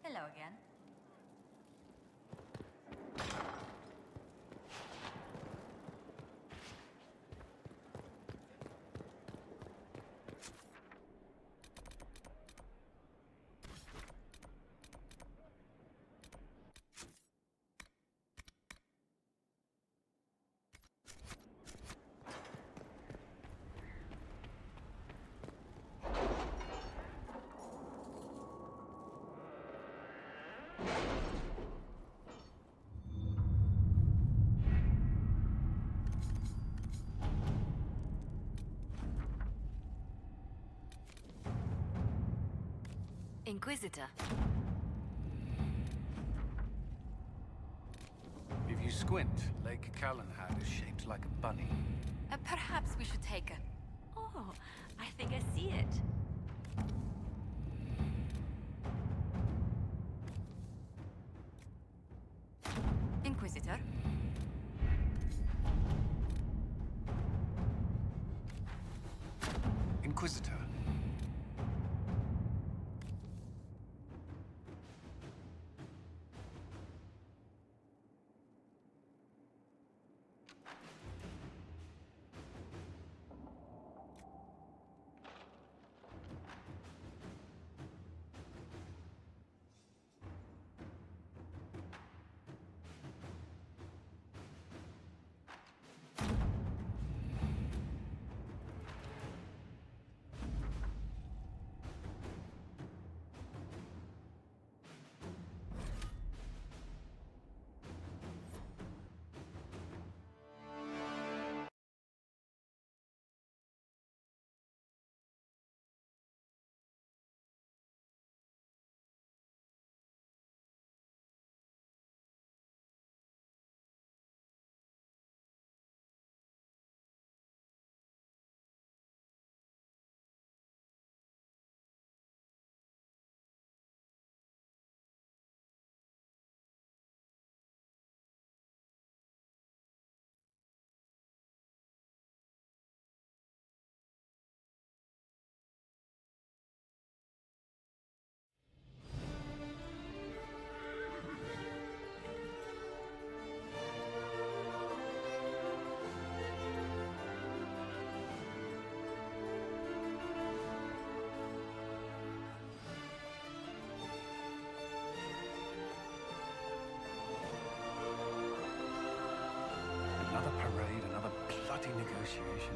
Hello again. Inquisitor. If you squint, Lake Callanhad is shaped like a bunny. Perhaps we should take a... Oh, I think I see it. Inquisitor. Inquisitor. Another parade, another bloody negotiation.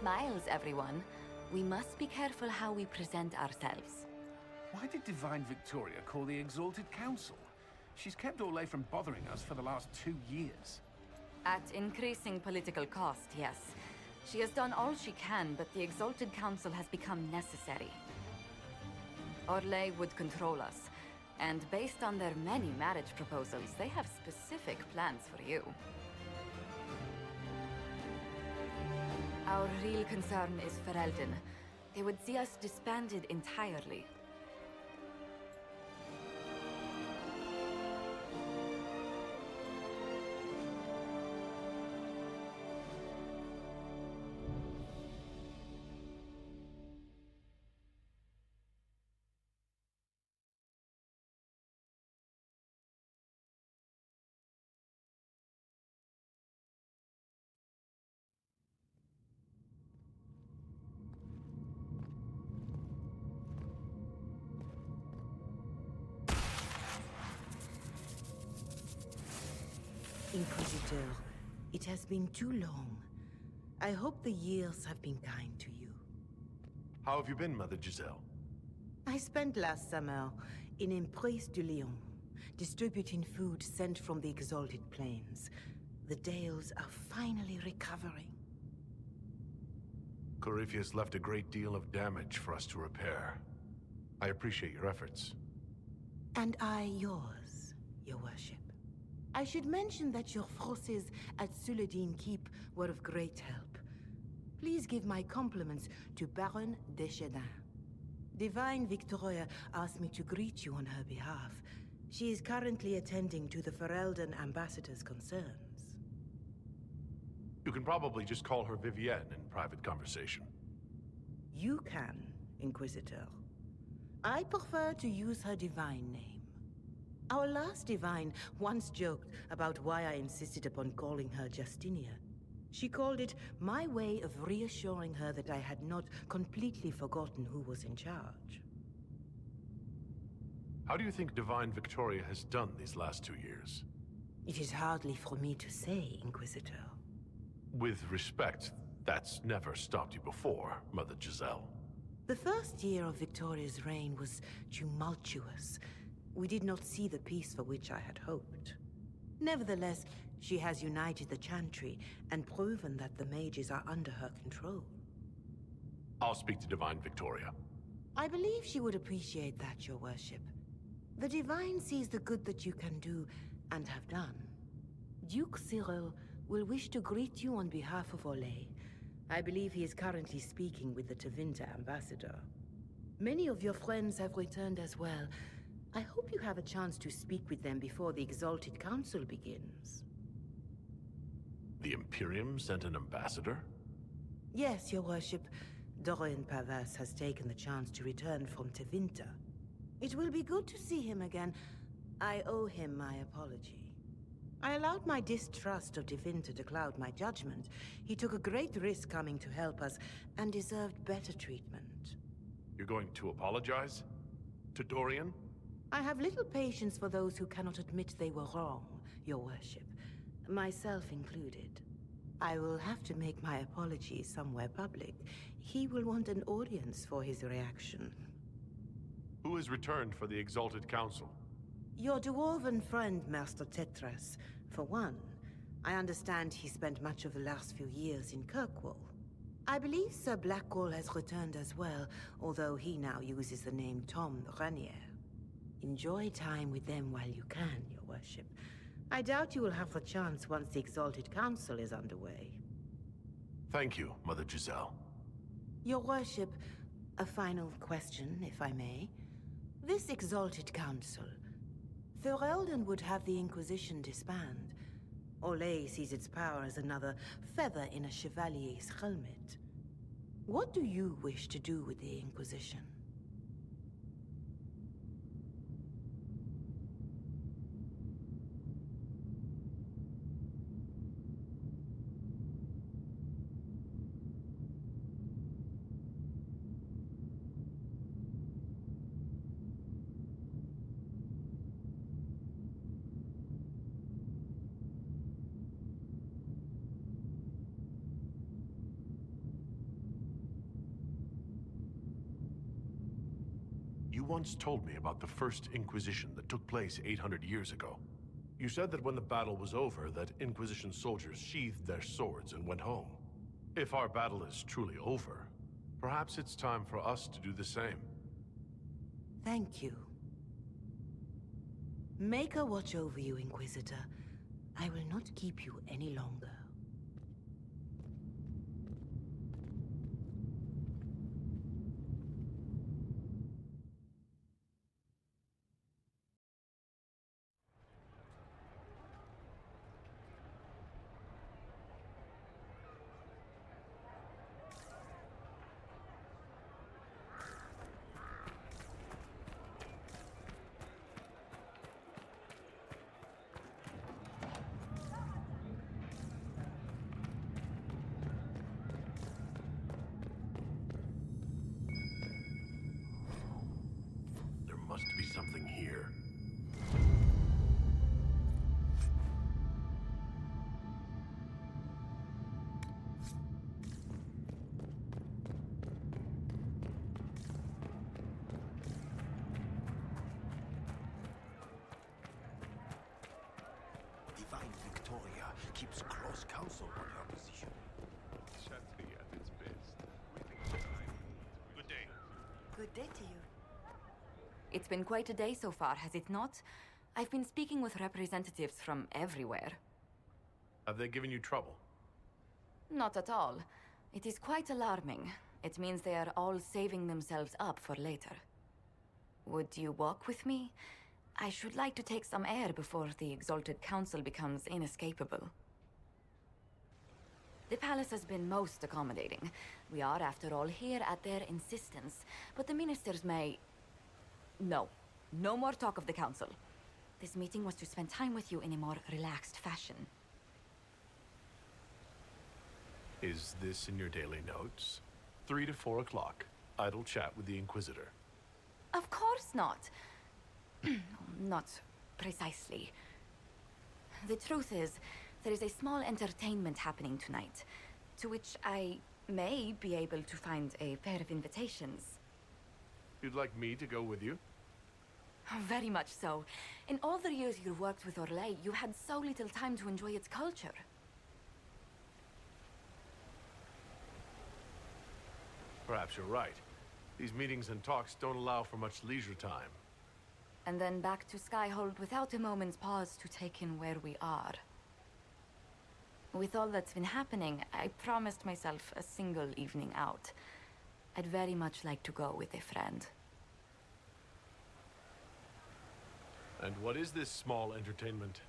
Smiles, everyone. We must be careful how we present ourselves. Why did Divine Victoria call the Exalted Council? She's kept Orlais from bothering us for the last 2 years. At increasing political cost, yes. She has done all she can, but the Exalted Council has become necessary. Orlais would control us, and based on their many marriage proposals, they have specific plans for you. Our real concern is Ferelden. They would see us disbanded entirely. Inquisitor, it has been too long. I hope the years have been kind to you. How have you been, Mother Giselle? I spent last summer in Emprise de Lyon, distributing food sent from the Exalted Plains. The Dales are finally recovering. Corypheus left a great deal of damage for us to repair. I appreciate your efforts. And I yours, Your Worship. I should mention that your forces at Suladin Keep were of great help. Please give my compliments to Baron Deschedin. Divine Victoria asked me to greet you on her behalf. She is currently attending to the Ferelden ambassador's concerns. You can probably just call her Vivienne in private conversation. You can, Inquisitor. I prefer to use her divine name. Our last divine once joked about why I insisted upon calling her Justinia. She called it my way of reassuring her that I had not completely forgotten who was in charge. How do you think Divine Victoria has done these last 2 years? It is hardly for me to say, Inquisitor. With respect, that's never stopped you before, Mother Giselle. The first year of Victoria's reign was tumultuous. We did not see the peace for which I had hoped. Nevertheless, she has united the Chantry and proven that the mages are under her control. I'll speak to Divine Victoria. I believe she would appreciate that, Your Worship. The Divine sees the good that you can do and have done. Duke Cyril will wish to greet you on behalf of Olay. I believe he is currently speaking with the Tevinter ambassador. Many of your friends have returned as well. I hope you have a chance to speak with them before the Exalted Council begins. The Imperium sent an ambassador? Yes, Your Worship. Dorian Pavas has taken the chance to return from Tevinter. It will be good to see him again. I owe him my apology. I allowed my distrust of Tevinter to cloud my judgment. He took a great risk coming to help us, and deserved better treatment. You're going to apologize? To Dorian? I have little patience for those who cannot admit they were wrong, Your Worship. Myself included. I will have to make my apologies somewhere public. He will want an audience for his reaction. Who has returned for the Exalted Council? Your dwarven friend, Master Tetras. For one, I understand he spent much of the last few years in Kirkwall. I believe Sir Blackwall has returned as well, although he now uses the name Tom Ranier. Enjoy time with them while you can, Your Worship. I doubt you will have the chance once the Exalted Council is underway. Thank you, Mother Giselle. Your Worship, a final question, if I may. This Exalted Council, Ferelden would have the Inquisition disband. Olay sees its power as another feather in a chevalier's helmet. What do you wish to do with the Inquisition? You once told me about the first Inquisition that took place 800 years ago. You said that when the battle was over, that Inquisition soldiers sheathed their swords and went home. If our battle is truly over, perhaps it's time for us to do the same. Thank you. Maker watch over you, Inquisitor. I will not keep you any longer. Must be something here. Divine Victoria keeps close counsel on her position. Chantry at its best. Good day. Good day to you. It's been quite a day so far, has it not? I've been speaking with representatives from everywhere. Have they given you trouble? Not at all. It is quite alarming. It means they are all saving themselves up for later. Would you walk with me? I should like to take some air before the Exalted Council becomes inescapable. The palace has been most accommodating. We are, after all, here at their insistence, but the ministers may... No. No more talk of the council. This meeting was to spend time with you in a more relaxed fashion. Is this in your daily notes? 3 to 4 o'clock. Idle chat with the Inquisitor. Of course not. Not precisely. The truth is, there is a small entertainment happening tonight, to which I may be able to find a pair of invitations. You'd like me to go with you? Very much so. In all the years you worked with Orlais, you had so little time to enjoy its culture. Perhaps you're right. These meetings and talks don't allow for much leisure time. And then back to Skyhold without a moment's pause to take in where we are. With all that's been happening, I promised myself a single evening out. I'd very much like to go with a friend. And what is this small entertainment?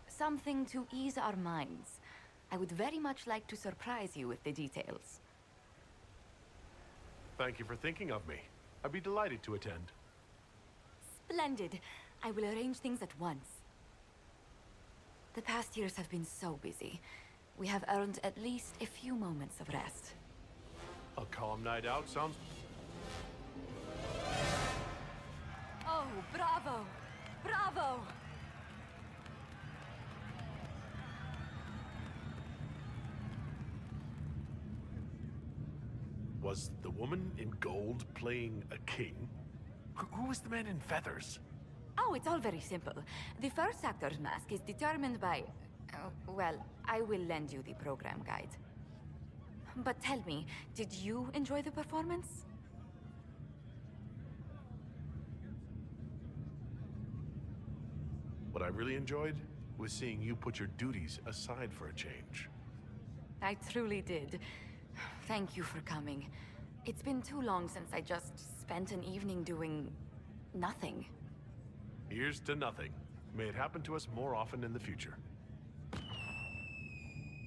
Something to ease our minds. I would very much like to surprise you with the details. Thank you for thinking of me. I'd be delighted to attend. Splendid. I will arrange things at once. The past years have been so busy. We have earned at least a few moments of rest. A calm night out sounds... Oh, bravo! Bravo! Was the woman in gold playing a king? Who was the man in feathers? Oh, it's all very simple. The first actor's mask is determined by... well, I will lend you the program guide. But tell me, did you enjoy the performance? What I really enjoyed was seeing you put your duties aside for a change. I truly did. Thank you for coming. It's been too long since I just spent an evening doing... nothing. Here's to nothing. May it happen to us more often in the future.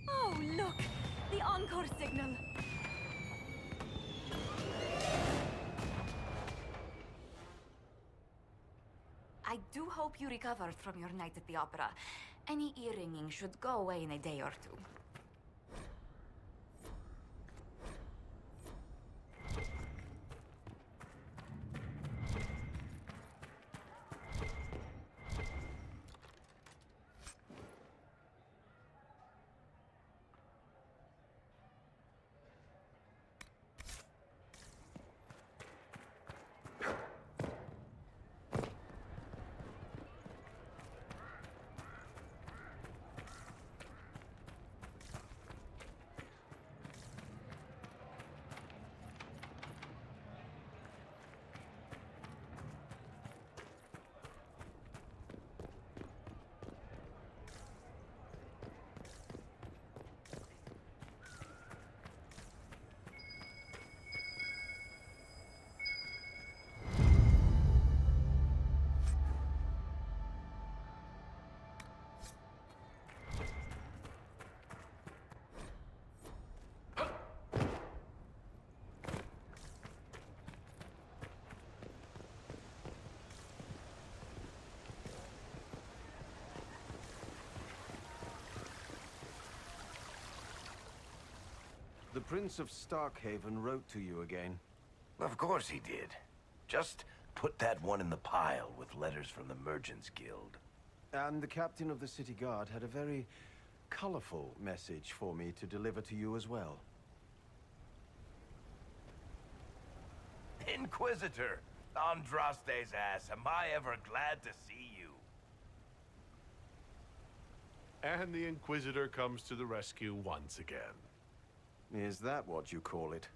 Oh, look! The encore signal! I do hope you recovered from your night at the opera. Any ear-ringing should go away in a day or two. The Prince of Starkhaven wrote to you again. Of course he did. Just put that one in the pile with letters from the Merchants Guild. And the captain of the city guard had a very colorful message for me to deliver to you as well. Inquisitor! Andraste's ass, am I ever glad to see you. And the Inquisitor comes to the rescue once again. Is that what you call it?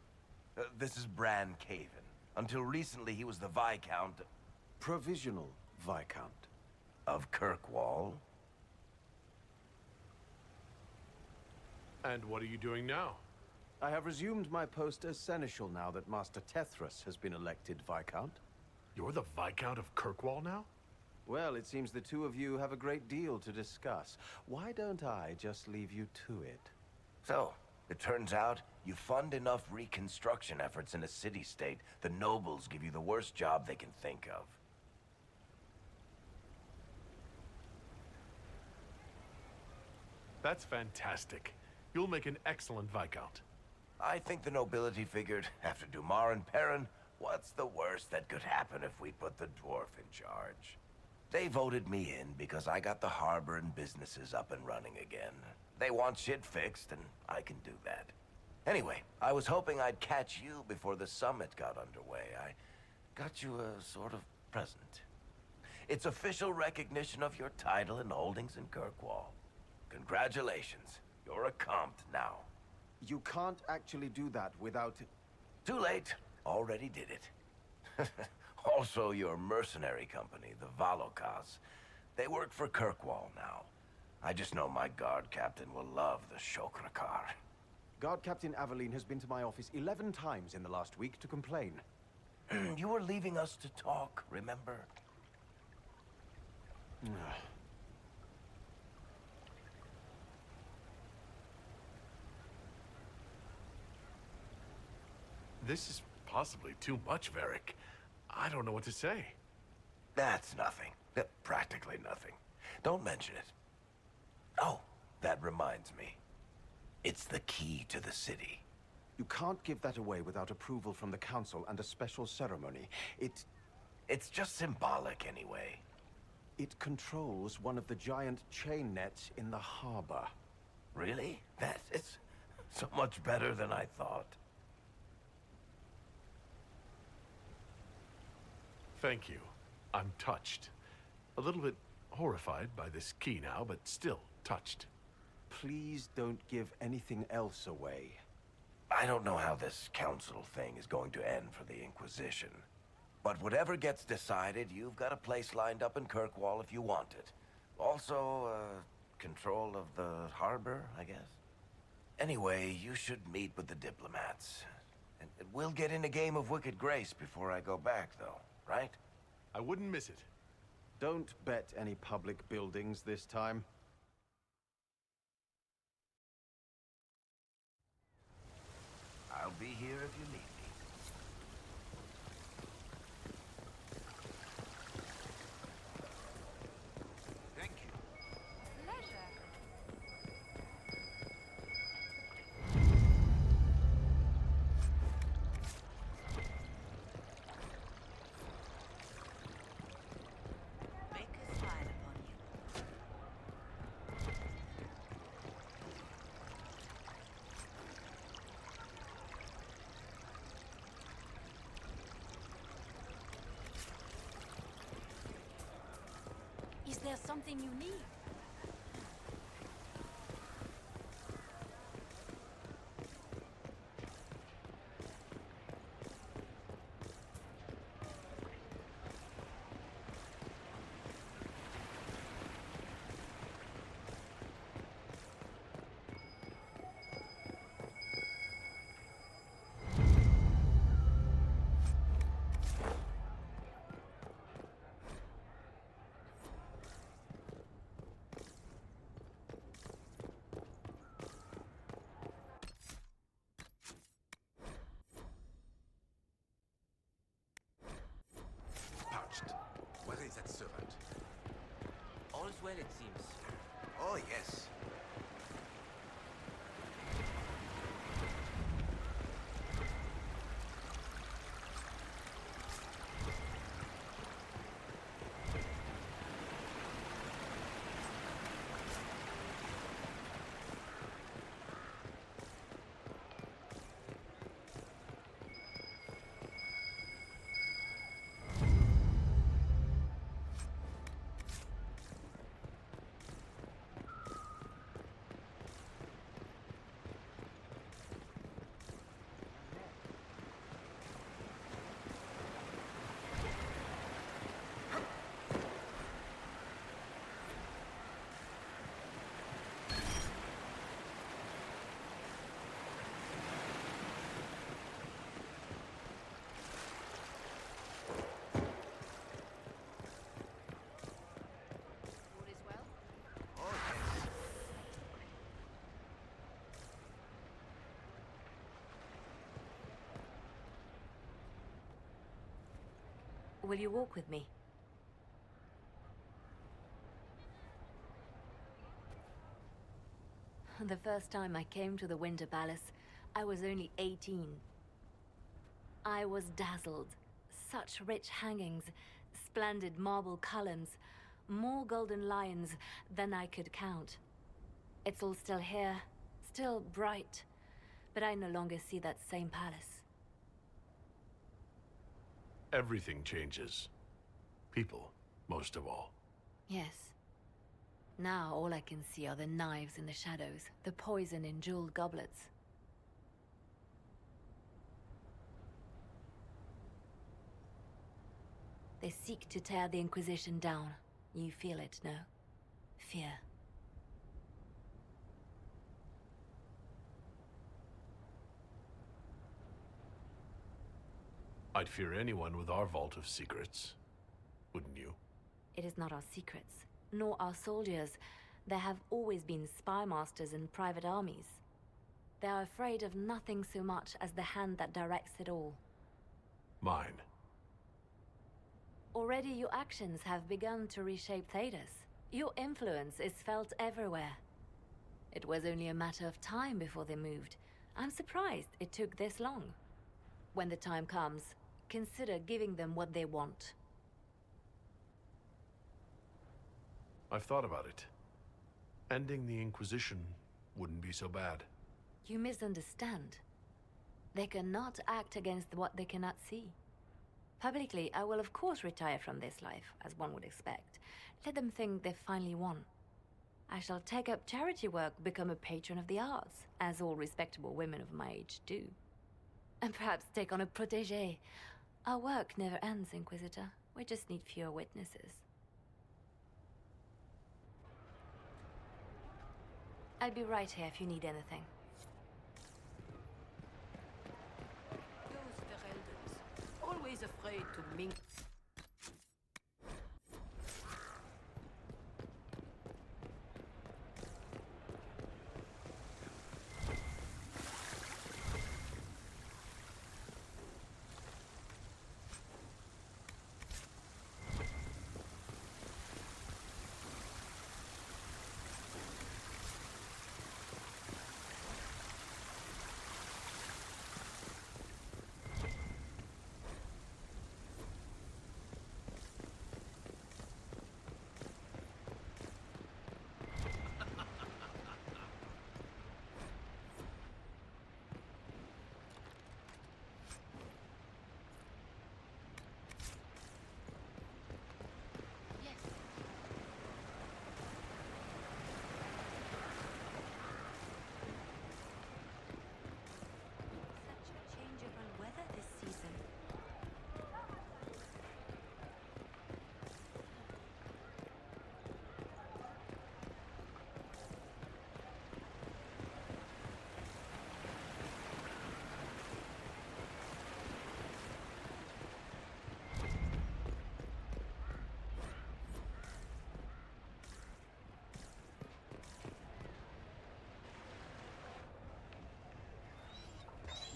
This is Bran Caven. Until recently, he was the Viscount Provisional Viscount. of Kirkwall. And what are you doing now? I have resumed my post as seneschal now that Master Tethras has been elected Viscount. You're the Viscount of Kirkwall now? Well, it seems the two of you have a great deal to discuss. Why don't I just leave you to it? So, it turns out you fund enough reconstruction efforts in a city-state, the nobles give you the worst job they can think of. That's fantastic. You'll make an excellent Viscount. I think the nobility figured, after Dumar and Perrin, what's the worst that could happen if we put the dwarf in charge? They voted me in because I got the harbor and businesses up and running again. They want shit fixed, and I can do that. Anyway, I was hoping I'd catch you before the summit got underway. I got you a sort of present. It's official recognition of your title and holdings in Kirkwall. Congratulations. You're a compt now. You can't actually do that without... Too late. Already did it. Also, your mercenary company, the Valokas. They work for Kirkwall now. I just know my guard captain will love the Shokrakar. Guard Captain Aveline has been to my office 11 times in the last week to complain. You were leaving us to talk, remember? This is possibly too much, Varric. I don't know what to say. That's nothing. Practically nothing. Don't mention it. Oh, that reminds me. It's the key to the city. You can't give that away without approval from the council and a special ceremony. It's just symbolic anyway. It controls one of the giant chain nets in the harbor. Really? It's so much better than I thought. Thank you. I'm touched. A little bit horrified by this key now, but still touched. Please don't give anything else away. I don't know how this council thing is going to end for the Inquisition. But whatever gets decided, you've got a place lined up in Kirkwall if you want it. Also, control of the harbor, I guess. Anyway, you should meet with the diplomats. And we'll get in a game of Wicked Grace before I go back, though, right? I wouldn't miss it. Don't bet any public buildings this time. I'll be here if you need me. Thank you. Make a smile upon you. Is there something you need? Where is that servant? All is well, it seems. Oh, yes. Will you walk with me? The first time I came to the Winter Palace, I was only 18. I was dazzled. Such rich hangings, splendid marble columns, more golden lions than I could count. It's all still here, still bright, but I no longer see that same palace. Everything changes. People, most of all. Yes. Now all I can see are the knives in the shadows, the poison in jeweled goblets. They seek to tear the Inquisition down. You feel it, no? Fear. I'd fear anyone with our vault of secrets. Wouldn't you? It is not our secrets, nor our soldiers. There have always been spy masters and private armies. They are afraid of nothing so much as the hand that directs it all. Mine. Already your actions have begun to reshape Thedas. Your influence is felt everywhere. It was only a matter of time before they moved. I'm surprised it took this long. When the time comes, consider giving them what they want. I've thought about it. Ending the Inquisition wouldn't be so bad. You misunderstand. They cannot act against what they cannot see. Publicly, I will of course retire from this life, as one would expect. Let them think they've finally won. I shall take up charity work, become a patron of the arts, as all respectable women of my age do. And perhaps take on a protégé. Our work never ends, Inquisitor. We just need fewer witnesses. I'll be right here if you need anything. Those Ferelden's always afraid to mingle.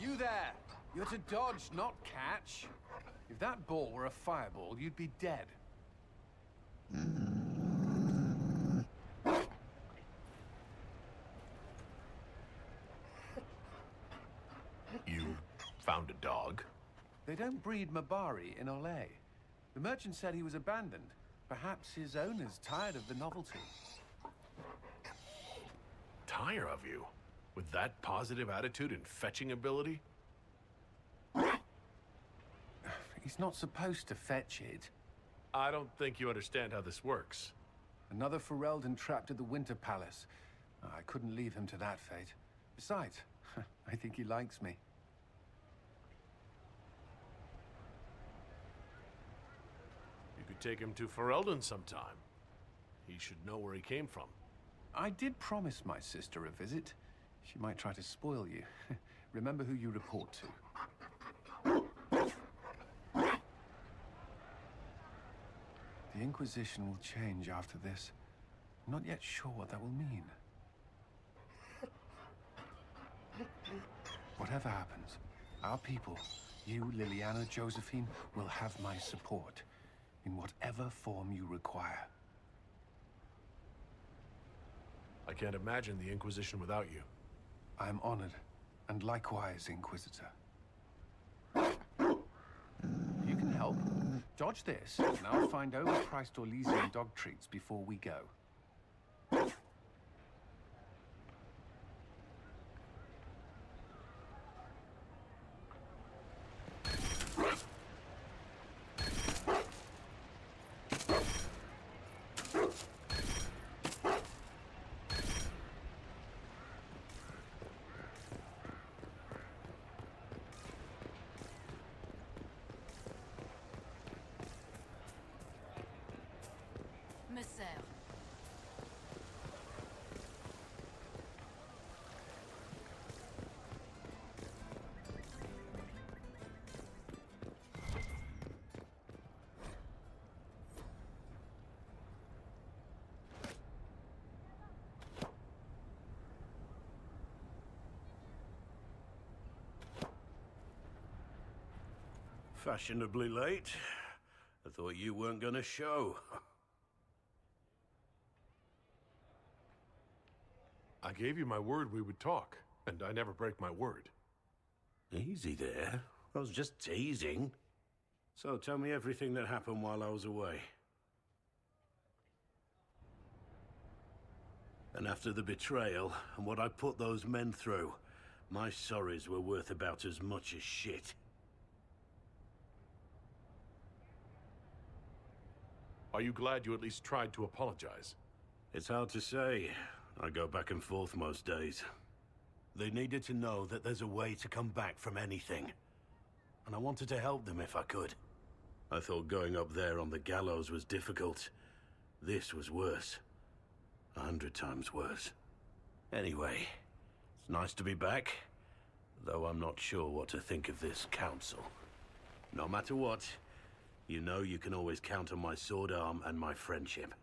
You there! You're to dodge, not catch. If that ball were a fireball, you'd be dead. You found a dog? They don't breed Mabari in Olay. The merchant said he was abandoned. Perhaps his owner's tired of the novelty. Tire of you? With that positive attitude and fetching ability? He's not supposed to fetch it. I don't think you understand how this works. Another Ferelden trapped at the Winter Palace. I couldn't leave him to that fate. Besides, I think he likes me. You could take him to Ferelden sometime. He should know where he came from. I did promise my sister a visit. She might try to spoil you. Remember who you report to. The Inquisition will change after this. I'm not yet sure what that will mean. Whatever happens, our people You, Liliana, Josephine, will have my support in whatever form you require. I can't imagine the Inquisition without you. I am honored, and likewise, Inquisitor. You can help. Dodge this, and I'll find overpriced Orlesian dog treats before we go. Monsieur. Fashionably late. I thought you weren't gonna show. I gave you my word we would talk, and I never break my word. Easy there. I was just teasing. So tell me everything that happened while I was away. And after the betrayal, and what I put those men through, my sorries were worth about as much as shit. Are you glad you at least tried to apologize? It's hard to say. I go back and forth most days. They needed to know that there's a way to come back from anything. And I wanted to help them if I could. I thought going up there on the gallows was difficult. This was worse. 100 times worse. Anyway, it's nice to be back. Though I'm not sure what to think of this council. No matter what, you know you can always count on my sword arm and my friendship.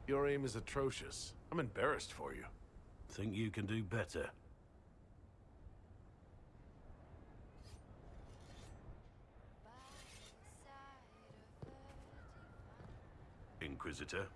Your aim is atrocious. I'm embarrassed for you. Think you can do better? Inquisitor?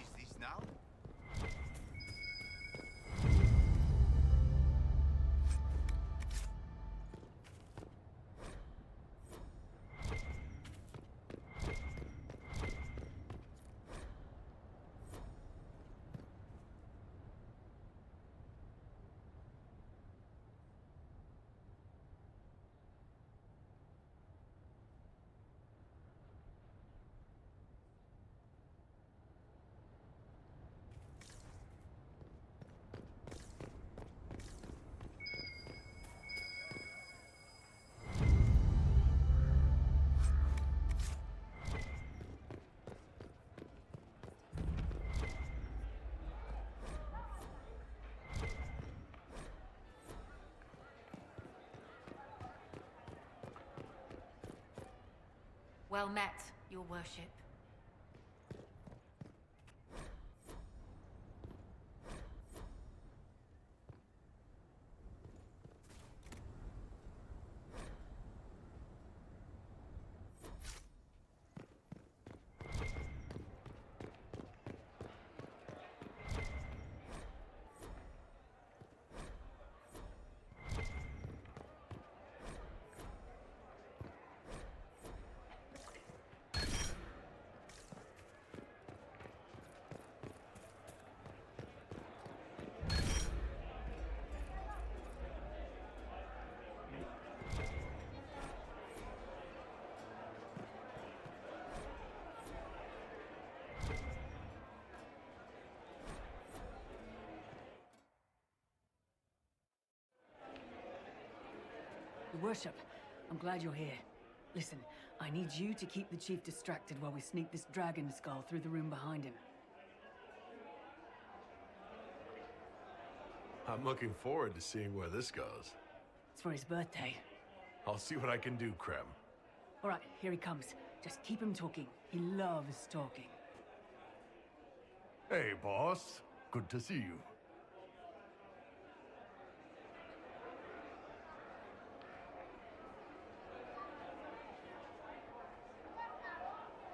Is this now? Well met, your worship. Your worship, I'm glad you're here. Listen, I need you to keep the chief distracted while we sneak this dragon skull through the room behind him. I'm looking forward to seeing where this goes. It's for his birthday. I'll see what I can do, Krem. All right, here he comes. Just keep him talking. He loves talking. Hey, boss. Good to see you.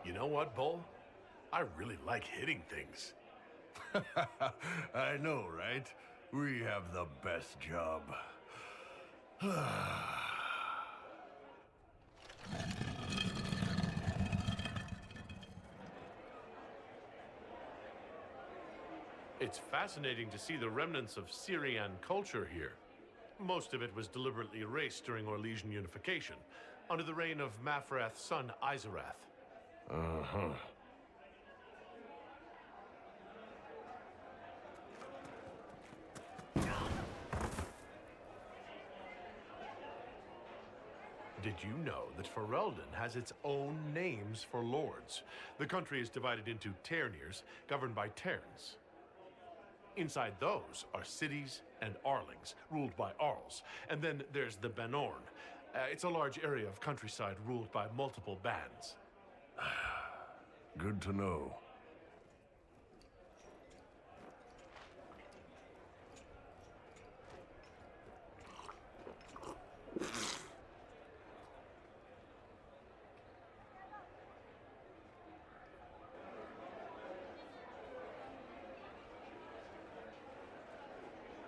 You know what, Bull? I really like hitting things. I know, right? We have the best job. It's fascinating to see the remnants of Syrian culture here. Most of it was deliberately erased during Orlesian unification, under the reign of Mafrath's son Izarath. Uh-huh. Did you know that Ferelden has its own names for lords? The country is divided into Ternirs, governed by Terns. Inside those are cities and Arlings, ruled by Arls. And then there's the Banorn. It's a large area of countryside ruled by multiple bands. Good to know.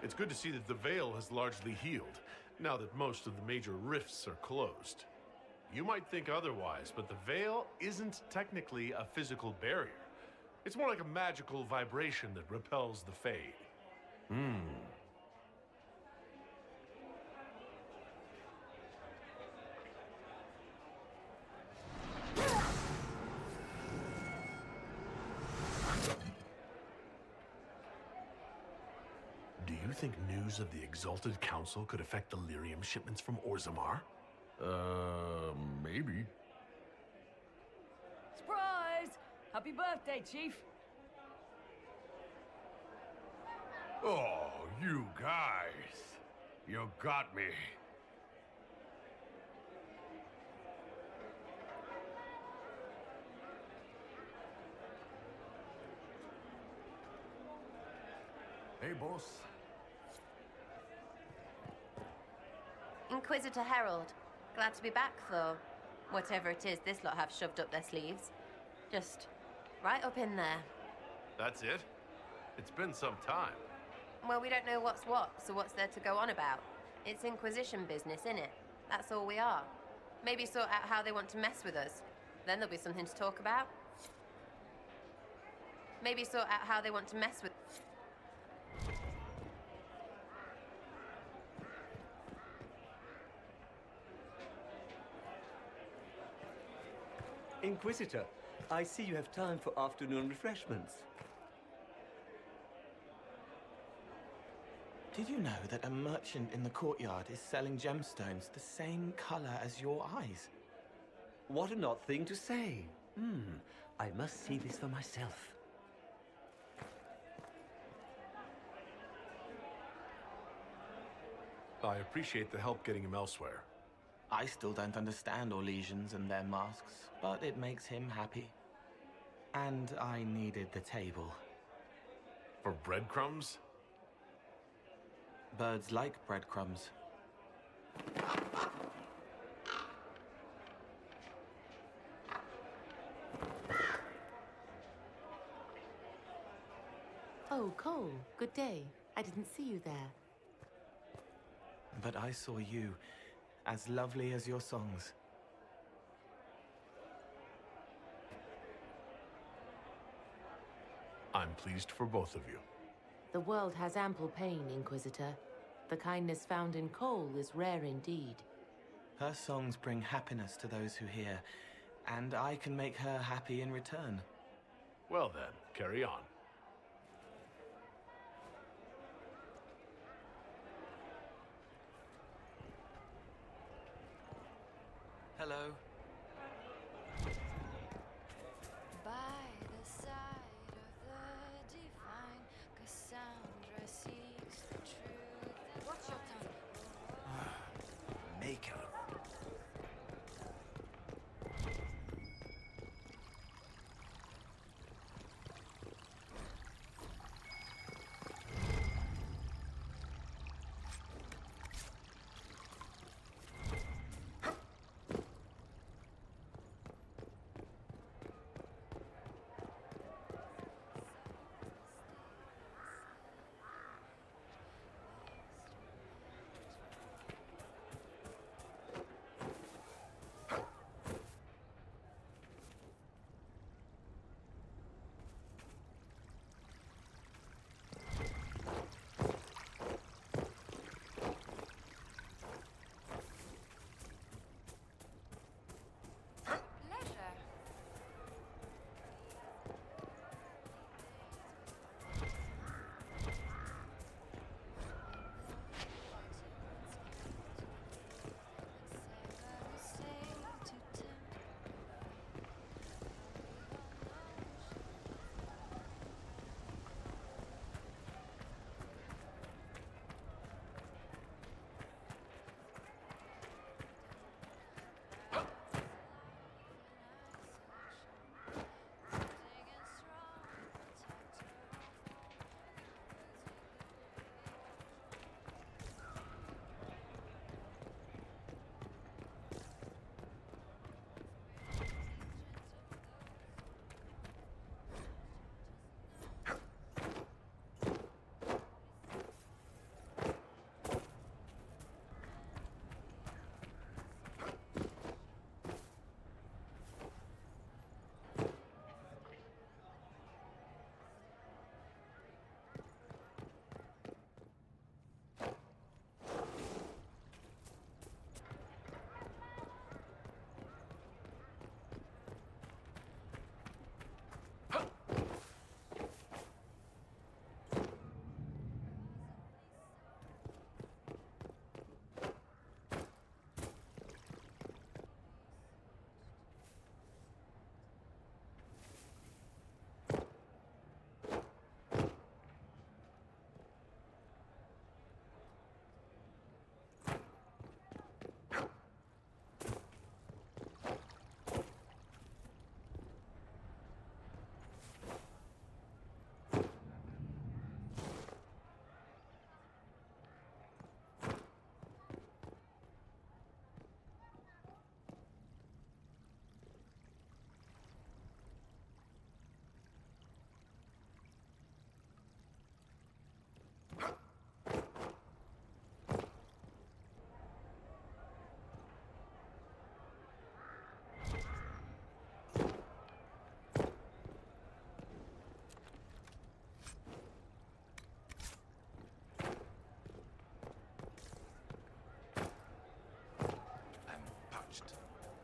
It's good to see that the Veil has largely healed, now that most of the major rifts are closed. You might think otherwise, but the Veil isn't technically a physical barrier. It's more like a magical vibration that repels the Fade. Do you think news of the Exalted Council could affect the lyrium shipments from Orzammar? Maybe. Surprise! Happy birthday, Chief! Oh, you guys. You got me. Hey, boss. Inquisitor Herald. Glad to be back for whatever it is this lot have shoved up their sleeves. Just right up in there. That's it? It's been some time. Well, we don't know what's what, so what's there to go on about? It's Inquisition business, innit? That's all we are. Maybe sort out how they want to mess with us. Then there'll be something to talk about. Maybe sort out how they want to mess with... Inquisitor, I see you have time for afternoon refreshments. Did you know that a merchant in the courtyard is selling gemstones the same color as your eyes? What an odd thing to say. I must see this for myself. I appreciate the help getting him elsewhere. I still don't understand Orlesians and their masks, but it makes him happy. And I needed the table. For breadcrumbs? Birds like breadcrumbs. Oh, Cole, good day. I didn't see you there. But I saw you, as lovely as your songs. I'm pleased for both of you. The world has ample pain, Inquisitor. The kindness found in Cole is rare indeed. Her songs bring happiness to those who hear, and I can make her happy in return. Well then, carry on. Hello. By the side of the divine, Cassandra seeks the truth. What's your tongue? Maker.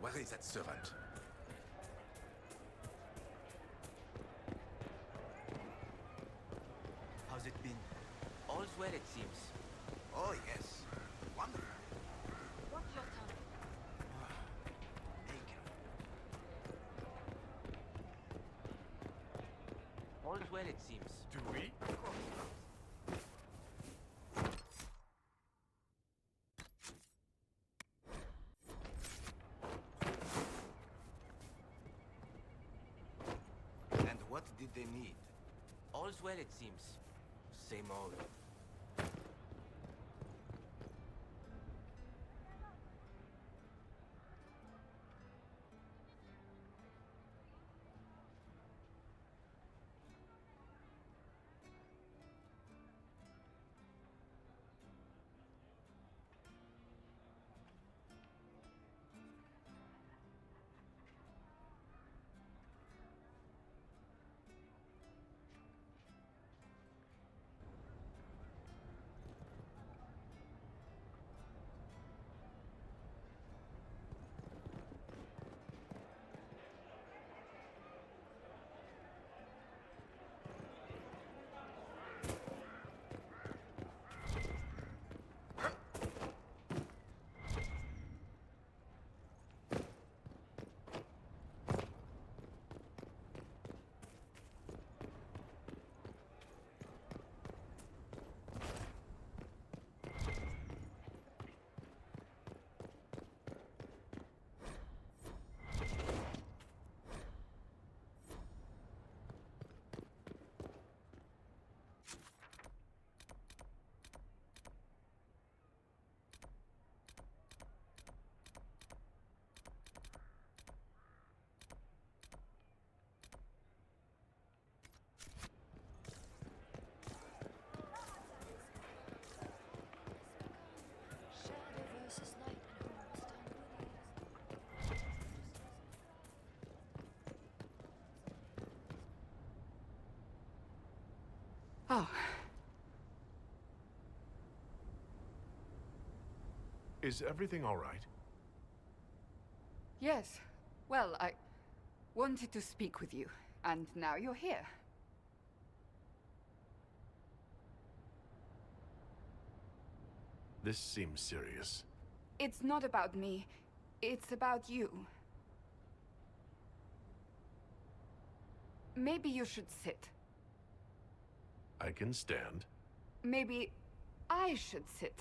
Where is that servant? How's it been? All's well, it seems. Oh, yes. Wonderful. What's your tongue? All's well, it seems. Do we? And what did they need? All's well, it seems. Same old. Oh. Is everything all right? Yes. Well, I wanted to speak with you, and now you're here. This seems serious. It's not about me. It's about you. Maybe you should sit. I can stand. Maybe I should sit.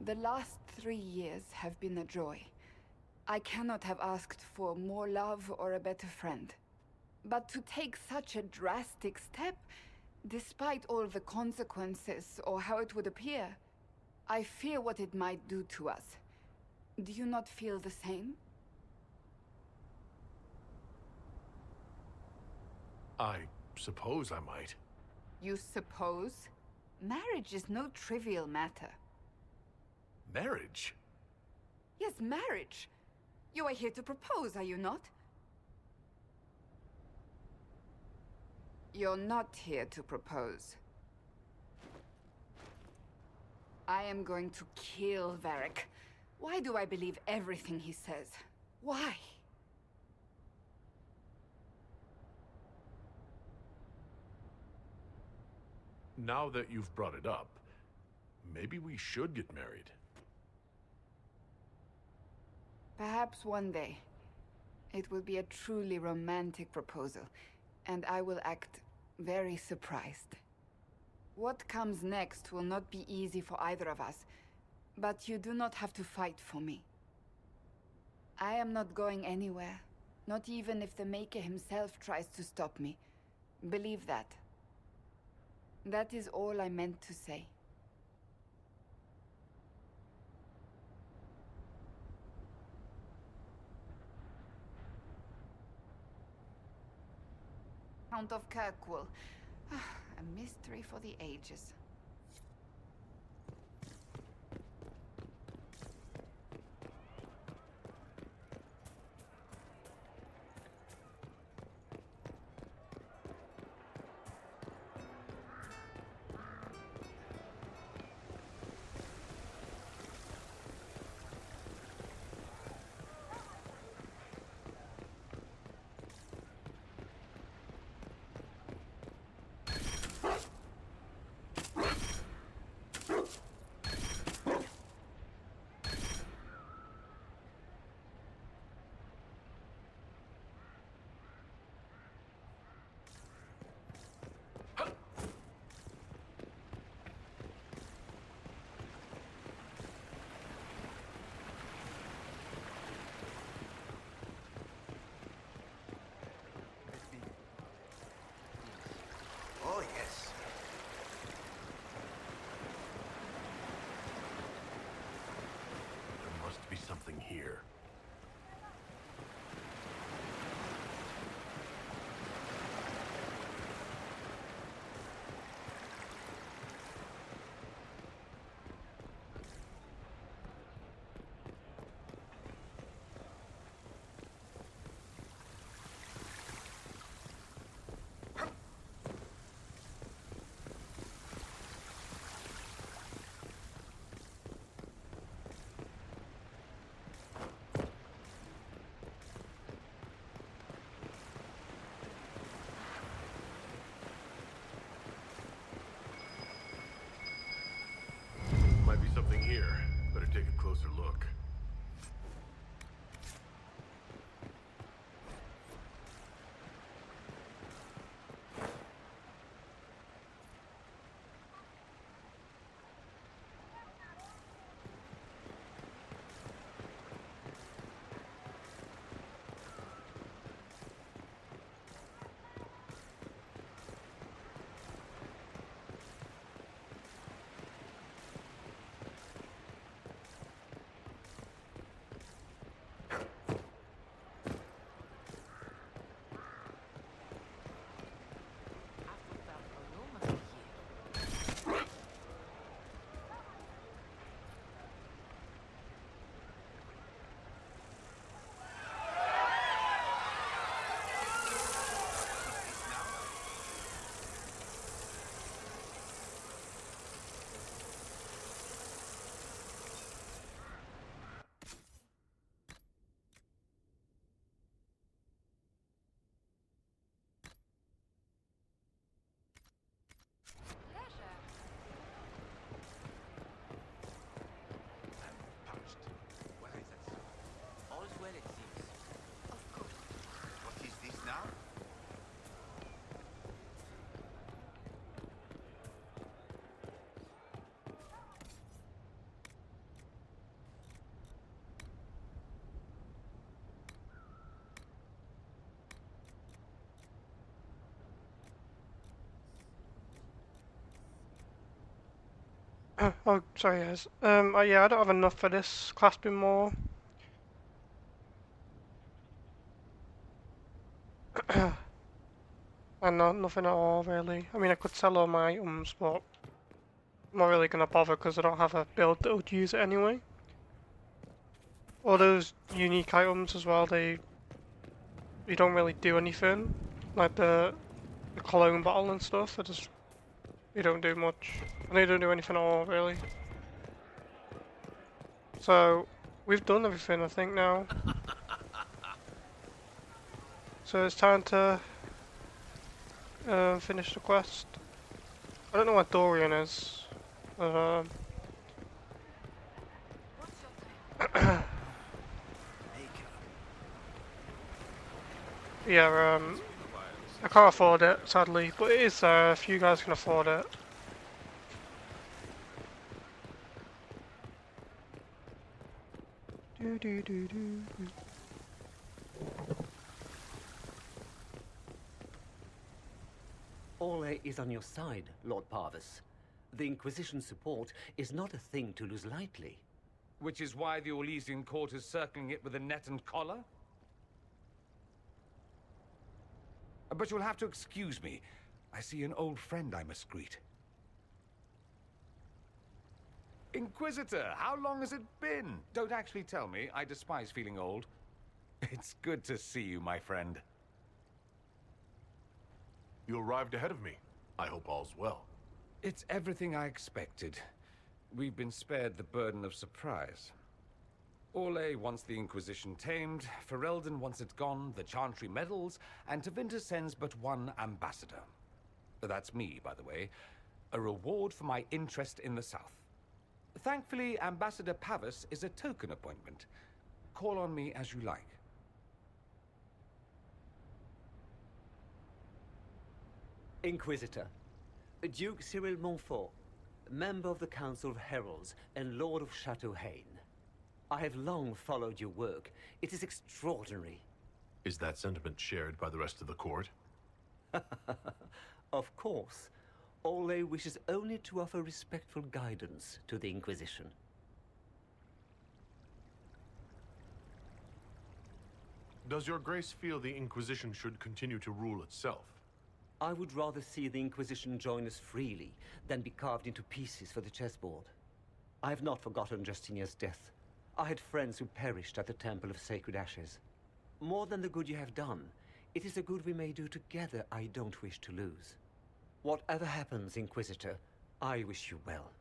The last 3 years have been a joy. I cannot have asked for more love or a better friend. But to take such a drastic step, despite all the consequences or how it would appear, I fear what it might do to us. Do you not feel the same? I suppose I might. You suppose? Marriage is no trivial matter. Marriage? Yes, marriage. You are here to propose, are you not? You're not here to propose. I am going to kill Varric. Why do I believe everything he says? Why? Now that you've brought it up, maybe we should get married. Perhaps one day. It will be a truly romantic proposal, and I will act very surprised. What comes next will not be easy for either of us, but you do not have to fight for me. I am not going anywhere, not even if the Maker himself tries to stop me. Believe that. That is all I meant to say. Count of Kirkwall. A mystery for the ages. Oh, yes. There must be something here. Might be something here. Better take a closer look. Oh, sorry, yes. Yeah, I don't have enough for this. Clasping more. And nothing at all, really. I mean, I could sell all my items, but I'm not really gonna bother because I don't have a build that would use it anyway. All those unique items as well, you don't really do anything. Like the cologne bottle and stuff, they don't do much. And they don't do anything at all, really. So, we've done everything, I think, now. So it's time to finish the quest. I don't know where Dorian is, but yeah, I can't afford it, sadly, but it is there if you guys can afford it. Ole is on your side, Lord Parvis. The Inquisition support is not a thing to lose lightly. Which is why the Orlesian court is circling it with a net and collar? But you'll have to excuse me. I see an old friend I must greet. Inquisitor, how long has it been? Don't actually tell me. I despise feeling old. It's good to see you, my friend. You arrived ahead of me. I hope all's well. It's everything I expected. We've been spared the burden of surprise. Orlais wants the Inquisition tamed, Ferelden wants it gone, the Chantry meddles, and Tevinter sends but one ambassador. That's me, by the way. A reward for my interest in the South. Thankfully, Ambassador Pavis is a token appointment. Call on me as you like. Inquisitor, Duke Cyril Montfort, member of the Council of Heralds and Lord of Chateau Haine. I have long followed your work. It is extraordinary. Is that sentiment shared by the rest of the court? Of course. Ole wishes only to offer respectful guidance to the Inquisition. Does your grace feel the Inquisition should continue to rule itself? I would rather see the Inquisition join us freely than be carved into pieces for the chessboard. I have not forgotten Justinia's death. I had friends who perished at the Temple of Sacred Ashes. More than the good you have done, it is a good we may do together I don't wish to lose. Whatever happens, Inquisitor, I wish you well.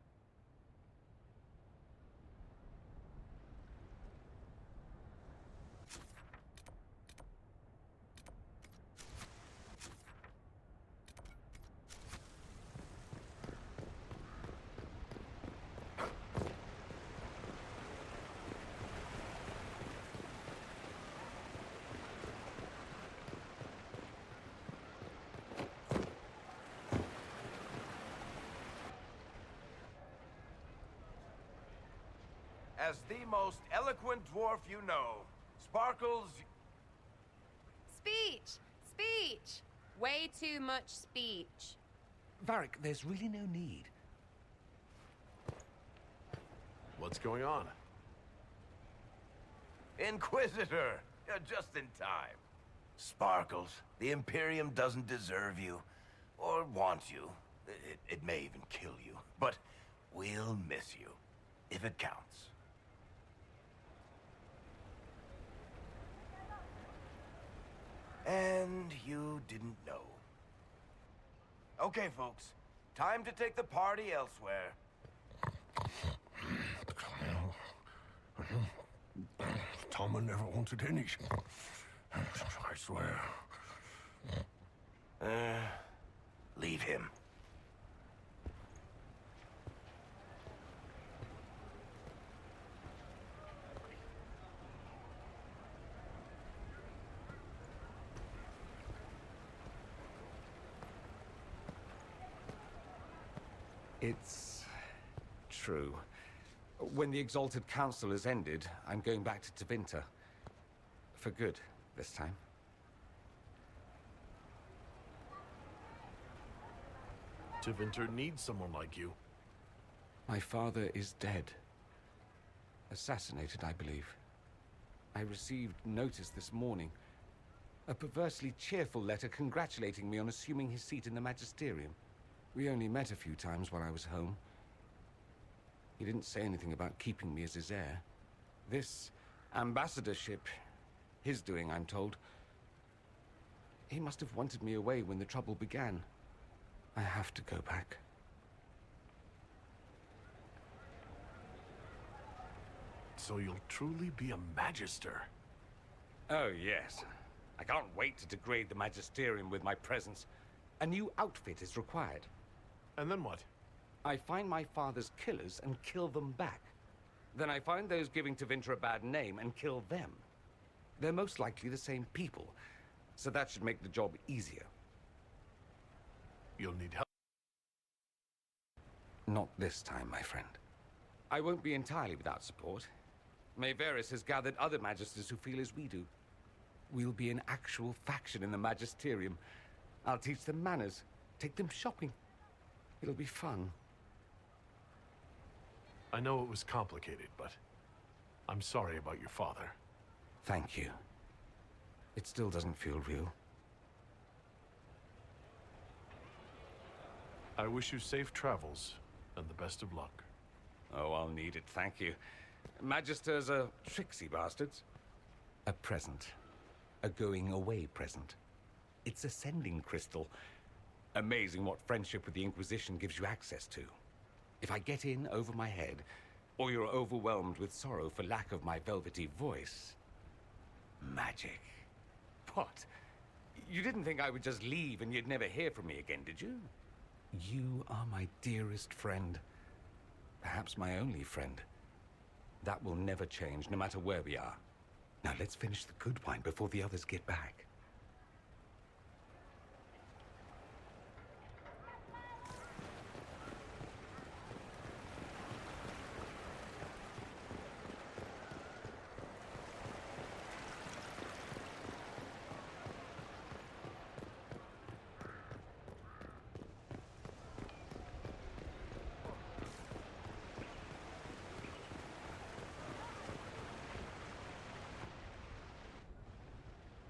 As the most eloquent dwarf you know, Sparkles... Speech! Speech! Way too much speech. Varric, there's really no need. What's going on? Inquisitor! You're just in time. Sparkles, the Imperium doesn't deserve you, or want you. It may even kill you, but we'll miss you, if it counts. And you didn't know. Okay, folks. Time to take the party elsewhere. Toma never wanted any. I swear. Leave him. It's true. When the Exalted Council has ended, I'm going back to Tevinter. For good, this time. Tevinter needs someone like you. My father is dead. Assassinated, I believe. I received notice this morning. A perversely cheerful letter congratulating me on assuming his seat in the magisterium. We only met a few times while I was home. He didn't say anything about keeping me as his heir. This ambassadorship, his doing, I'm told. He must have wanted me away when the trouble began. I have to go back. So you'll truly be a magister? Oh, yes. I can't wait to degrade the magisterium with my presence. A new outfit is required. And then what? I find my father's killers and kill them back. Then I find those giving Tevinter a bad name and kill them. They're most likely the same people, so that should make the job easier. You'll need help. Not this time, my friend. I won't be entirely without support. Mayveris has gathered other magisters who feel as we do. We'll be an actual faction in the magisterium. I'll teach them manners, take them shopping. It'll be fun. I know it was complicated, but I'm sorry about your father. Thank you. It still doesn't feel real. I wish you safe travels and the best of luck. Oh, I'll need it, thank you. Magisters are tricksy bastards. A present. A going-away present. It's a sending crystal. Amazing what friendship with the Inquisition gives you access to. If I get in over my head, or you're overwhelmed with sorrow for lack of my velvety voice... magic. What? You didn't think I would just leave and you'd never hear from me again, did you? You are my dearest friend. Perhaps my only friend. That will never change, no matter where we are. Now let's finish the good wine before the others get back.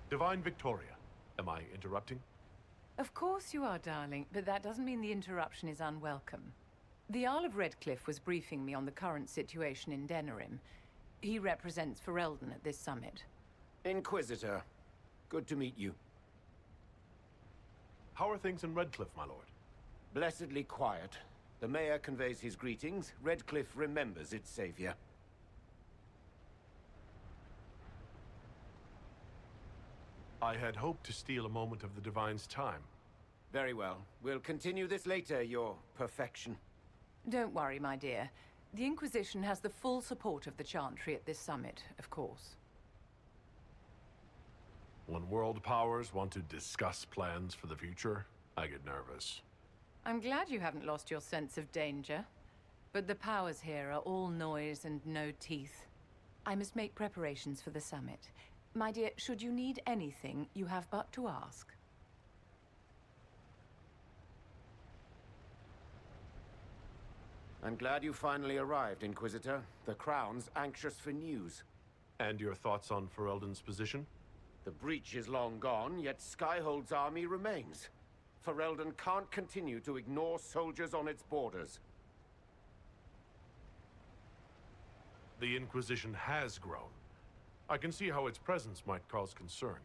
Divine Victoria, am I interrupting? Of course you are, darling, but that doesn't mean the interruption is unwelcome. The Jarl of Redcliffe was briefing me on the current situation in Denerim. He represents Ferelden at this summit. Inquisitor, good to meet you. How are things in Redcliffe, my lord? Blessedly quiet. The mayor conveys his greetings. Redcliffe remembers its savior. I had hoped to steal a moment of the Divine's time. Very well. We'll continue this later, your perfection. Don't worry, my dear. The Inquisition has the full support of the Chantry at this summit, of course. When world powers want to discuss plans for the future, I get nervous. I'm glad you haven't lost your sense of danger. But the powers here are all noise and no teeth. I must make preparations for the summit. My dear, should you need anything, you have but to ask. I'm glad you finally arrived, Inquisitor. The Crown's anxious for news. And your thoughts on Ferelden's position? The breach is long gone, yet Skyhold's army remains. Ferelden can't continue to ignore soldiers on its borders. The Inquisition has grown. I can see how its presence might cause concern.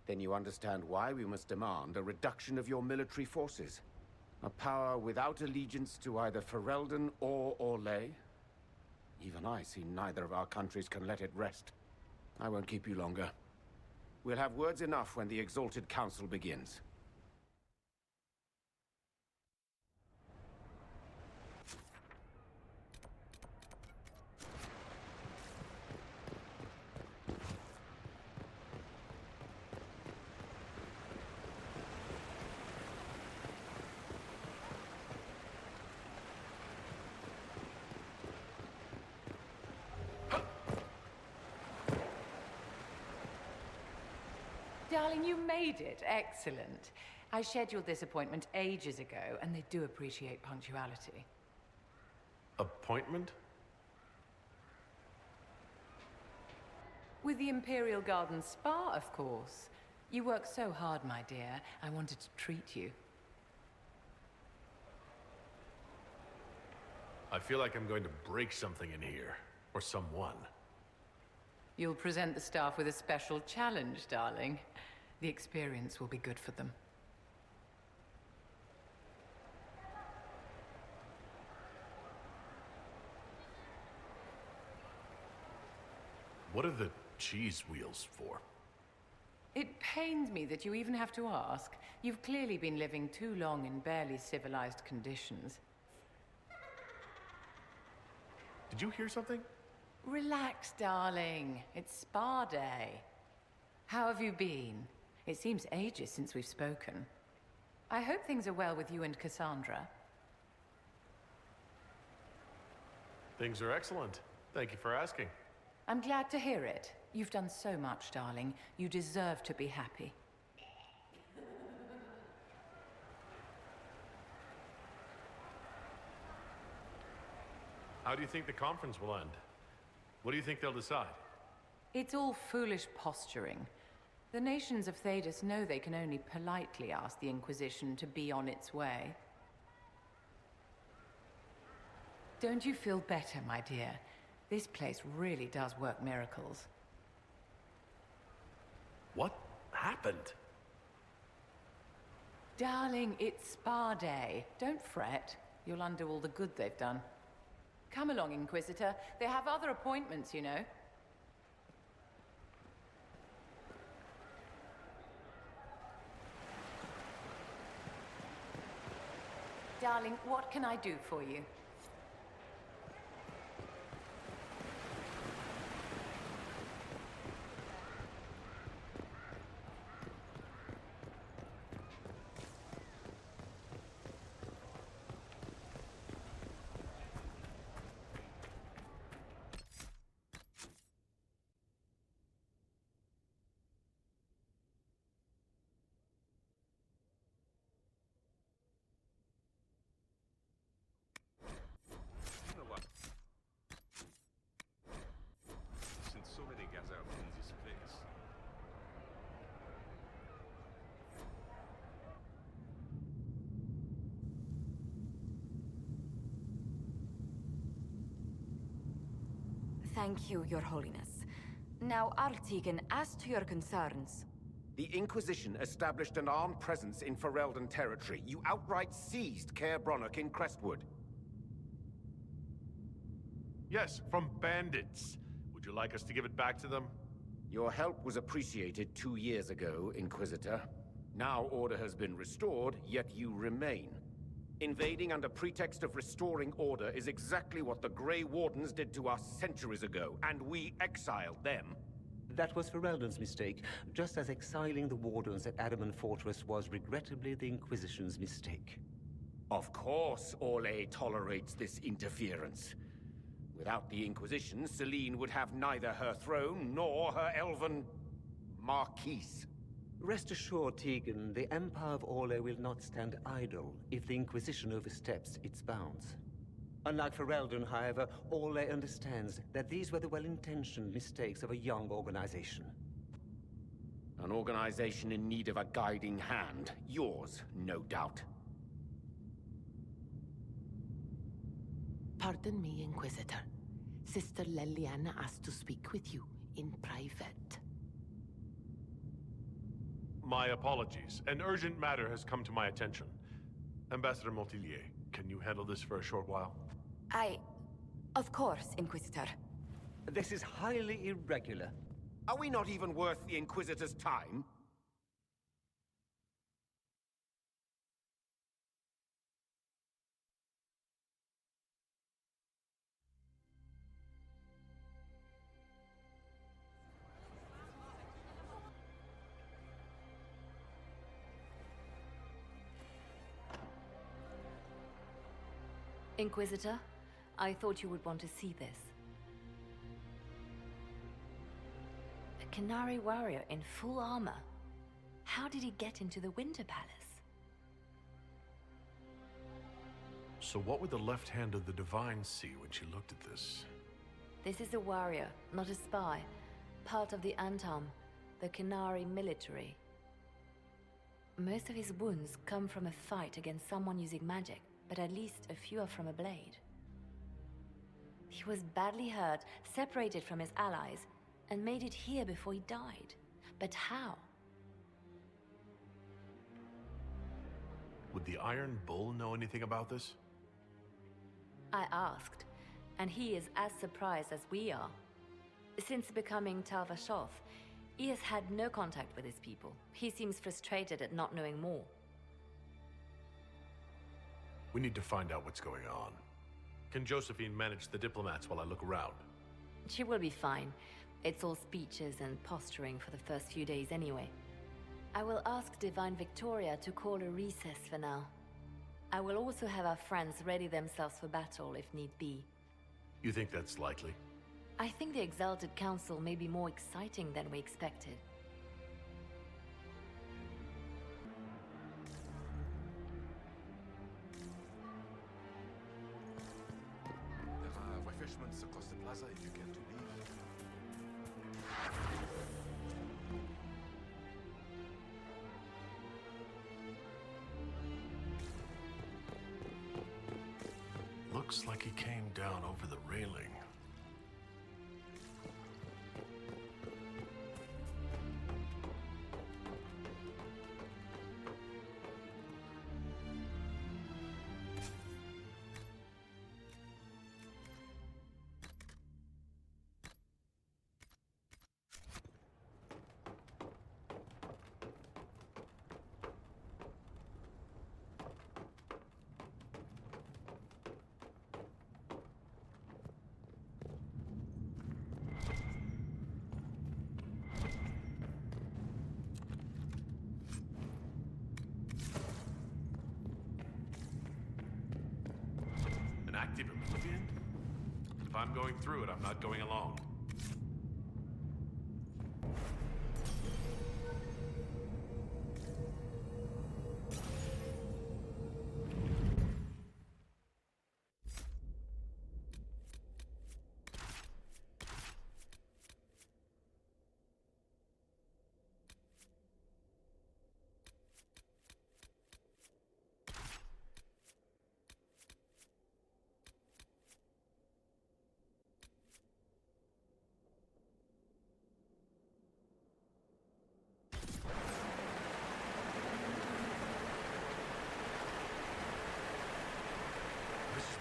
Then you understand why we must demand a reduction of your military forces. A power without allegiance to either Ferelden or Orlais? Even I see neither of our countries can let it rest. I won't keep you longer. We'll have words enough when the Exalted Council begins. Darling, you made it. Excellent. I scheduled this appointment ages ago, and they do appreciate punctuality. Appointment? With the Imperial Garden Spa, of course. You work so hard, my dear. I wanted to treat you. I feel like I'm going to break something in here. Or someone. You'll present the staff with a special challenge, darling. The experience will be good for them. What are the cheese wheels for? It pains me that you even have to ask. You've clearly been living too long in barely civilized conditions. Did you hear something? Relax, darling. It's spa day. How have you been? It seems ages since we've spoken. I hope things are well with you and Cassandra. Things are excellent. Thank you for asking. I'm glad to hear it. You've done so much, darling. You deserve to be happy. How do you think the conference will end? What do you think they'll decide? It's all foolish posturing. The nations of Thedas know they can only politely ask the Inquisition to be on its way. Don't you feel better, my dear? This place really does work miracles. What happened? Darling, it's spa day. Don't fret. You'll undo all the good they've done. Come along, Inquisitor. They have other appointments, you know. Darling, what can I do for you? Thank you, Your Holiness. Now, Artigan, as to your concerns... The Inquisition established an armed presence in Ferelden territory. You outright seized Caer Bronach in Crestwood. Yes, from bandits. Would you like us to give it back to them? Your help was appreciated 2 years ago, Inquisitor. Now order has been restored, yet you remain. Invading under pretext of restoring order is exactly what the Grey Wardens did to us centuries ago, and we exiled them. That was Ferelden's mistake, just as exiling the Wardens at Adamant Fortress was regrettably the Inquisition's mistake. Of course Orlais tolerates this interference. Without the Inquisition, Celine would have neither her throne nor her elven... Marquise. Rest assured, Tegan, the Empire of Orlais will not stand idle if the Inquisition oversteps its bounds. Unlike Ferelden, however, Orlais understands that these were the well-intentioned mistakes of a young organization. An organization in need of a guiding hand. Yours, no doubt. Pardon me, Inquisitor. Sister Leliana asked to speak with you in private. My apologies. An urgent matter has come to my attention. Ambassador Montillier, can you handle this for a short while? Of course, Inquisitor. This is highly irregular. Are we not even worth the Inquisitor's time? Inquisitor, I thought you would want to see this. A Canary warrior in full armor. How did he get into the Winter Palace? So what would the left hand of the Divine see when she looked at this? This is a warrior, not a spy. Part of the Antam, the Kenari military. Most of his wounds come from a fight against someone using magic, but at least a few are from a blade. He was badly hurt, separated from his allies, and made it here before he died. But how? Would the Iron Bull know anything about this? I asked, and he is as surprised as we are. Since becoming Talvashoth, he has had no contact with his people. He seems frustrated at not knowing more. We need to find out what's going on. Can Josephine manage the diplomats while I look around? She will be fine. It's all speeches and posturing for the first few days anyway. I will ask Divine Victoria to call a recess for now. I will also have our friends ready themselves for battle if need be. You think that's likely? I think the Exalted Council may be more exciting than we expected. There are refreshments across the plaza if you care to leave. Looks like he came down over the railing. Active oblivion? If I'm going through it, I'm not going alone.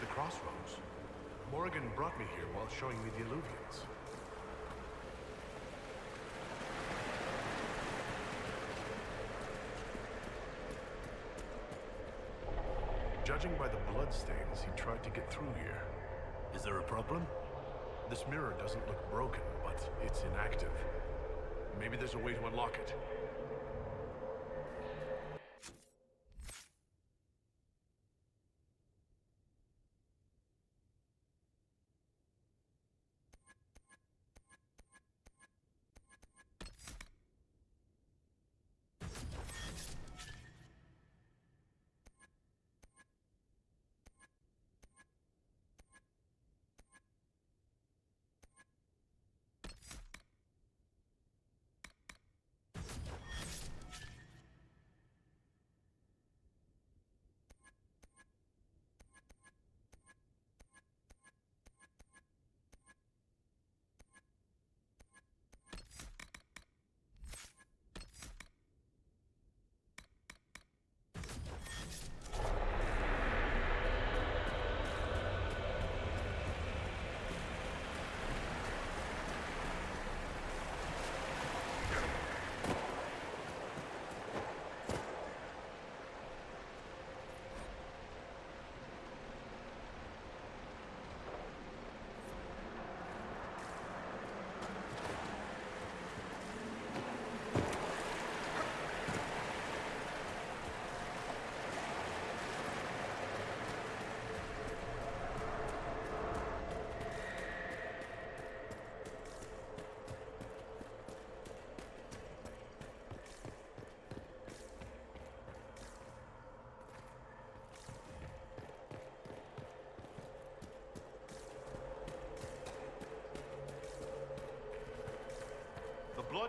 The crossroads. Morrigan brought me here while showing me the Illuvians. Judging by the bloodstains, he tried to get through here. Is there a problem? This mirror doesn't look broken, but it's inactive. Maybe there's a way to unlock it.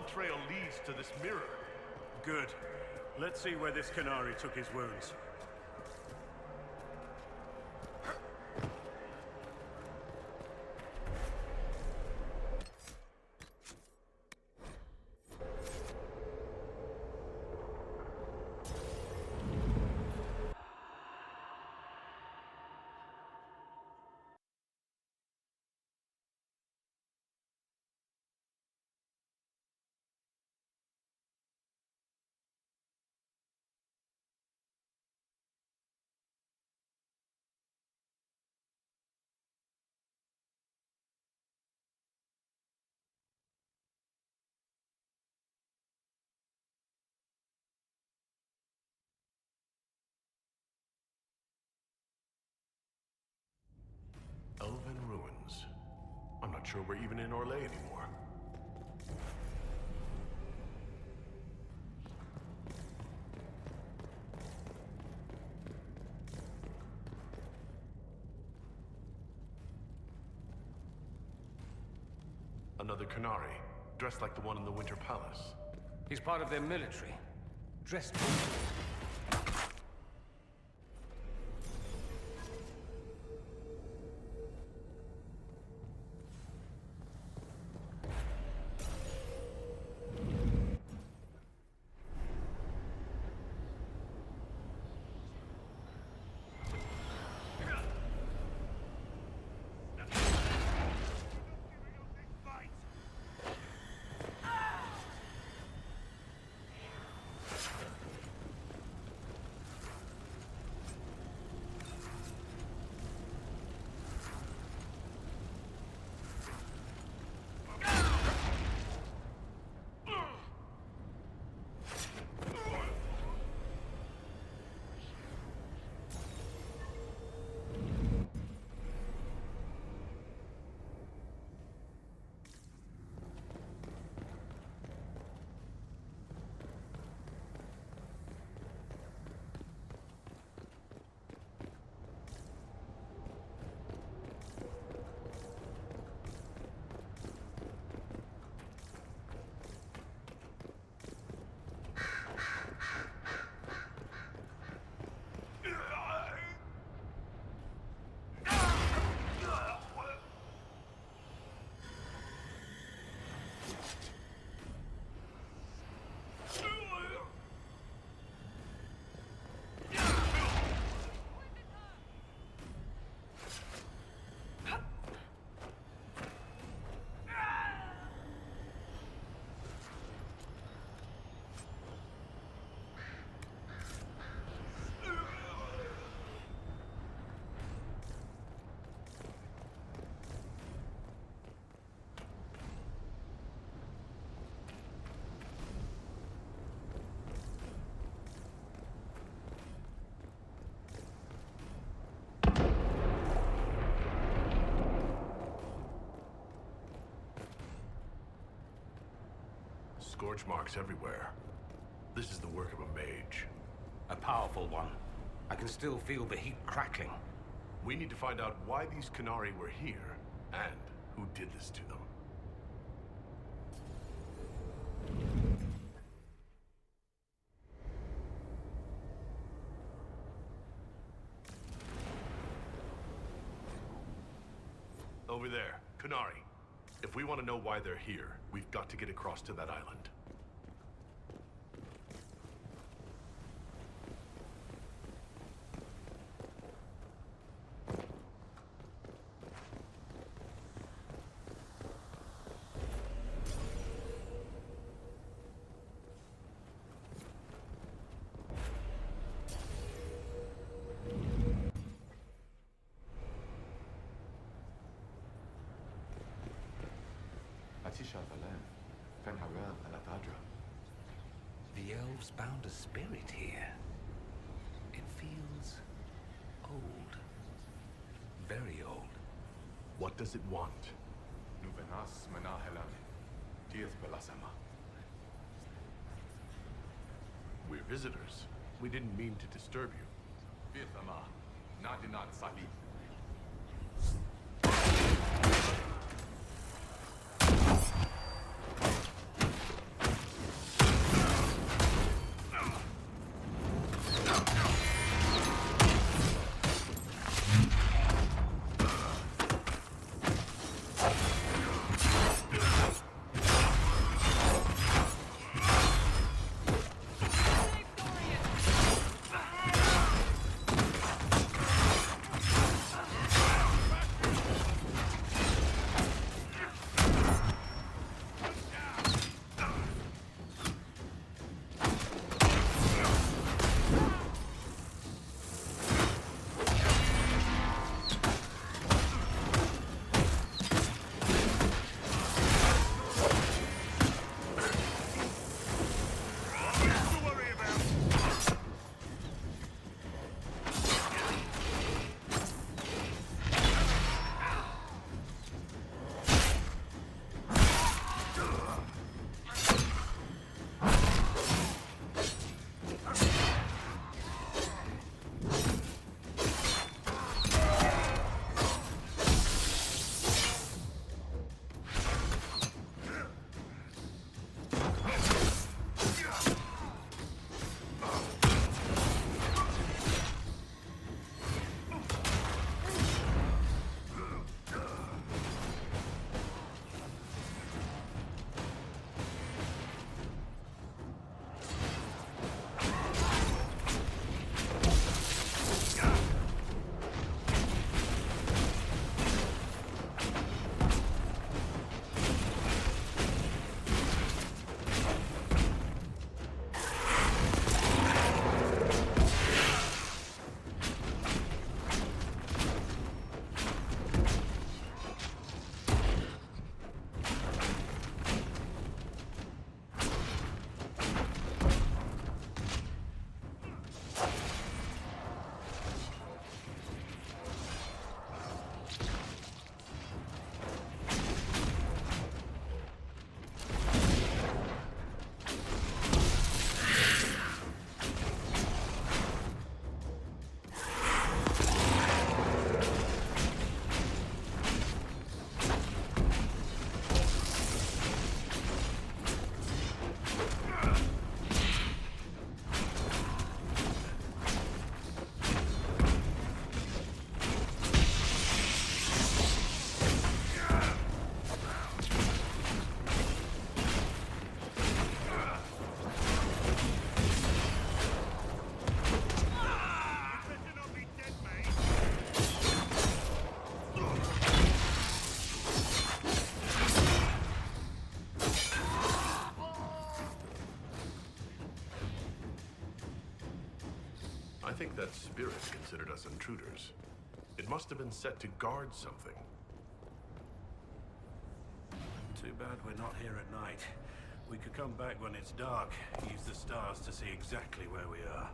trail leads to this mirror. Good. Let's see where this Canary took his wounds. Elven ruins. I'm not sure we're even in Orlais anymore. Another Canary, dressed like the one in the Winter Palace. He's part of their military. Dressed. Scorch marks everywhere. This is the work of a mage. A powerful one. I can still feel the heat crackling. We need to find out why these Canary were here, and who did this to them. Over there, Canary. If we want to know why they're here, we've got to get across to that island. The elves bound a spirit here. It feels old. Very old. What does it want? We're visitors. We didn't mean to disturb you. I think that spirit considered us intruders. It must have been set to guard something. Too bad we're not here at night. We could come back when it's dark, use the stars to see exactly where we are.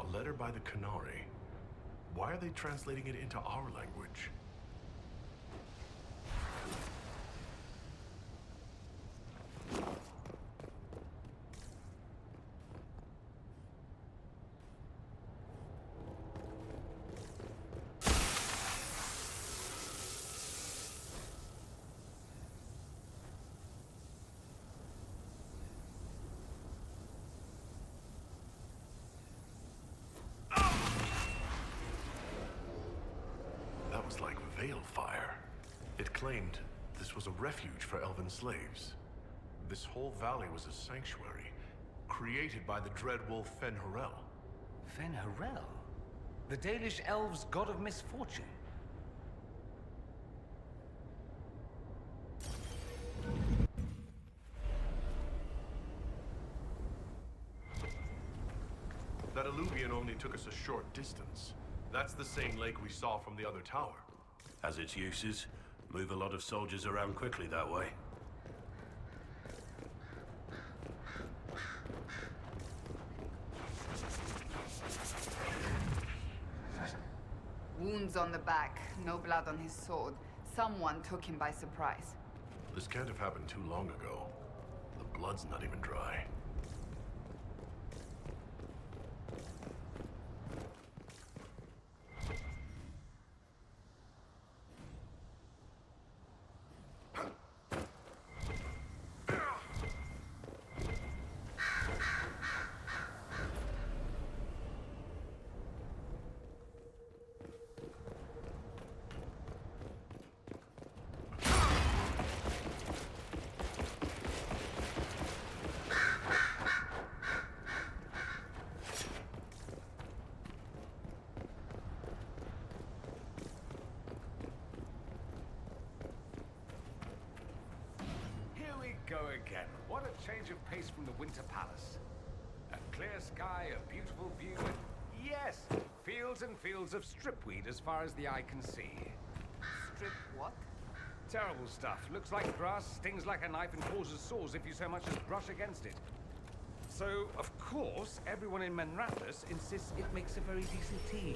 A letter by the Canary. Why are they translating it into our language? That was like veil fire. It claimed this was a refuge for elven slaves. This whole valley was a sanctuary, created by the dread wolf Fen-Harel. Fen-Harel? The Dalish elves' god of misfortune? That alluvion only took us a short distance. That's the same lake we saw from the other tower. Has its uses. Move a lot of soldiers around quickly that way. Wounds on the back, no blood on his sword. Someone took him by surprise. This can't have happened too long ago. The blood's not even dry. Go again. What a change of pace from the Winter Palace. A clear sky, a beautiful view, and yes, fields and fields of stripweed as far as the eye can see. Strip what? Terrible stuff. Looks like grass, stings like a knife, and causes sores if you so much as brush against it. So, of course, everyone in Menrathus insists it makes a very decent tea.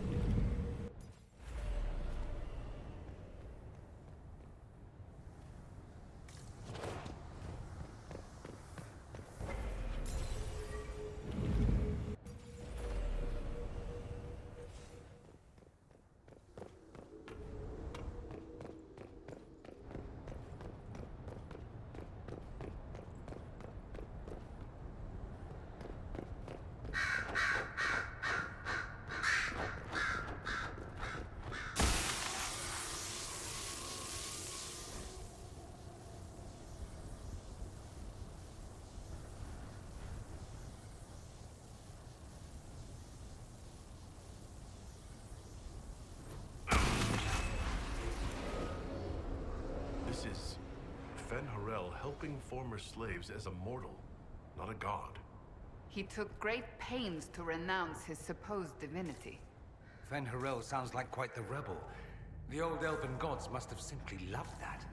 This is Fen-Harel helping former slaves as a mortal, not a god. He took great pains to renounce his supposed divinity. Fen-Harel sounds like quite the rebel. The old elven gods must have simply loved that.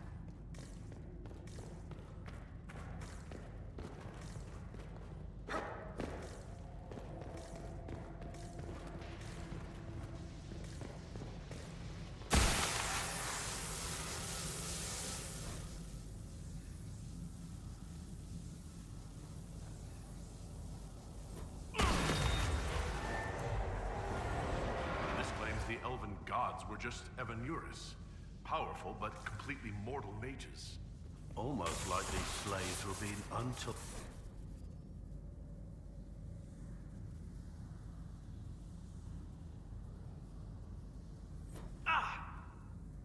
The elven gods were just Evanuris. Powerful, but completely mortal mages. Almost like these slaves were being untook.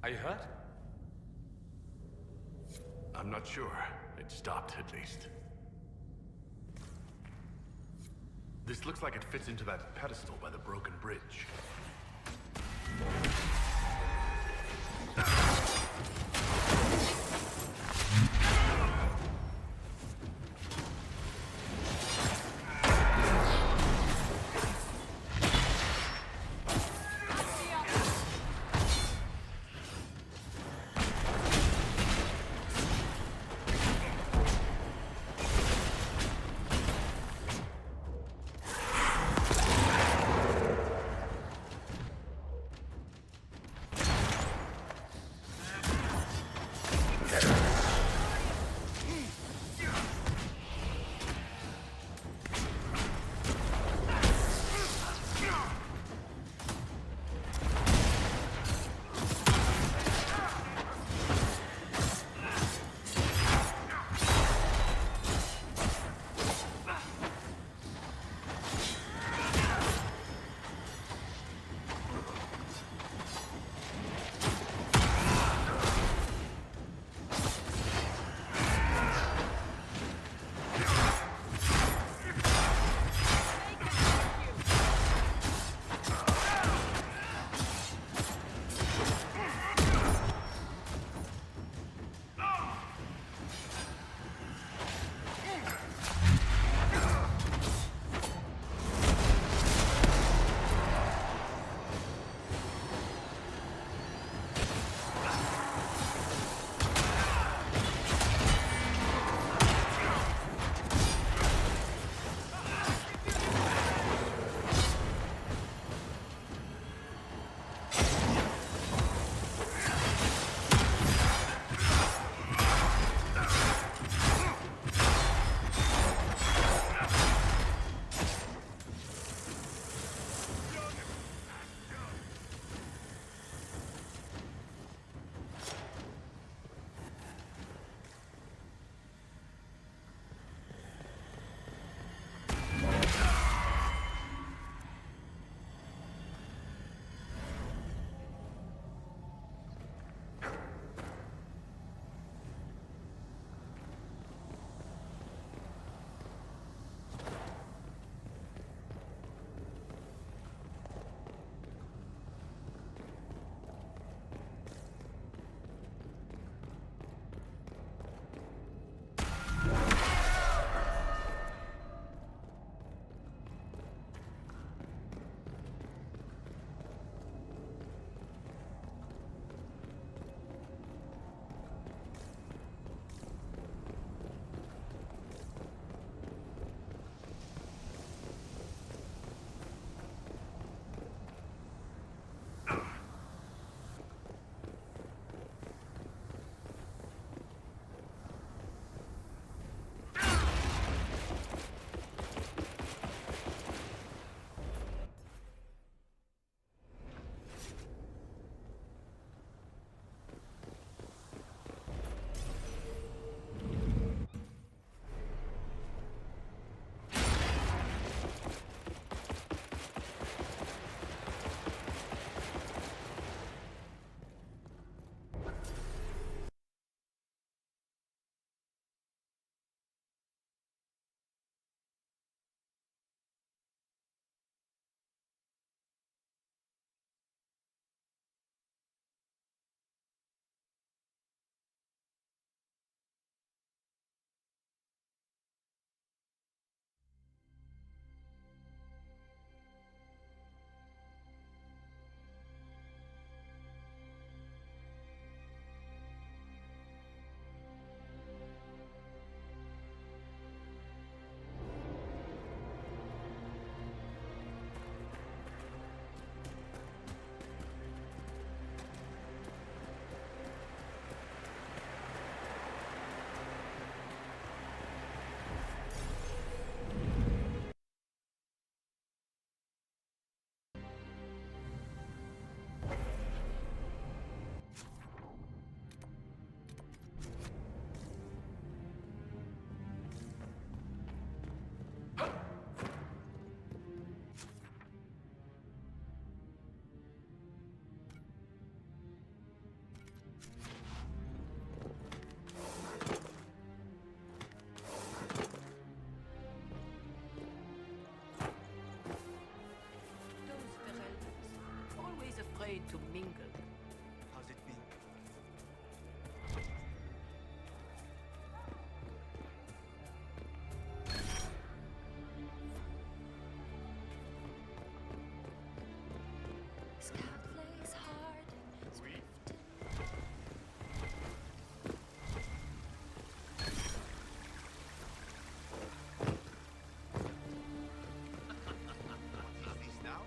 Are you hurt? I'm not sure. It stopped, at least. This looks like it fits into that pedestal by the broken bridge. way to mingle. How's it been? Scout lays hard and swift What is this now?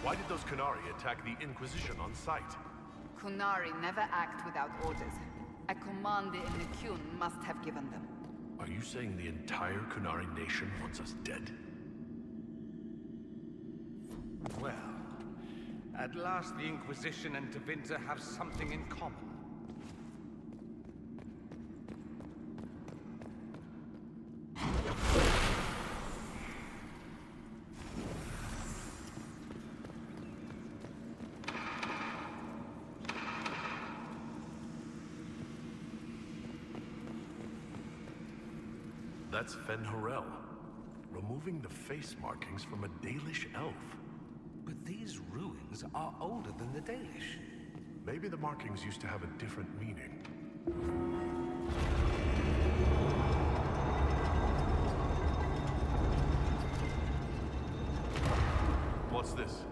Why did those Qunari attack the Inquisition on sight? Qunari never act without orders. A command the Inquisition must have given them. Are you saying the entire Qunari nation wants us dead? Well, at last the Inquisition and Tevinter have something in common. That's Fen Harel, removing the face markings from a Dalish elf. But these ruins are older than the Dalish. Maybe the markings used to have a different meaning. What's this?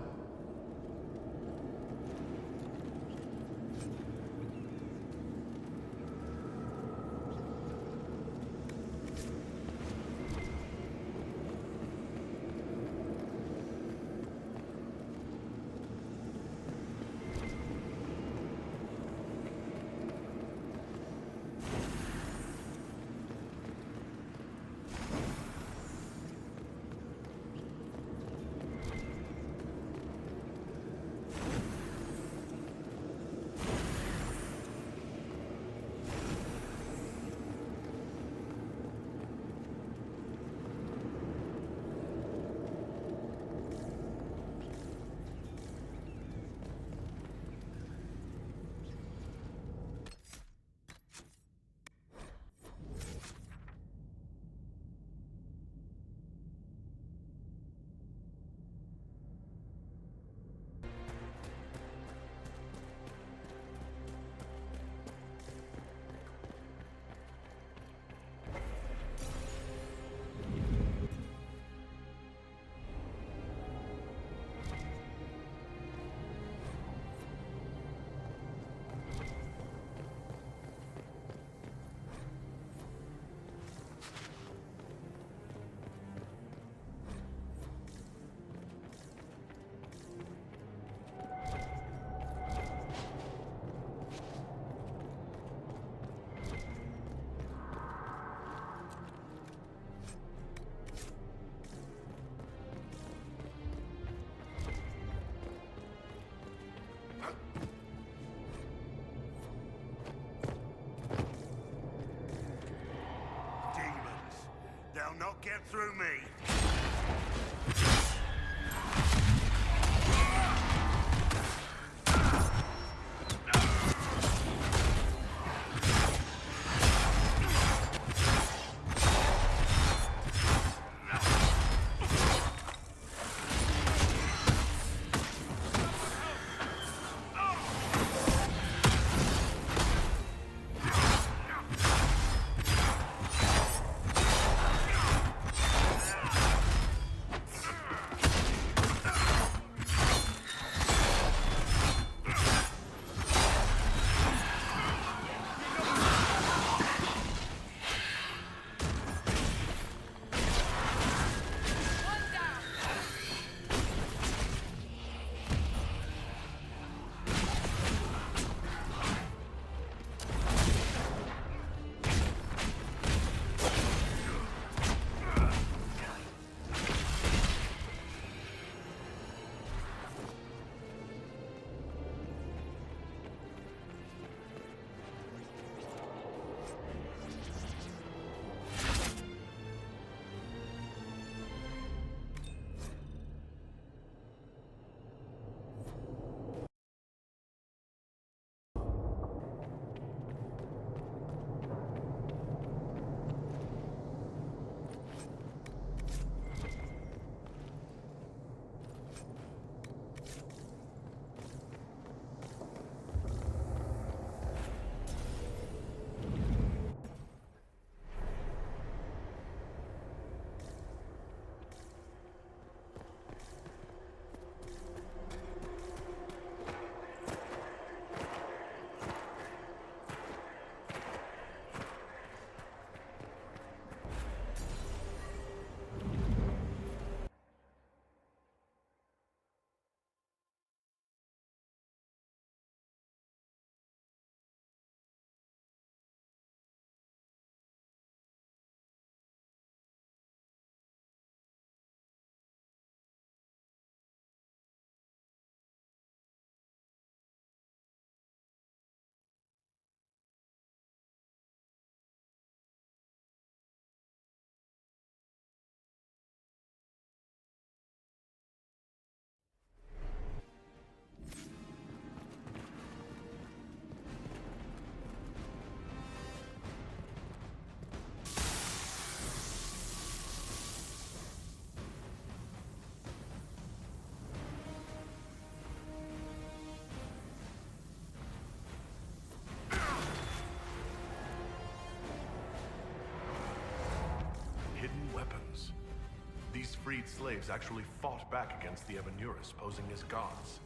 freed slaves actually fought back against the Evanuris, posing as gods.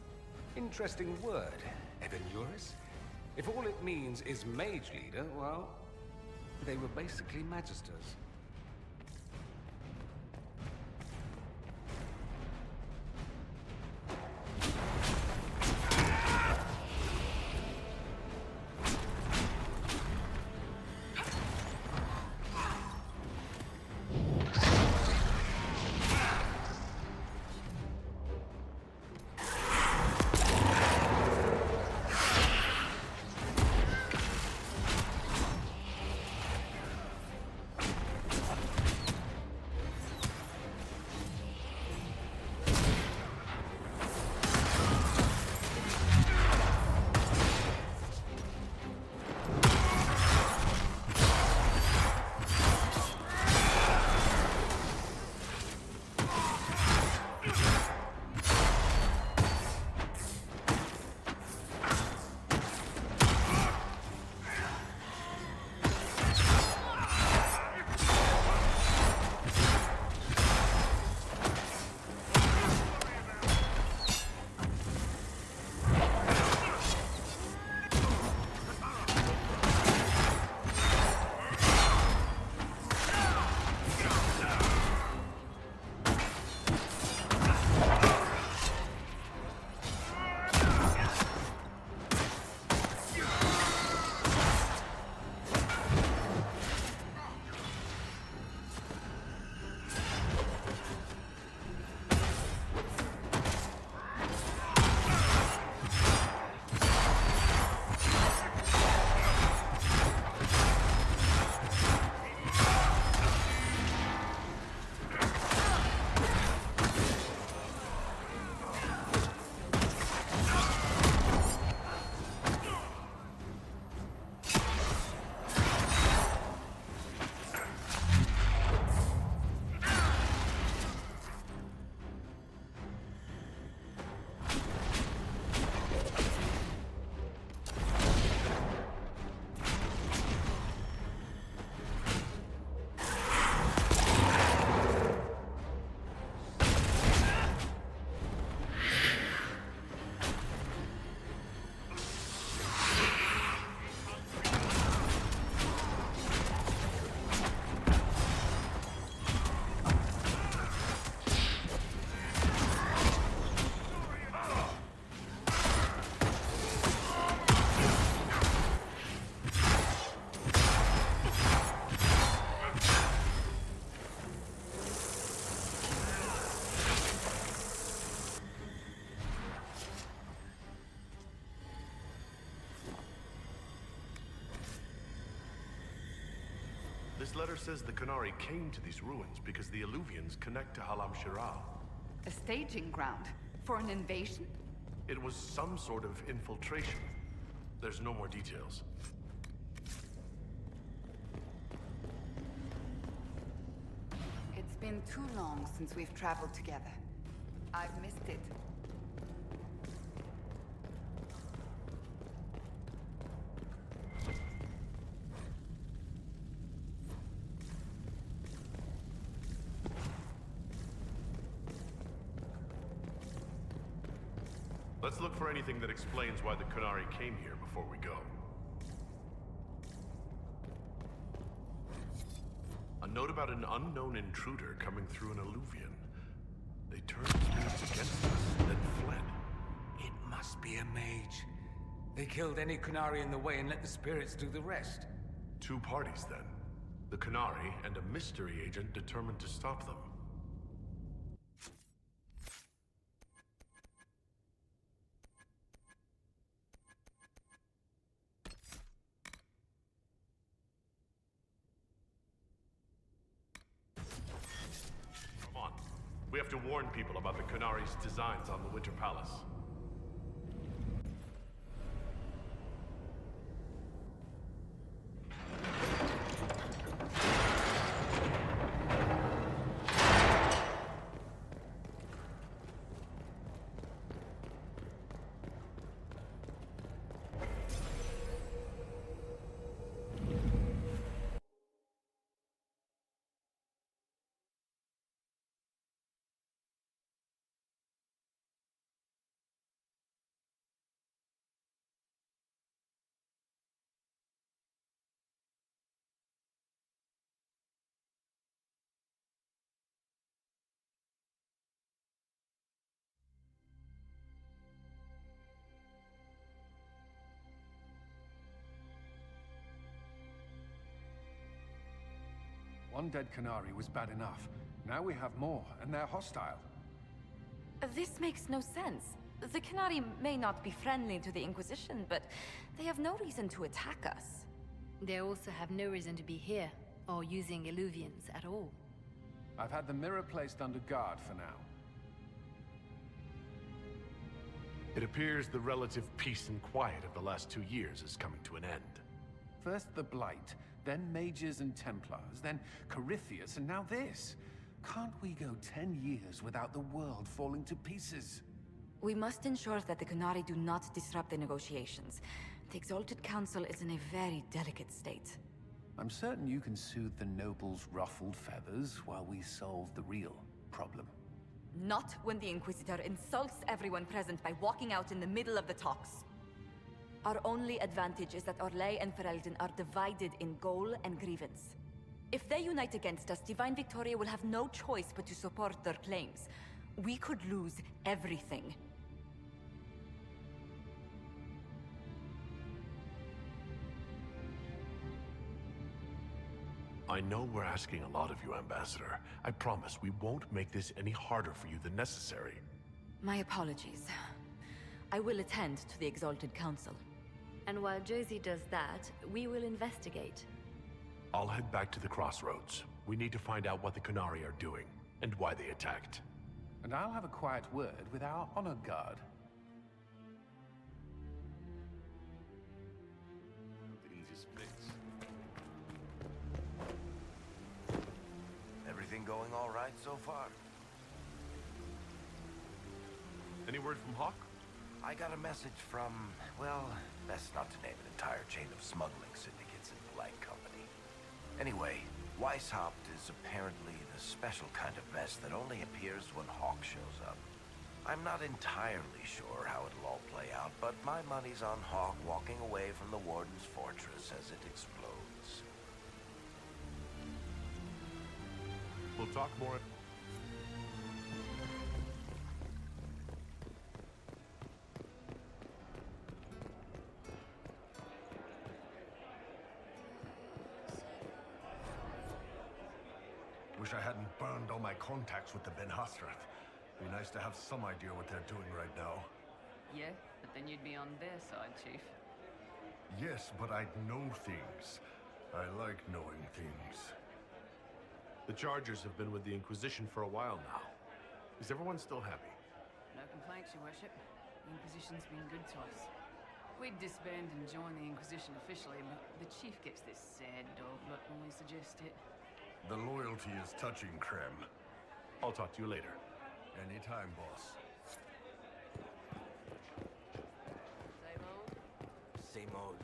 Interesting word, Evanuris. If all it means is mage leader, well, they were basically magisters. This letter says the Qunari came to these ruins because the Alluvians connect to Halam Shiral. A staging ground for an invasion? It was some sort of infiltration. There's no more details. It's been too long since we've traveled together. I've missed it. Let's look for anything that explains why the Qunari came here before we go. A note about an unknown intruder coming through an alluvian. They turned spirits against us, then fled. It must be a mage. They killed any Qunari in the way and let the spirits do the rest. Two parties, then. The Qunari and a mystery agent determined to stop them. We have to warn people about the Qunari's designs on the Winter Palace. undead Canary was bad enough. Now we have more, and they're hostile. This makes no sense. The Canary may not be friendly to the Inquisition, but they have no reason to attack us. They also have no reason to be here, or using Illuvians at all. I've had the mirror placed under guard for now. It appears the relative peace and quiet of the last 2 years is coming to an end. First the Blight, then Mages and Templars, then Corypheus, and now this. Can't we go 10 years without the world falling to pieces? We must ensure that the Canary do not disrupt the negotiations. The Exalted Council is in a very delicate state. I'm certain you can soothe the nobles' ruffled feathers while we solve the real problem. Not when the Inquisitor insults everyone present by walking out in the middle of the talks. Our only advantage is that Orlais and Ferelden are divided in goal and grievance. If they unite against us, Divine Victoria will have no choice but to support their claims. We could lose everything. I know we're asking a lot of you, Ambassador. I promise we won't make this any harder for you than necessary. My apologies. I will attend to the Exalted Council. And while Josie does that, we will investigate. I'll head back to the crossroads. We need to find out what the Canary are doing, and why they attacked. And I'll have a quiet word with our honor guard. The easiest fix. Everything going all right so far? Any word from Hawk? I got a message from, well, best not to name an entire chain of smuggling syndicates in polite company. Anyway, Weishaupt is apparently the special kind of mess that only appears when Hawk shows up. I'm not entirely sure how it'll all play out, but my money's on Hawk walking away from the Warden's fortress as it explodes. We'll talk more. Wish I hadn't burned all my contacts with the Ben Hasrath. Be nice to have some idea what they're doing right now. Yeah, but then you'd be on their side, Chief. Yes, but I'd know things. I like knowing things. The Chargers have been with the Inquisition for a while now. Is everyone still happy? No complaints, Your Worship. The Inquisition's been good to us. We'd disband and join the Inquisition officially, but the Chief gets this sad dog look when we suggest it. The loyalty is touching, Krem. I'll talk to you later. Anytime, boss. Same old? Same old.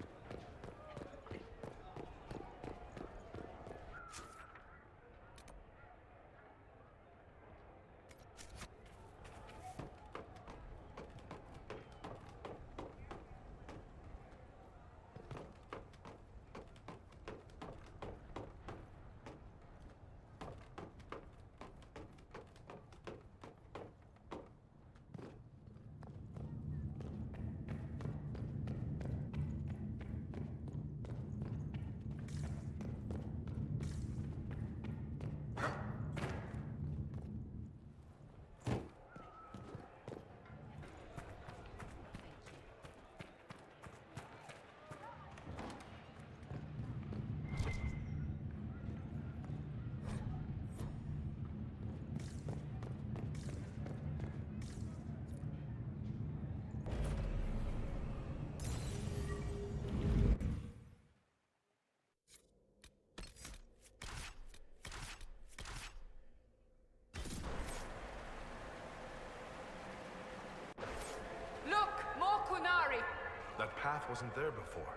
Look! More Kunari! That path wasn't there before.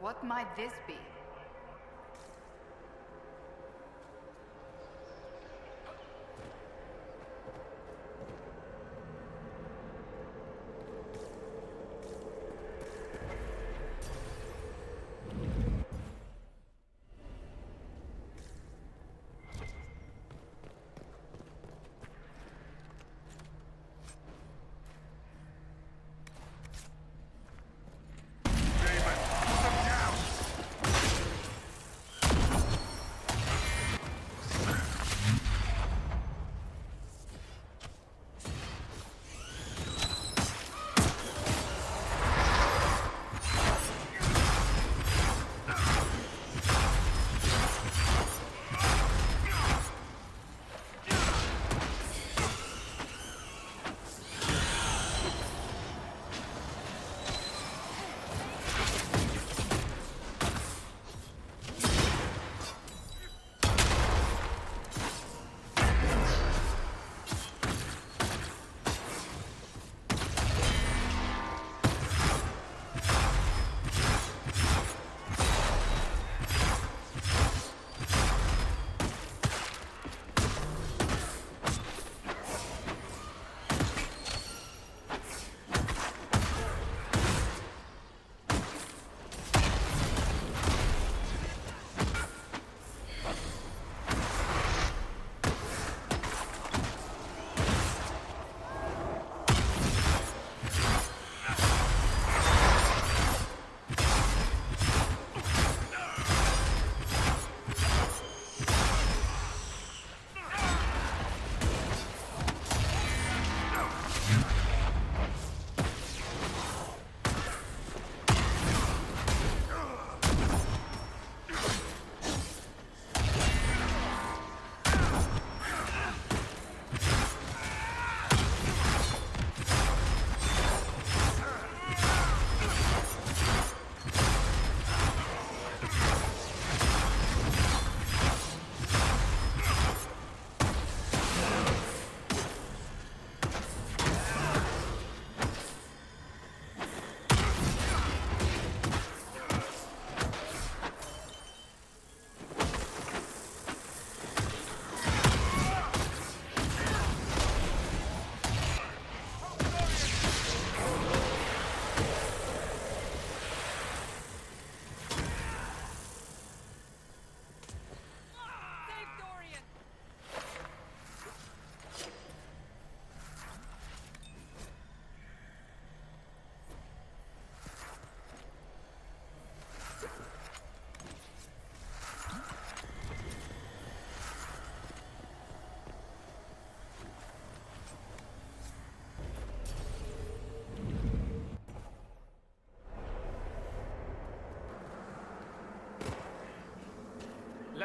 What might this be?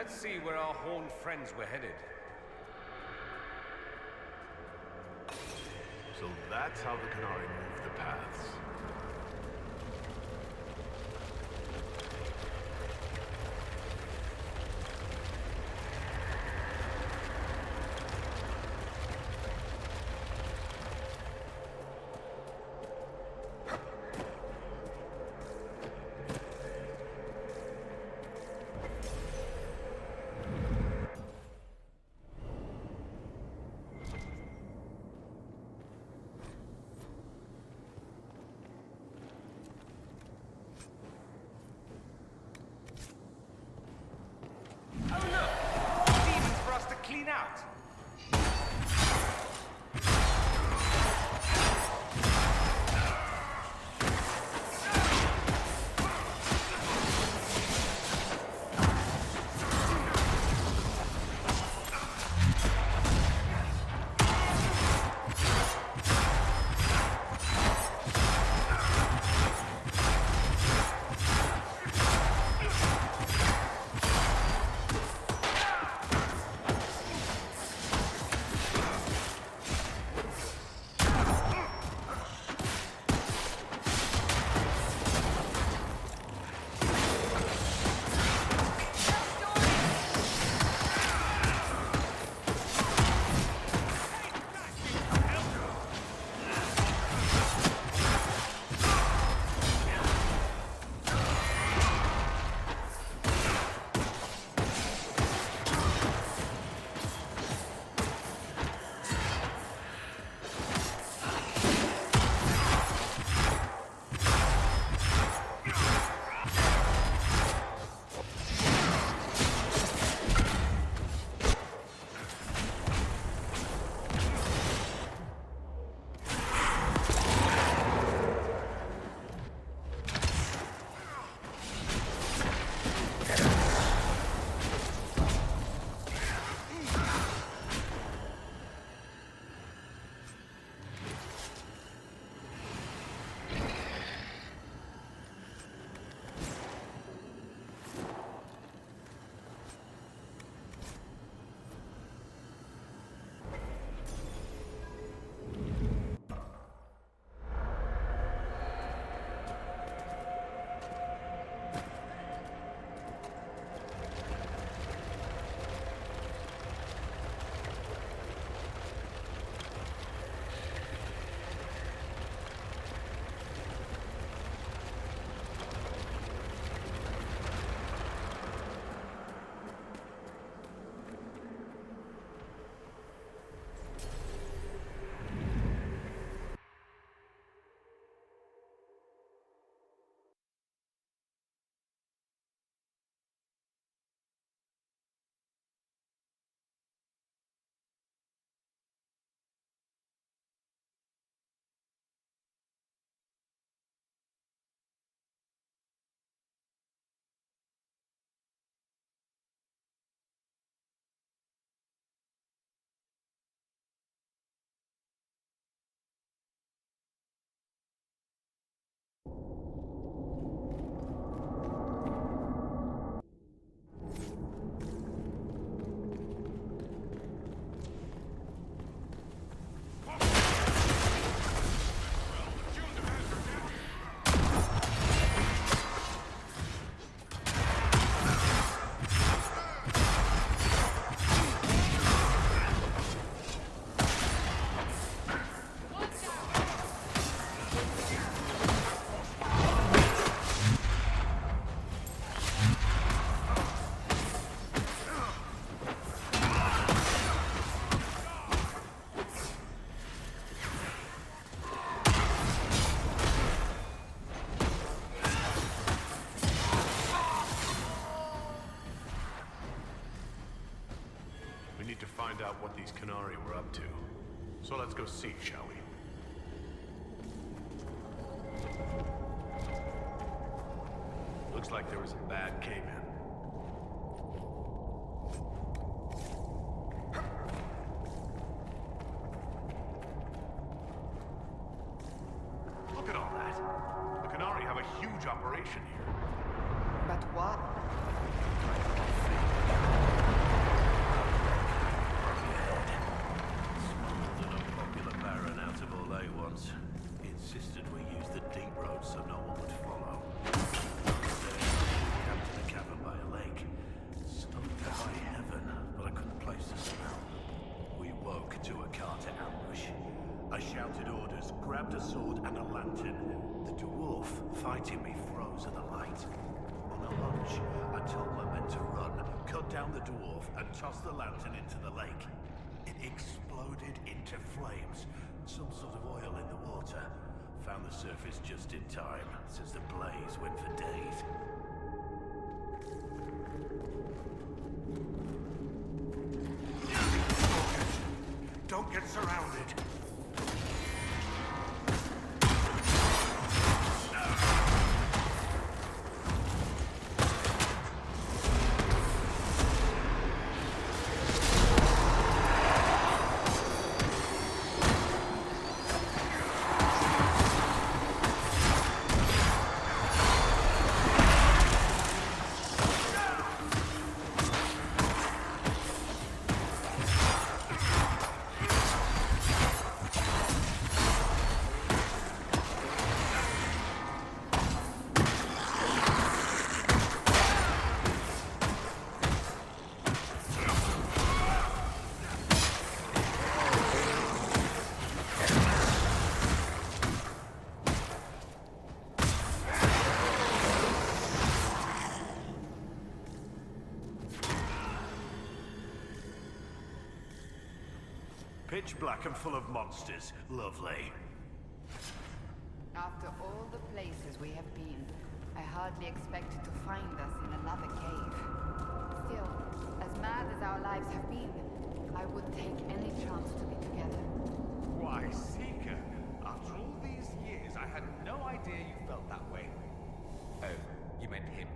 Let's see where our horned friends were headed. So that's how the Canary move the paths. Clean out. Find out what these Canary were up to. So let's go see, shall we? Looks like there was a bad cave-in. Look at all that. The Canary have a huge operation here. But what? once. He insisted we use the deep road so no one would follow. Camped in a cabin by a lake. Stunk to high heaven, but I couldn't place the smell. We woke to a Carter ambush. I shouted orders, grabbed a sword and a lantern. The dwarf fighting me froze at the light. On a lunge, I told my men to run, cut down the dwarf, and toss the lantern into the lake. It exploded into flames, some sort of oil in the water. Found the surface just in time, since the blaze went for days. Don't get surrounded! Pitch black and full of monsters. Lovely. After all the places we have been, I hardly expected to find us in another cave. Still, as mad as our lives have been, I would take any chance to be together. Why, Seeker, after all these years, I had no idea you felt that way. Oh, you meant him.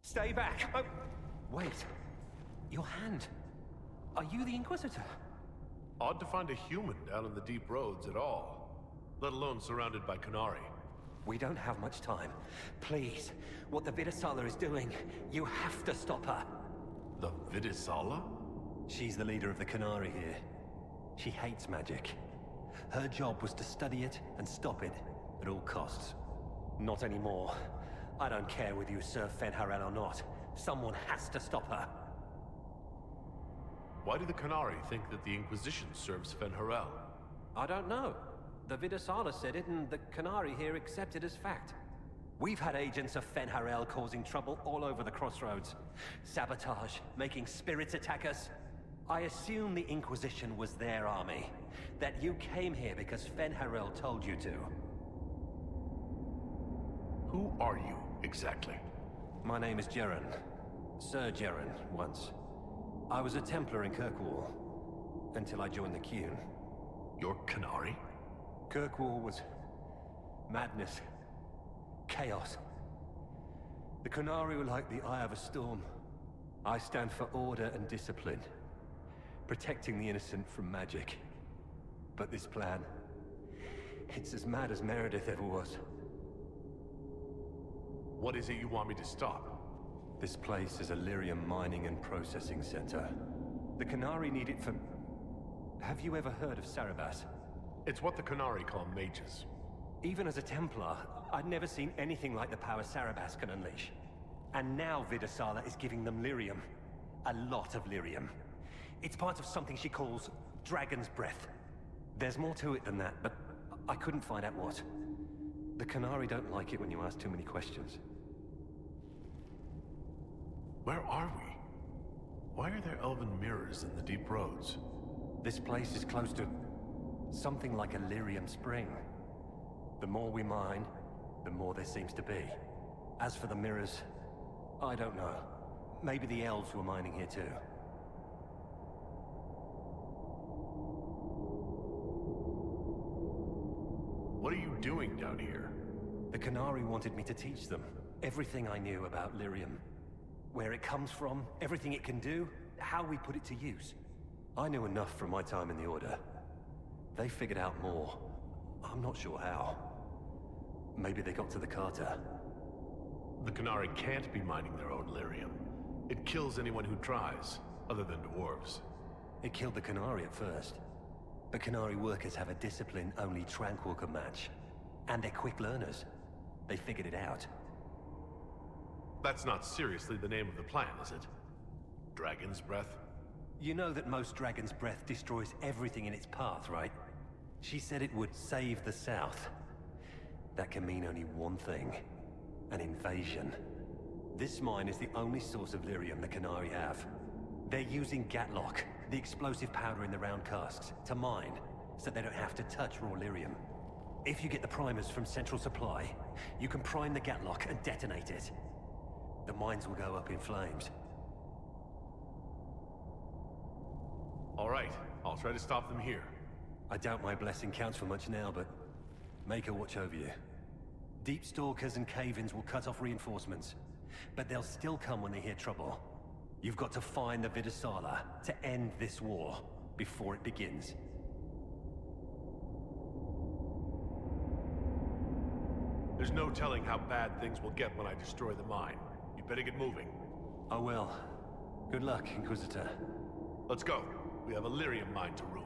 Stay back! Oh, wait. Your hand. Are you the Inquisitor? Odd to find a human down in the deep roads at all, let alone surrounded by Qunari. We don't have much time. Please, what the Vidisala is doing, you have to stop her. The Vidisala? She's the leader of the Qunari here. She hates magic. Her job was to study it and stop it at all costs. Not anymore. I don't care whether you serve Fenharel or not. Someone has to stop her. Why do the Qunari think that the Inquisition serves Fenharel? I don't know. The Vidisala said it, and the Qunari here accepted as fact. We've had agents of Fenharel causing trouble all over the crossroads. Sabotage, making spirits attack us. I assume the Inquisition was their army. That you came here because Fenharel told you to. Who are you, exactly? My name is Jeren. Sir Jeren, once. I was a Templar in Kirkwall, until I joined the Qun. You're Qunari? Kirkwall was madness. Chaos. The Qunari were like the eye of a storm. I stand for order and discipline. Protecting the innocent from magic. But this plan... it's as mad as Meredith ever was. What is it you want me to stop? This place is a lyrium mining and processing center. The Qunari need it for... Have you ever heard of Sarabas? It's what the Qunari call mages. Even as a Templar, I'd never seen anything like the power Sarabas can unleash. And now Vidisala is giving them lyrium. A lot of lyrium. It's part of something she calls Dragon's Breath. There's more to it than that, but I couldn't find out what. The Qunari don't like it when you ask too many questions. Where are we? Why are there elven mirrors in the deep roads? This place is close to something like a lyrium spring. The more we mine, the more there seems to be. As for the mirrors, I don't know. Maybe the elves were mining here too. What are you doing down here? The Qunari wanted me to teach them everything I knew about lyrium. Where it comes from, everything it can do, how we put it to use. I knew enough from my time in the Order. They figured out more. I'm not sure how. Maybe they got to the Carter. The Qunari can't be mining their own lyrium. It kills anyone who tries. other than dwarves. It killed the Canary at first. But Canary workers have a discipline only Tranquil can match. And they're quick learners. They figured it out. That's not seriously the name of the plan, is it? Dragon's Breath? You know that most Dragon's Breath destroys everything in its path, right? She said it would save the South. That can mean only one thing. An invasion. This mine is the only source of lyrium the Canary have. They're using Gatlock, the explosive powder in the round casks, to mine, so they don't have to touch raw lyrium. If you get the primers from Central Supply, you can prime the Gatlock and detonate it. The mines will go up in flames. All right, I'll try to stop them here. I doubt my blessing counts for much now, but make her watch over you. Deep Stalkers and Cave-ins will cut off reinforcements, but they'll still come when they hear trouble. You've got to find the Vidasala to end this war before it begins. There's no telling how bad things will get when I destroy the mine. You better get moving. I will. Good luck, Inquisitor. Let's go. We have a lyrium mine to ruin.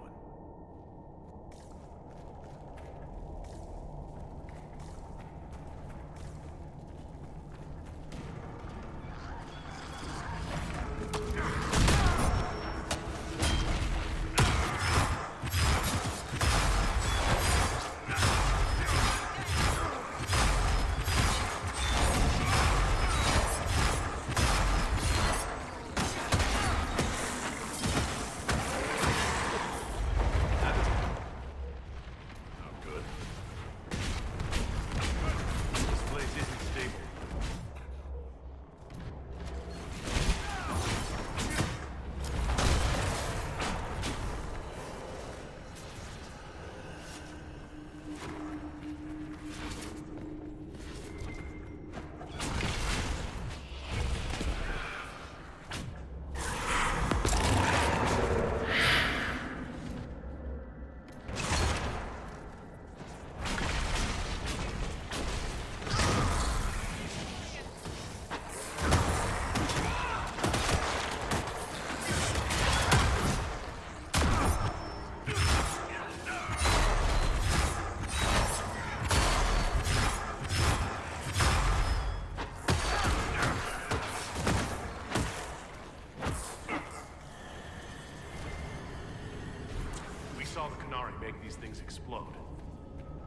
Make these things explode.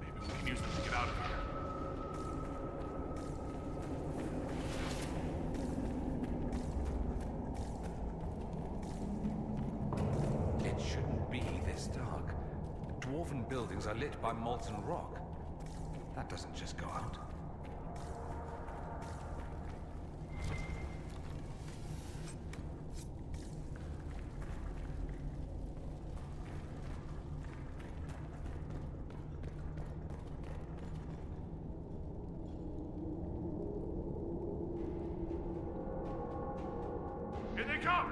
Maybe we can use them to get out of here. It shouldn't be this dark. The dwarven buildings are lit by molten rock. That doesn't just go out. Here they come!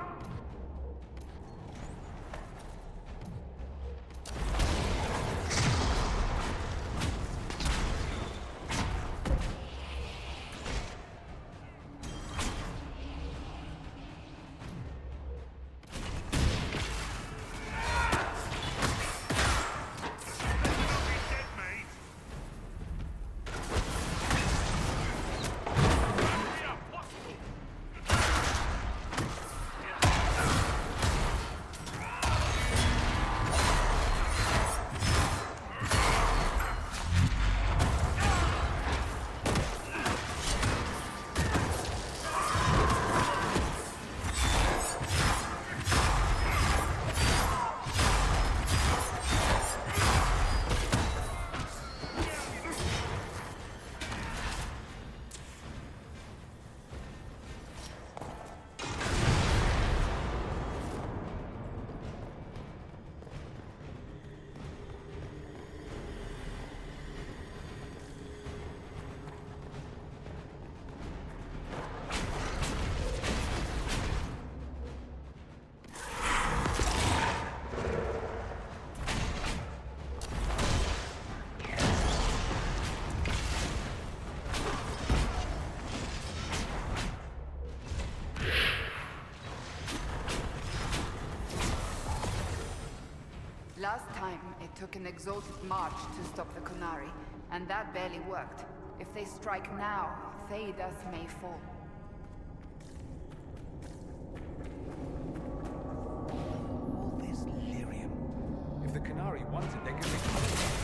Last time, it took an exalted march to stop the Kunari, and that barely worked. If they strike now, Thedas may fall. All this lyrium. If the Kunari wants it, they can recover it.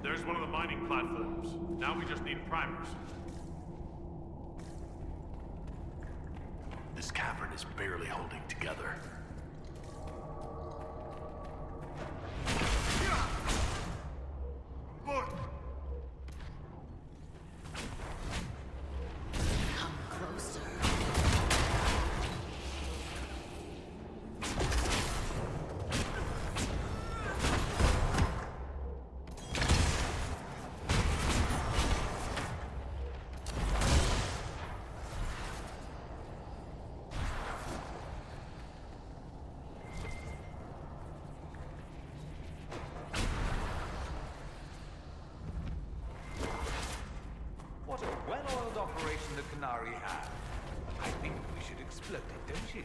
There's one of the mining platforms. Now we just need primers. This cavern is barely holding together. What a well-oiled operation the Kunari had. I think we should explode it, don't you?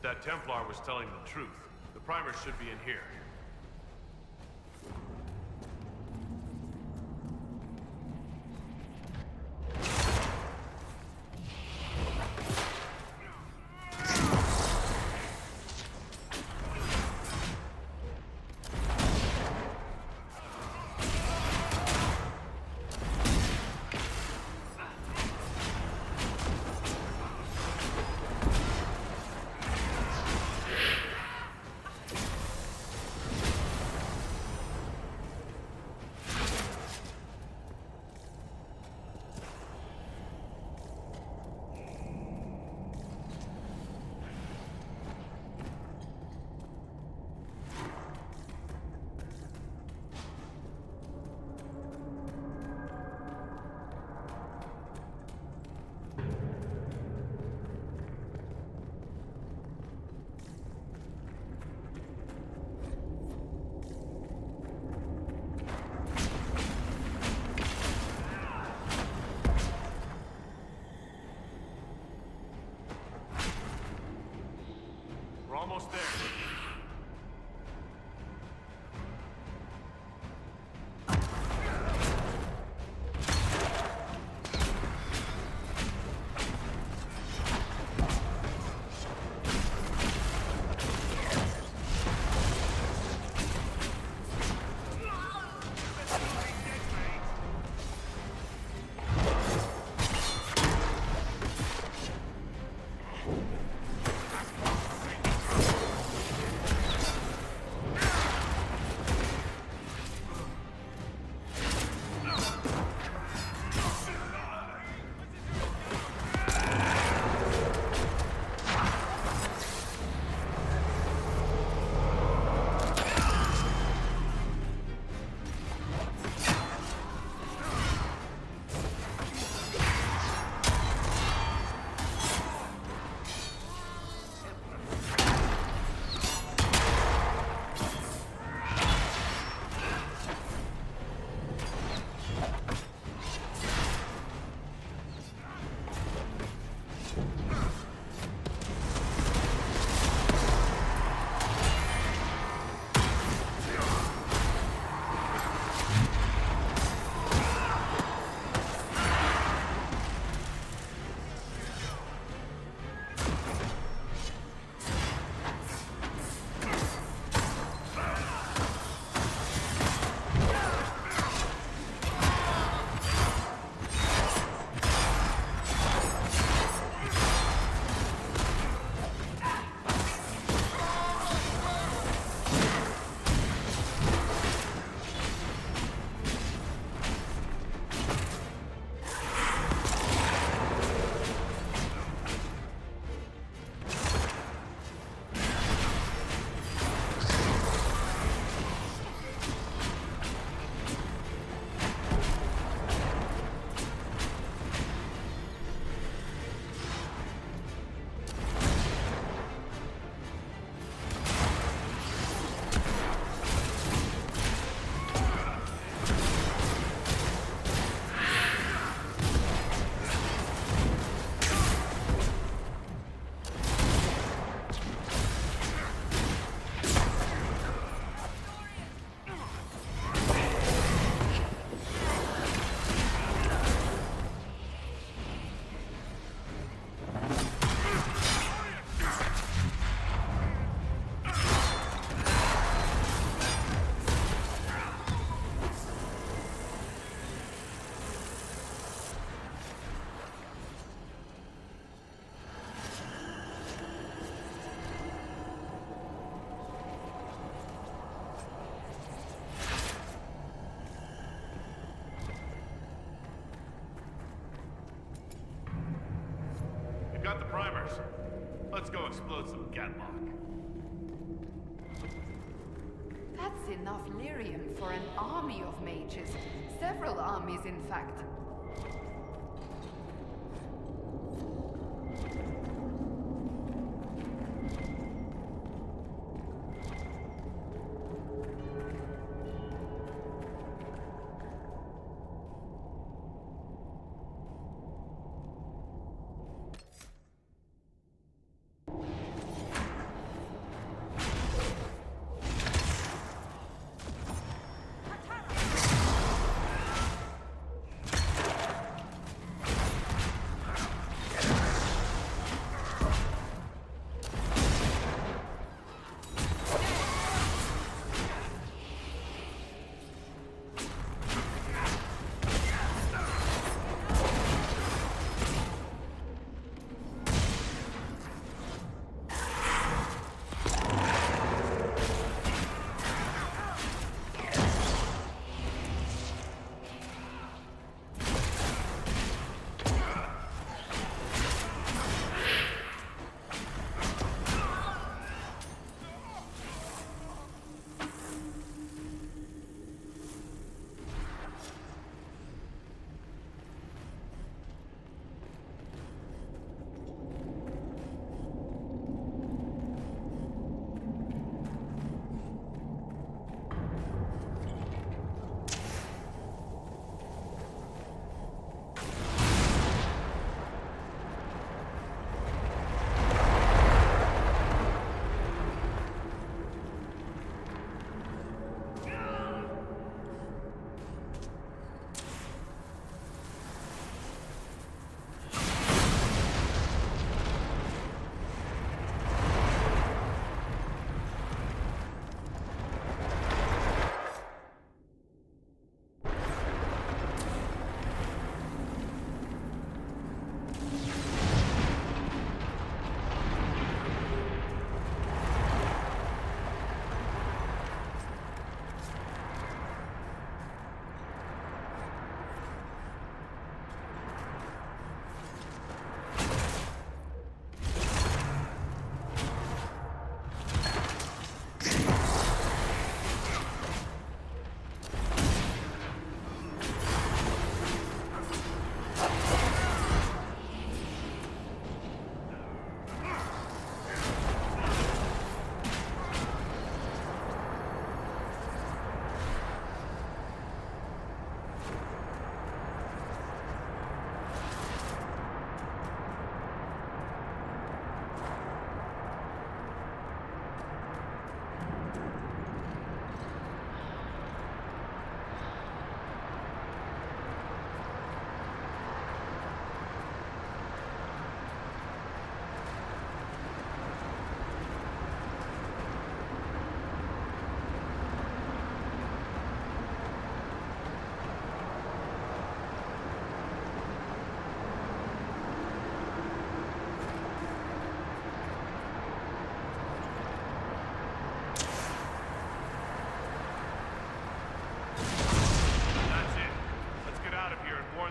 That Templar was telling the truth. The primer should be in here. the primers. Let's go explode some Gatlock. That's enough lyrium for an army of mages. Several armies, in fact.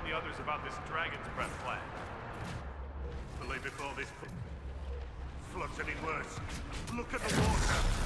The others about this Dragon's Breath plan. Believe before this flood's any worse. Look at the water!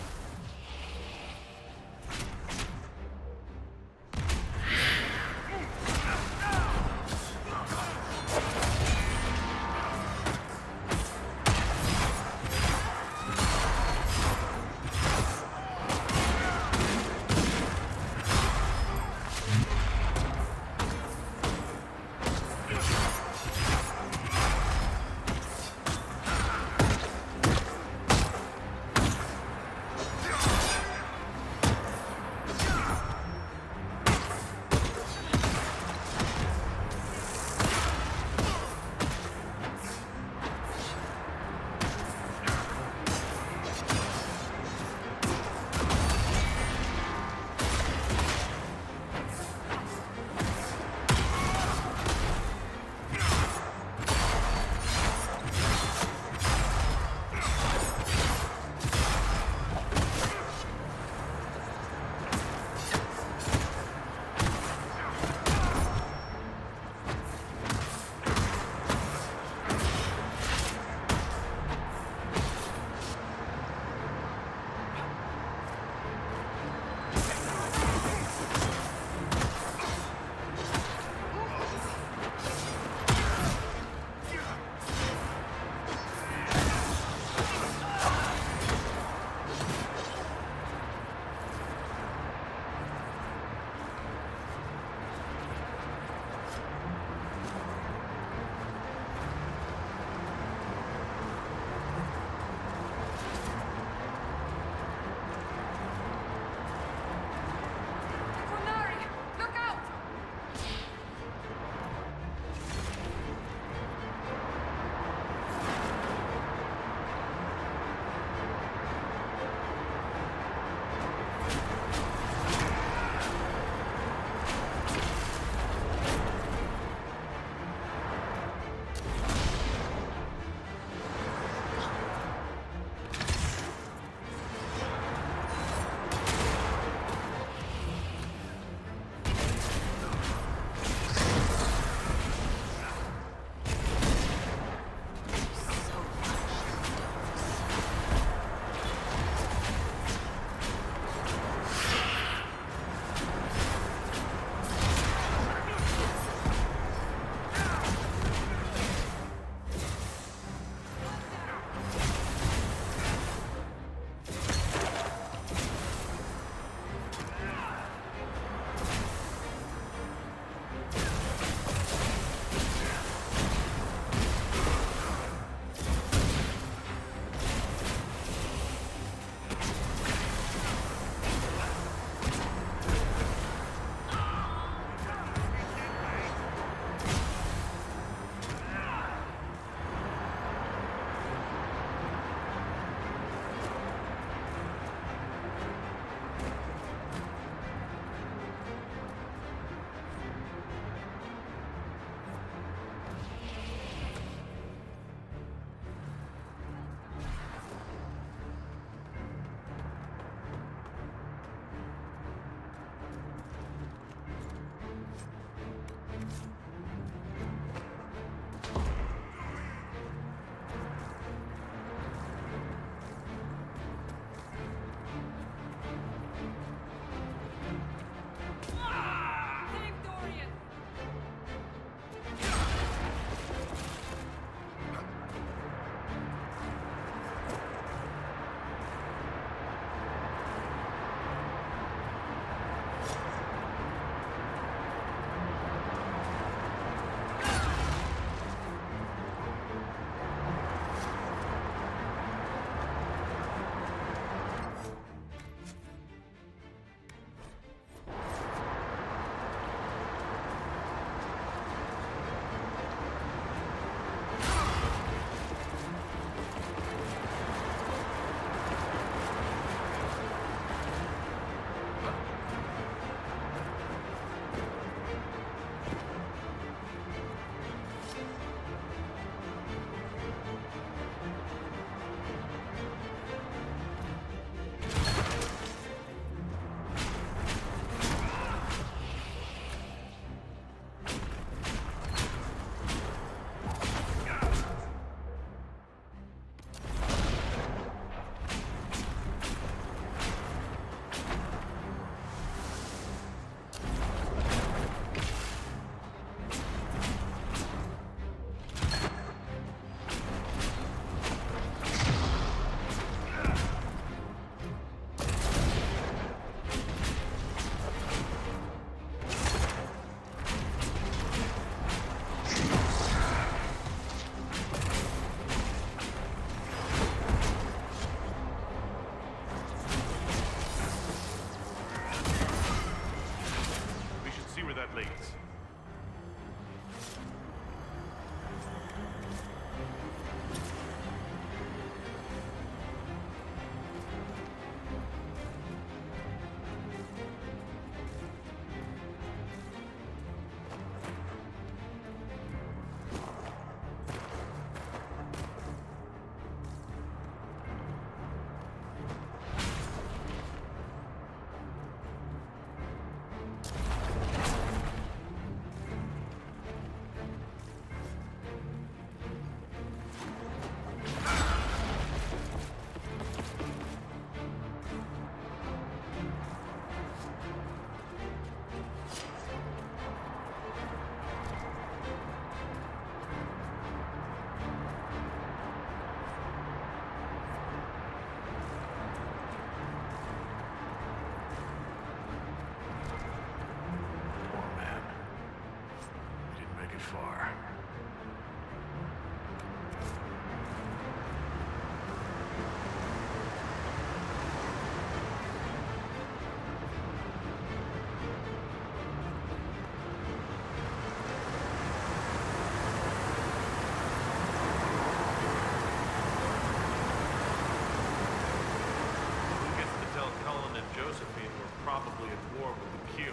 at war with the Q.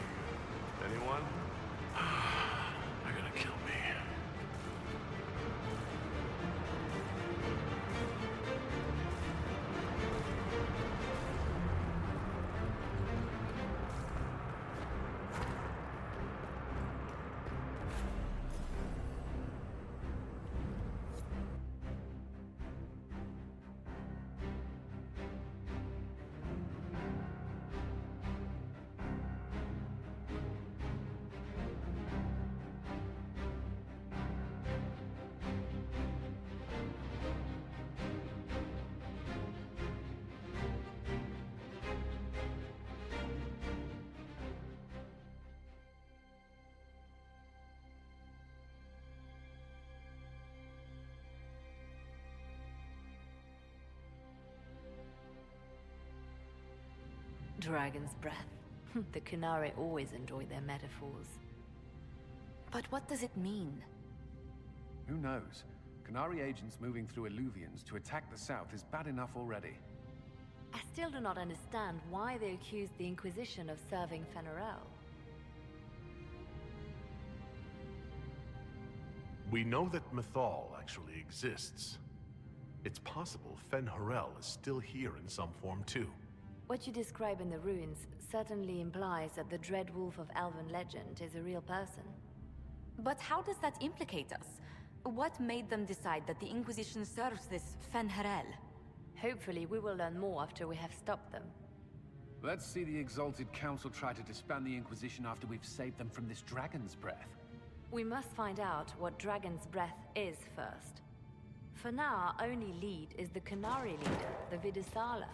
Anyone? They're gonna kill me. Dragon's breath. The Kunari always enjoy their metaphors. But what does it mean? Who knows? Canary agents moving through Illuvians to attack the south is bad enough already. I still do not understand why they accused the Inquisition of serving Fenarel. We know that Mythal actually exists. It's possible Fen-Harel is still here in some form too. What you describe in the ruins certainly implies that the Dread Wolf of Elven legend is a real person. But how does that implicate us? What made them decide that the Inquisition serves this Fen-Harel? Hopefully we will learn more after we have stopped them. Let's see the Exalted Council try to disband the Inquisition after we've saved them from this dragon's breath. We must find out what Dragon's Breath is first. For now, our only lead is the Canary leader, the Vidisala.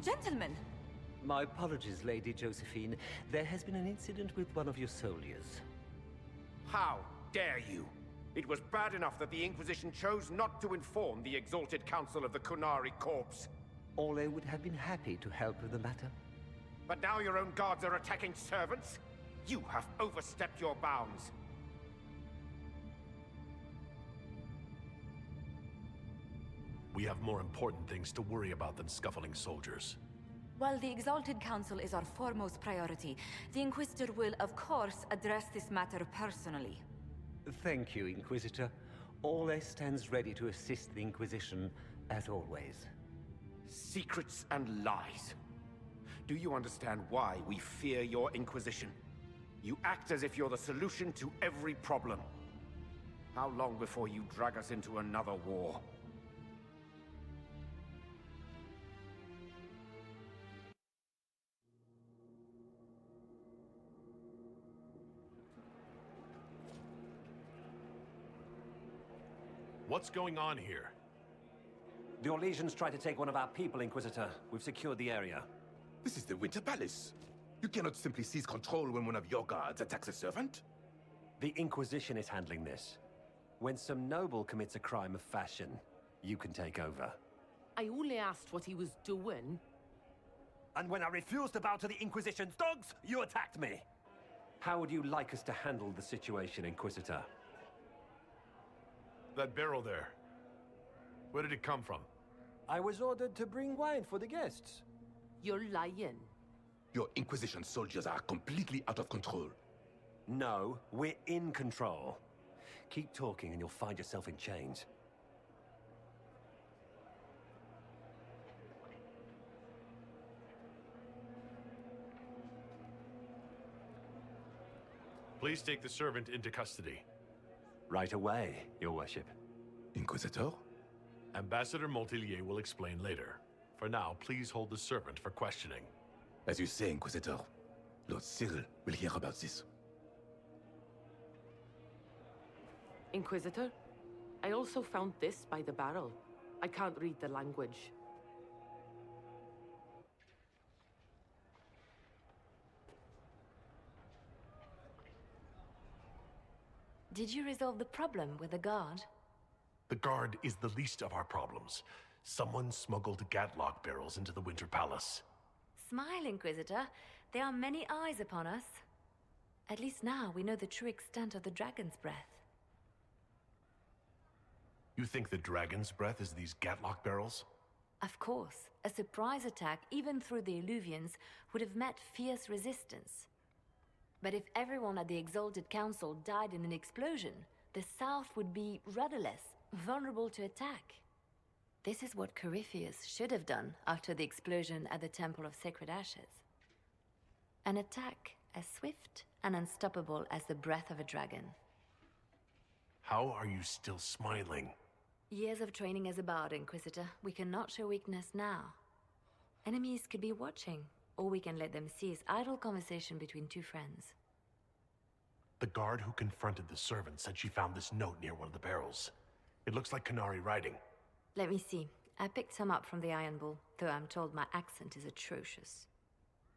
Gentlemen! My apologies, Lady Josephine. There has been an incident with one of your soldiers. How dare you? It was bad enough that the Inquisition chose not to inform the Exalted Council of the Kunari Corps. Ole would have been happy to help with the matter. But now your own guards are attacking servants? You have overstepped your bounds. We have more important things to worry about than scuffling soldiers. While the Exalted Council is our foremost priority, the Inquisitor will, of course, address this matter personally. Thank you, Inquisitor. Ole stands ready to assist the Inquisition, as always. Secrets and lies. Do you understand why we fear your Inquisition? You act as if you're the solution to every problem. How long before you drag us into another war? What's going on here? The Orlesians tried to take one of our people, Inquisitor. We've secured the area. This is the Winter Palace. You cannot simply seize control when one of your guards attacks a servant. The Inquisition is handling this. When some noble commits a crime of fashion, you can take over. I only asked what he was doing. And when I refused to bow to the Inquisition's dogs, you attacked me! How would you like us to handle the situation, Inquisitor? That barrel there. Where did it come from? I was ordered to bring wine for the guests. You're lying. Your Inquisition soldiers are completely out of control. No, we're in control. Keep talking and you'll find yourself in chains. Please take the servant into custody. Right away, Your Worship. Inquisitor? Ambassador Montilier will explain later. For now, please hold the servant for questioning. As you say, Inquisitor. Lord Cyril will hear about this. Inquisitor, I also found this by the barrel. I can't read the language. Did you resolve the problem with the guard? The guard is the least of our problems. Someone smuggled Gatlock barrels into the Winter Palace. Smile, Inquisitor. There are many eyes upon us. At least now we know the true extent of the Dragon's Breath. You think the Dragon's Breath is these Gatlock barrels? Of course, a surprise attack, even through the Illuvians, would have met fierce resistance. But if everyone at the Exalted Council died in an explosion, the South would be rudderless, vulnerable to attack. This is what Corypheus should have done after the explosion at the Temple of Sacred Ashes. An attack as swift and unstoppable as the breath of a dragon. How are you still smiling? Years of training as a bard, Inquisitor. We cannot show weakness now. Enemies could be watching, or we can let them seize idle conversation between two friends. The guard who confronted the servant said she found this note near one of the barrels. It looks like Qunari writing. Let me see. I picked some up from the Iron Bull, though I'm told my accent is atrocious.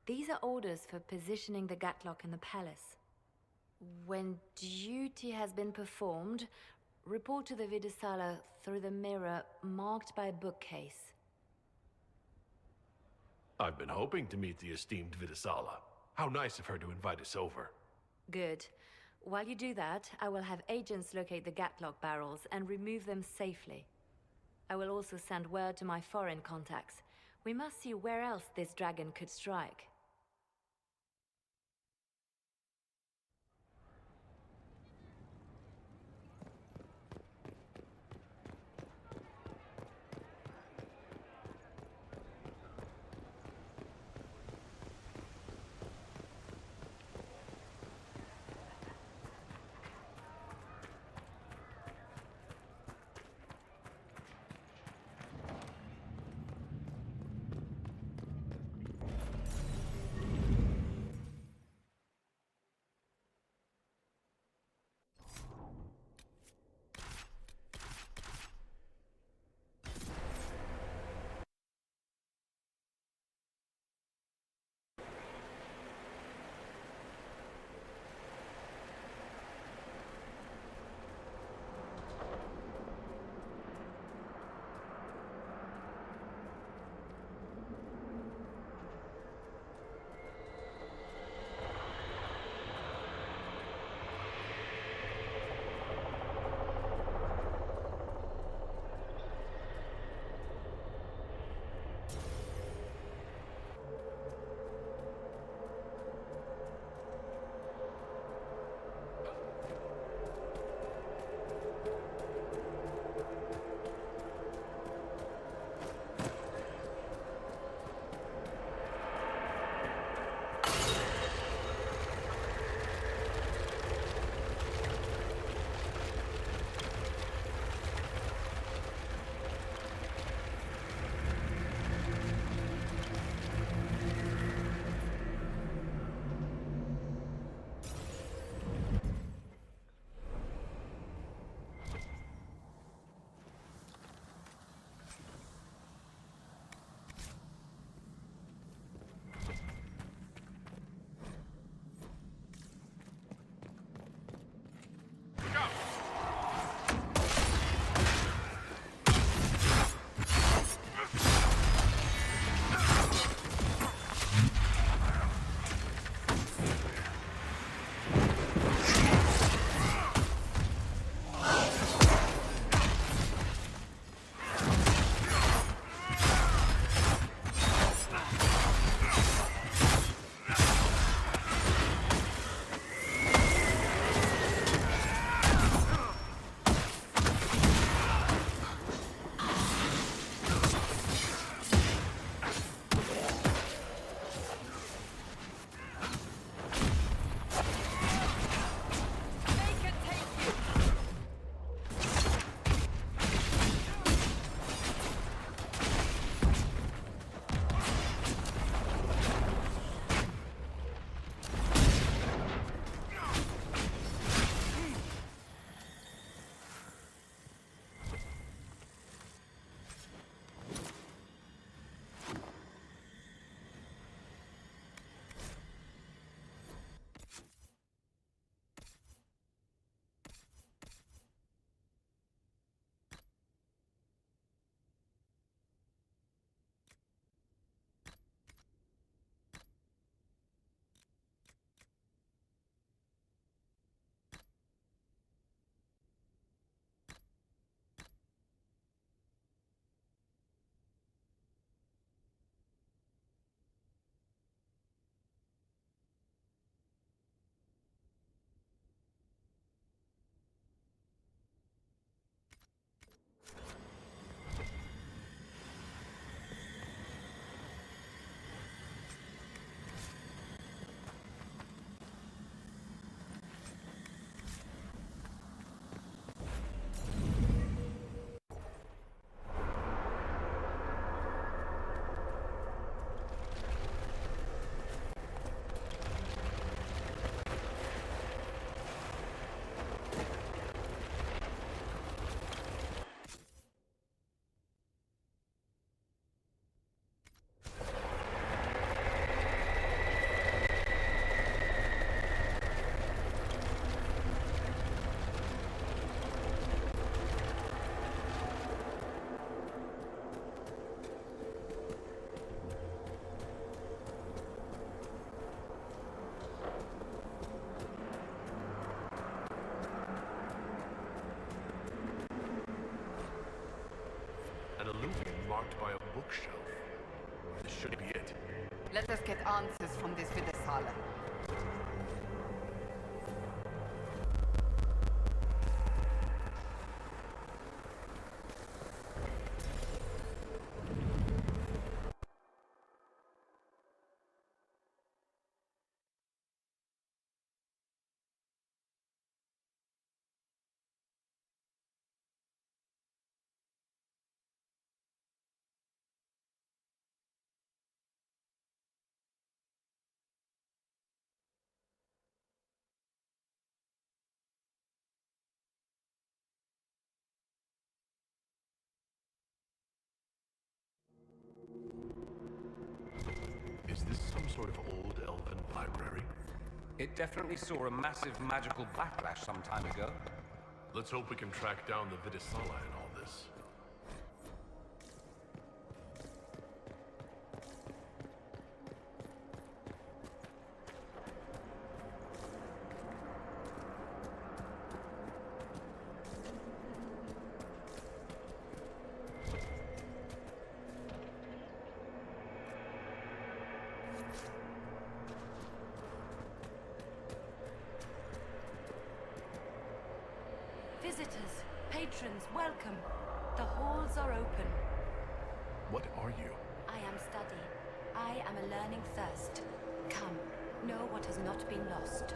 These are orders for positioning the Gatlock in the palace. When duty has been performed, report to the Vidisala through the mirror marked by a bookcase. I've been hoping to meet the esteemed Vidisala. How nice of her to invite us over. Good. While you do that, I will have agents locate the Gatlock barrels and remove them safely. I will also send word to my foreign contacts. We must see where else this dragon could strike. marked by a bookshelf. This should be it. Let us get answers from this Videsala. Is this some sort of old elven library? It definitely saw a massive magical backlash some time ago. Let's hope we can track down the Videsala in all this. Visitors, patrons, welcome. The halls are open. What are you? I am study. I am a learning thirst. Come, know what has not been lost.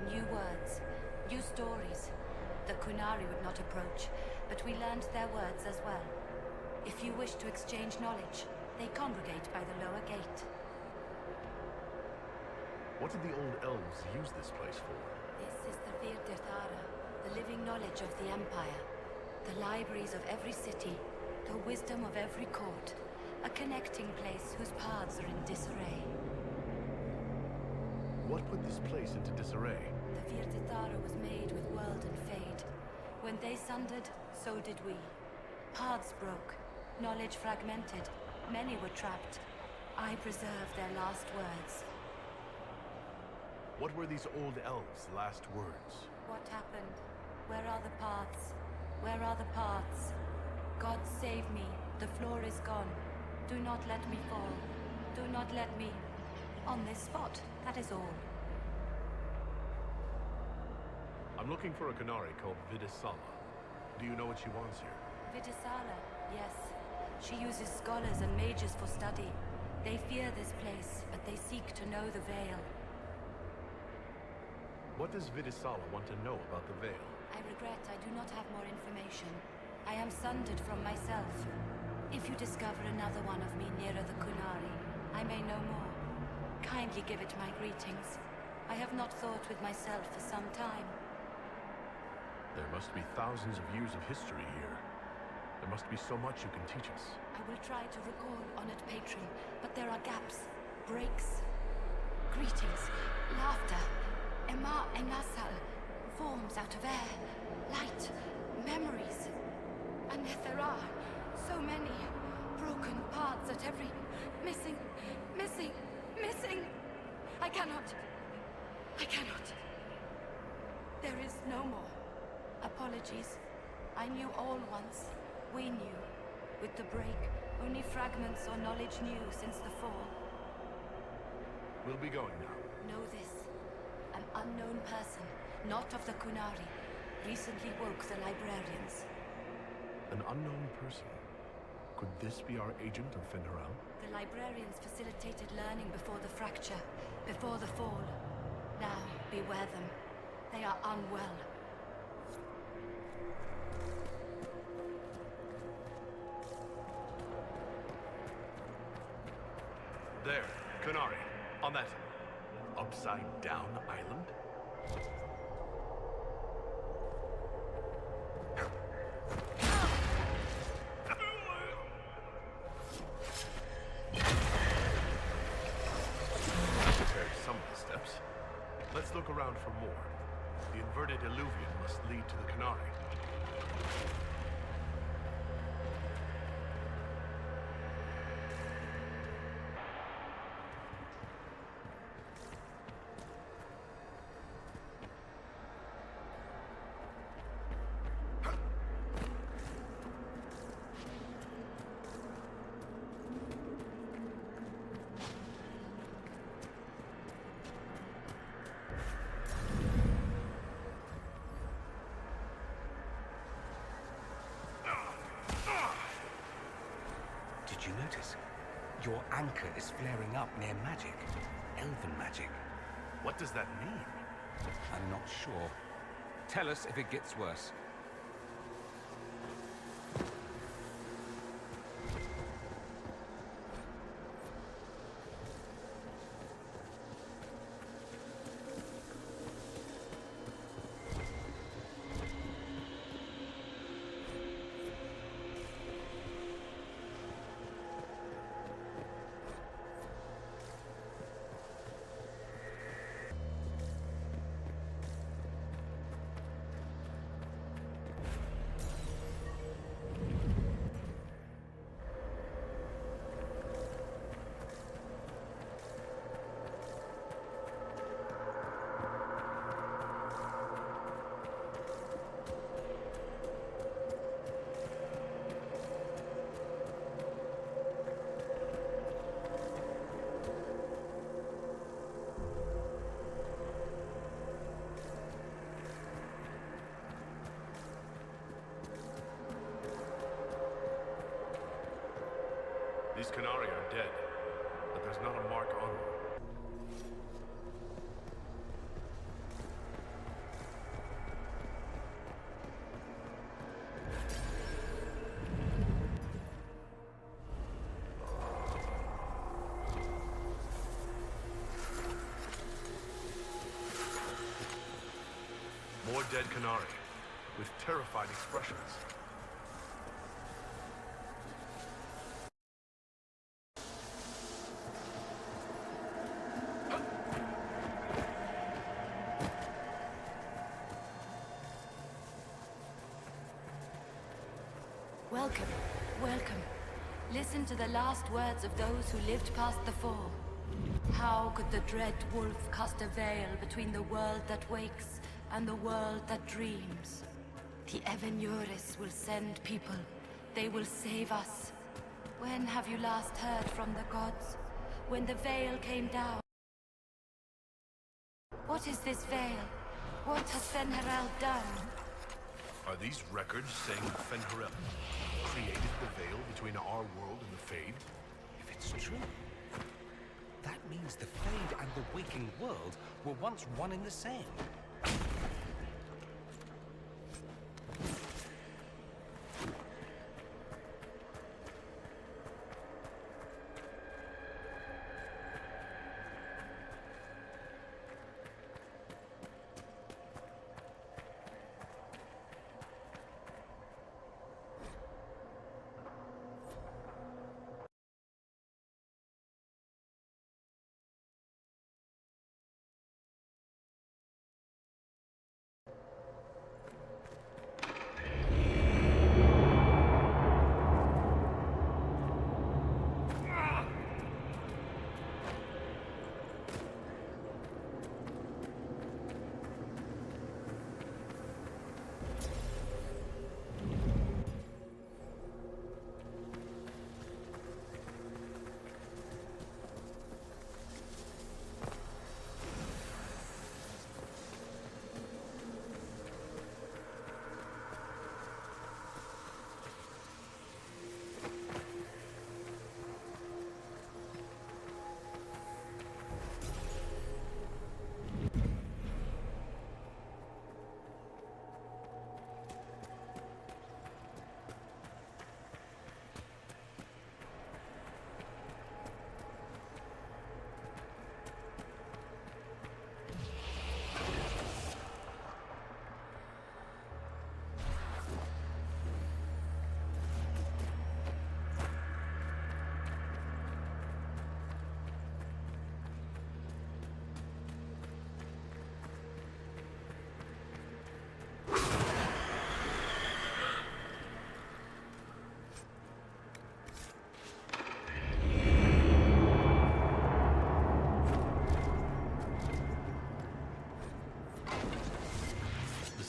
New words, new stories. The Kunari would not approach, but we learned their words as well. If you wish to exchange knowledge, they congregate by the lower gate. What did the old elves use this place for? This is the Virdirthara, the living knowledge of the Empire. The libraries of every city, the wisdom of every court. A connecting place whose paths are in disarray. What put this place into disarray? The Virdirthara was made with world and fade. When they sundered, so did we. Paths broke, knowledge fragmented, many were trapped. I preserved their last words. What were these old elves' last words? What happened? Where are the paths? Where are the paths? God save me, the floor is gone. Do not let me fall. Do not let me... on this spot, that is all. I'm looking for a Kunari called Videsala. Do you know what she wants here? Videsala, yes. She uses scholars and mages for study. They fear this place, but they seek to know the Veil. What does Videsala want to know about the Veil? I regret I do not have more information. I am sundered from myself. If you discover another one of me nearer the Kunari, I may know more. Kindly give it my greetings. I have not thought with myself for some time. There must be thousands of years of history here. There must be so much you can teach us. I will try to recall, honored patron, but there are gaps, breaks. Greetings, laughter, Emma Engasal, forms out of air, light, memories. And yet there are so many broken parts at every... missing. I cannot. There is no more. Apologies. I knew all once. We knew. With the break, only fragments or knowledge new since the fall. We'll be going now. Know this. An unknown person, not of the Kunari, recently woke the librarians. An unknown person? Could this be our agent of Finharel? The librarians facilitated learning before the fracture, before the fall. Now, beware them. They are unwell. There, Kunari, on that upside-down island. Prepared some of the steps. Let's look around for more. The inverted illuvium must lead to the Kunari. Did you notice? Your anchor is flaring up near magic. Elven magic. What does that mean? I'm not sure. Tell us if it gets worse. These Canari are dead, but there's not a mark on them. More dead Canari, with terrified expressions. Welcome, welcome. Listen to the last words of those who lived past the fall. How could the dread wolf cast a veil between the world that wakes and the world that dreams? The Evenures will send people. They will save us. When have you last heard from the gods? When the veil came down? What is this veil? What has Fen'Harel done? Are these records saying Fen'Harel created the veil between our world and the Fade? If it's true, that means the Fade and the waking world were once one and the same.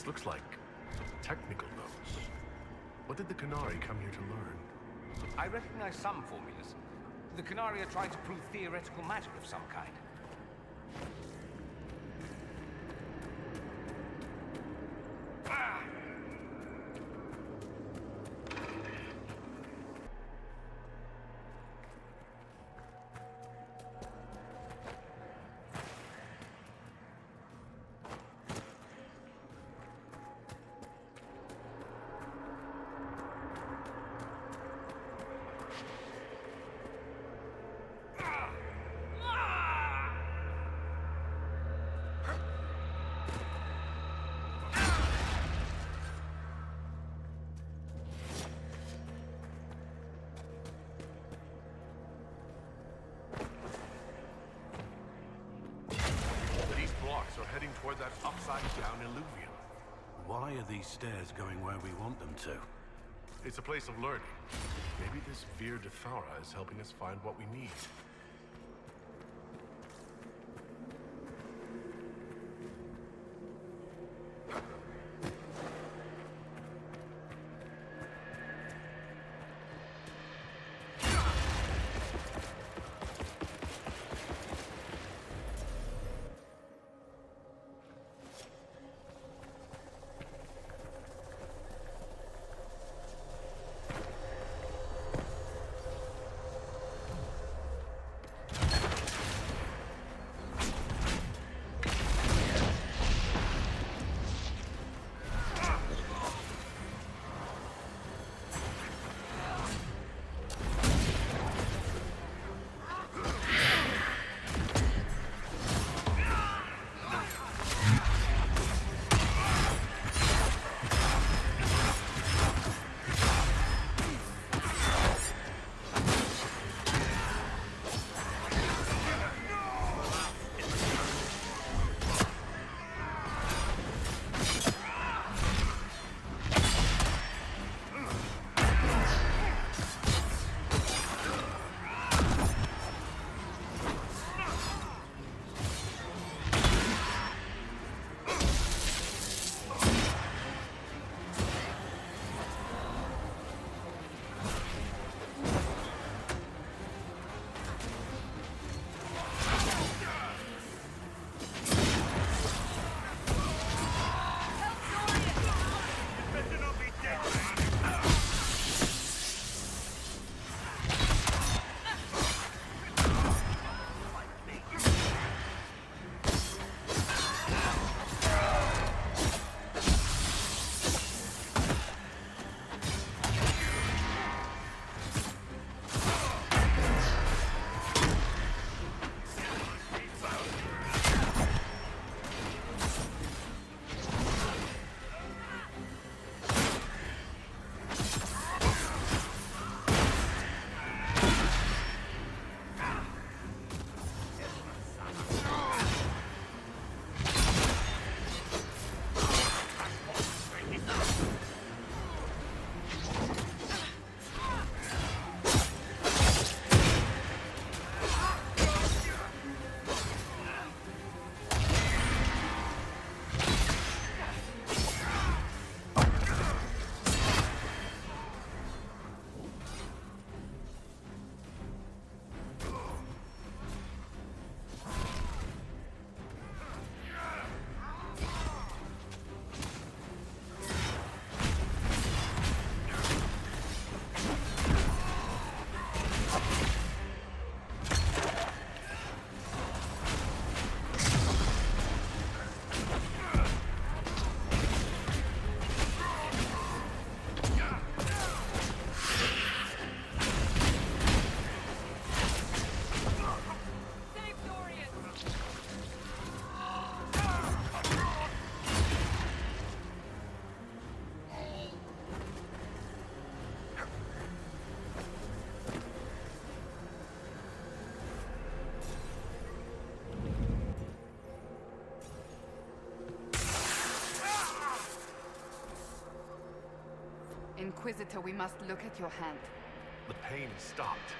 Looks like technical notes. What did the Canari come here to learn? I recognize some formulas. The Canari are trying to prove theoretical magic of some kind. toward that upside-down illuvium. Why are these stairs going where we want them to? It's a place of learning. Maybe this Vir de Thaura is helping us find what we need. Inquisitor, we must look at your hand. The pain stopped.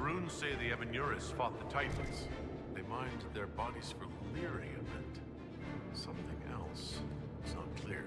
runes say the Evanuris fought the Titans. They mined their bodies for lyrium and something else. It's not clear.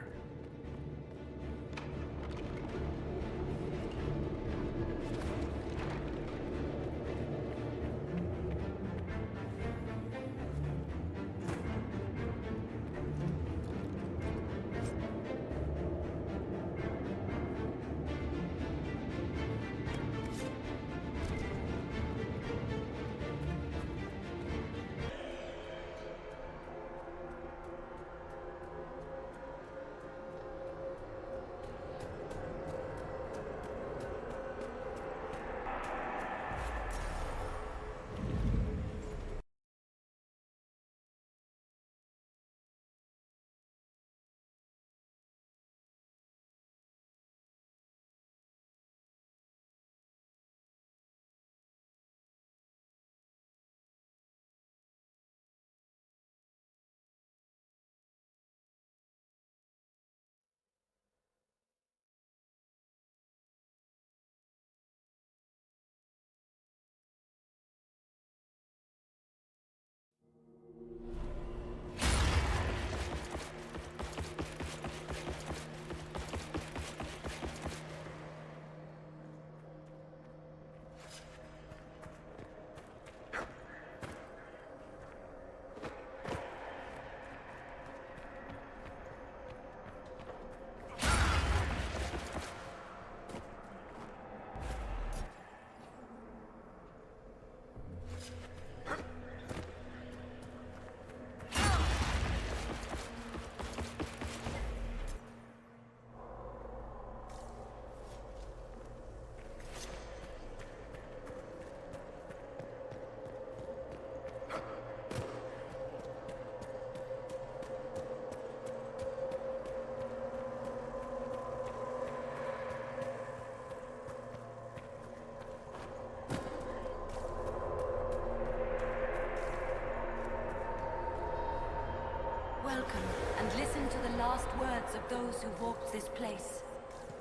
Welcome, and listen to the last words of those who walked this place.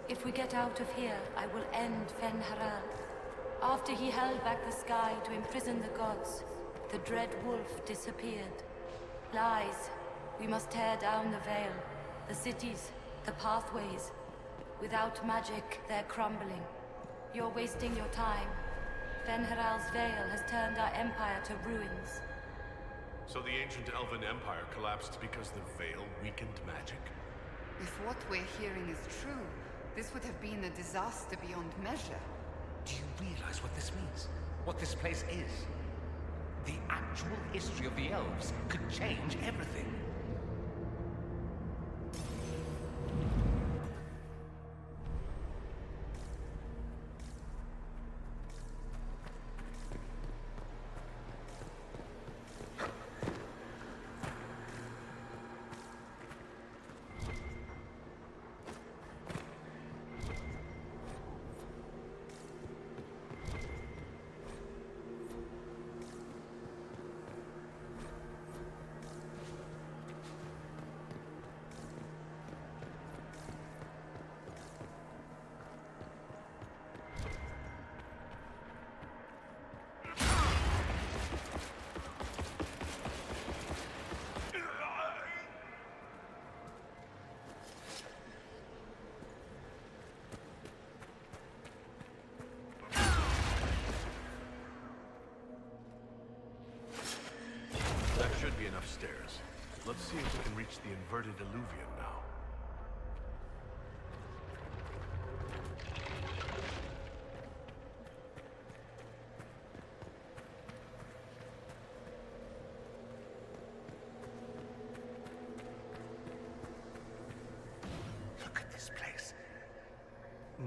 If we get out of here, I will end Fen-Haral. After he held back the sky to imprison the gods, the dread wolf disappeared. Lies. We must tear down the veil, the cities, the pathways. Without magic, they're crumbling. You're wasting your time. Fen-Haral's veil has turned our empire to ruins. So the ancient Elven Empire collapsed because the veil weakened magic? If what we're hearing is true, this would have been a disaster beyond measure. Do you realize what this means? What this place is? The actual history of the elves could change everything. That should be enough stairs. Let's see if we can reach the inverted alluvium now. Look at this place.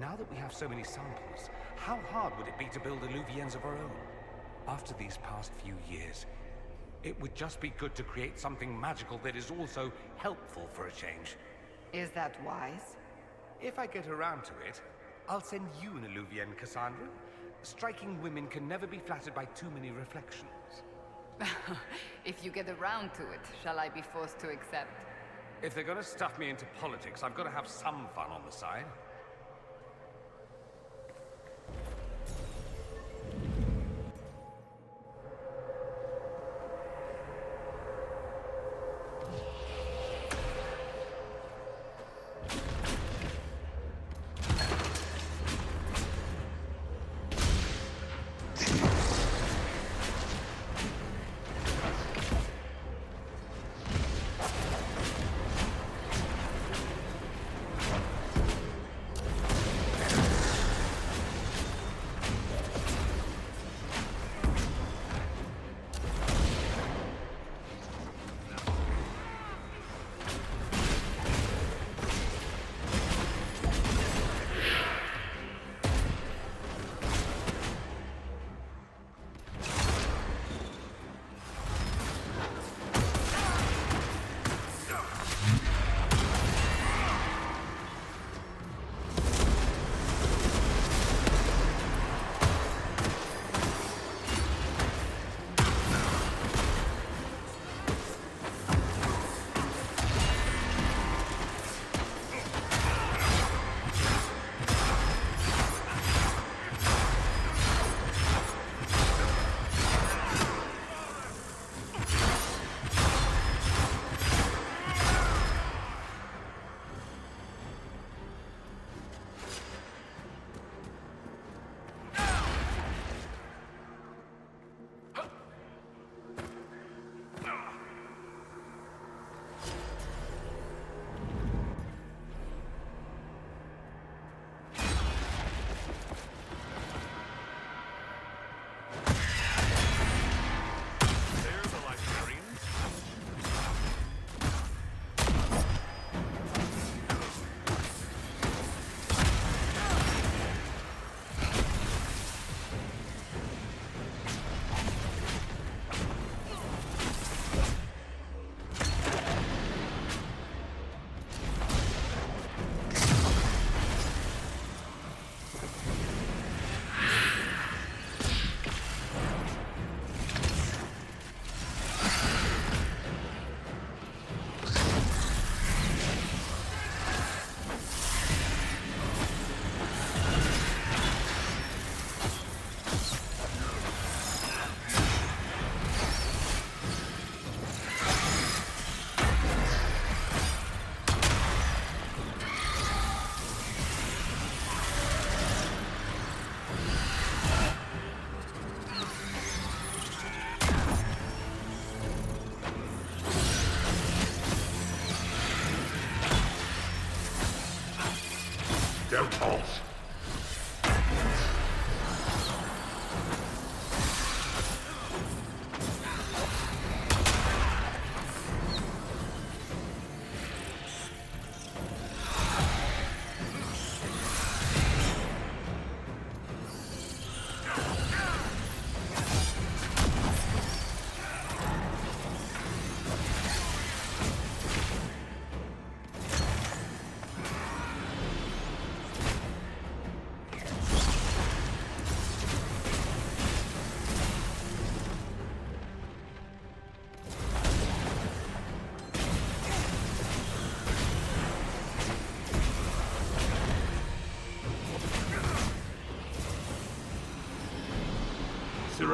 Now that we have so many samples, how hard would it be to build alluvians of our own? After these past few years, it would just be good to create something magical that is also helpful for a change. Is that wise? If I get around to it, I'll send you an alluvian, Cassandra. Striking women can never be flattered by too many reflections. If you get around to it, shall I be forced to accept? If they're gonna stuff me into politics, I've got to have some fun on the side.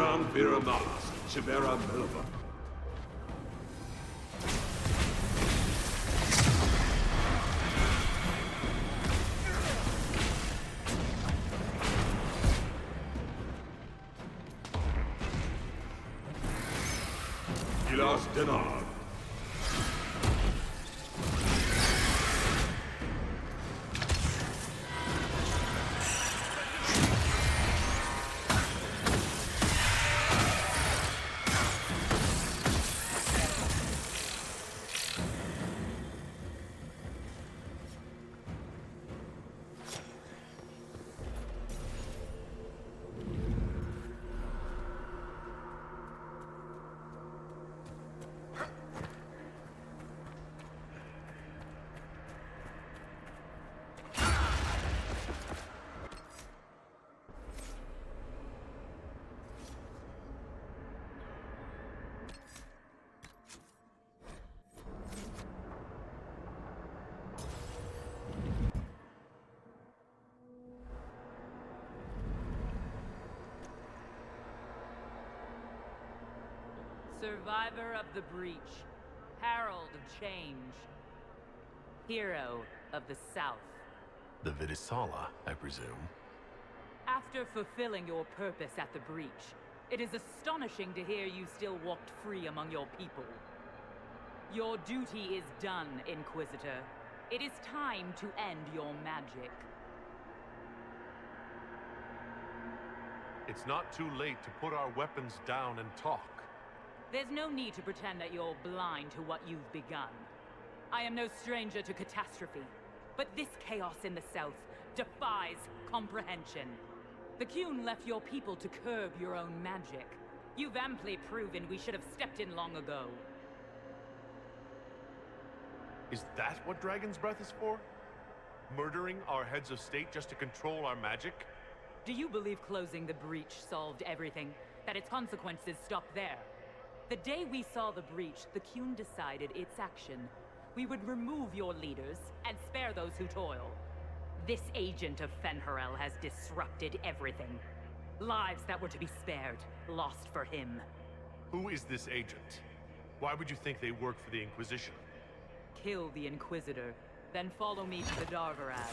Shiram Viramas, Shivera Melva. Gilas Denar. Survivor of the Breach, Herald of Change, Hero of the South. The Vidisala, I presume. After fulfilling your purpose at the Breach, it is astonishing to hear you still walked free among your people. Your duty is done, Inquisitor. It is time to end your magic. It's not too late to put our weapons down and talk. There's no need to pretend that you're blind to what you've begun. I am no stranger to catastrophe, but this chaos in the South defies comprehension. The Qun left your people to curb your own magic. You've amply proven we should have stepped in long ago. Is that what Dragon's Breath is for? Murdering our heads of state just to control our magic? Do you believe closing the breach solved everything? That its consequences stopped there? The day we saw the breach, the Qun decided its action. We would remove your leaders and spare those who toil. This agent of Fen'Harel has disrupted everything. Lives that were to be spared, lost for him. Who is this agent? Why would you think they work for the Inquisition? Kill the Inquisitor, then follow me to the Darvarad.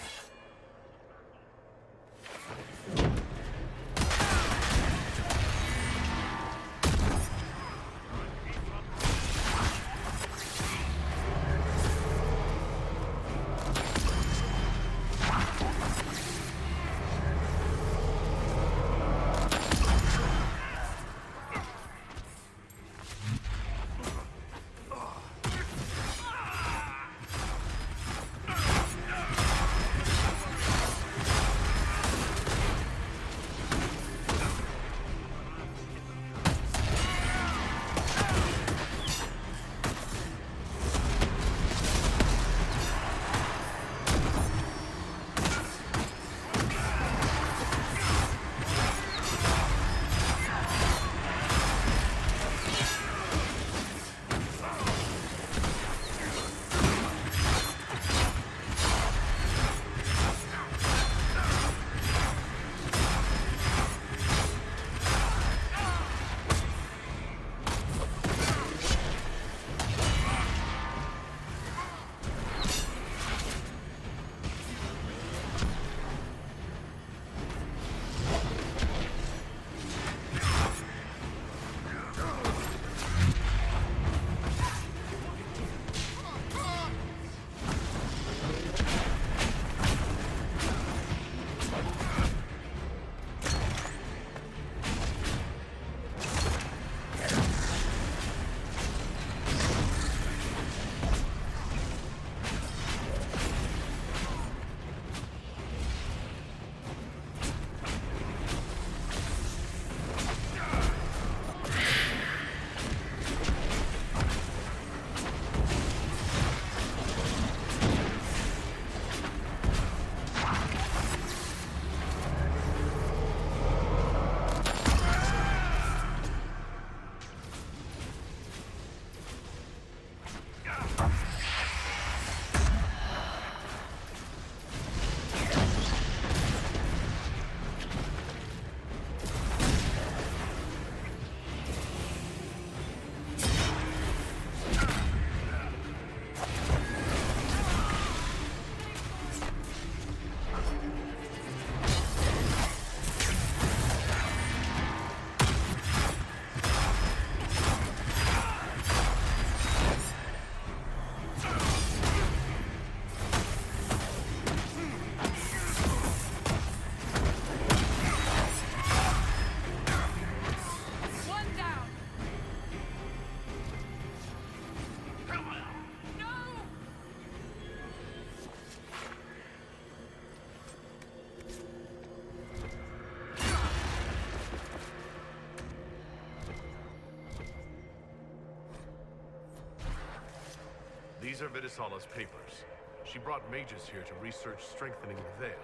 These are Vidisala's papers. She brought mages here to research strengthening the veil.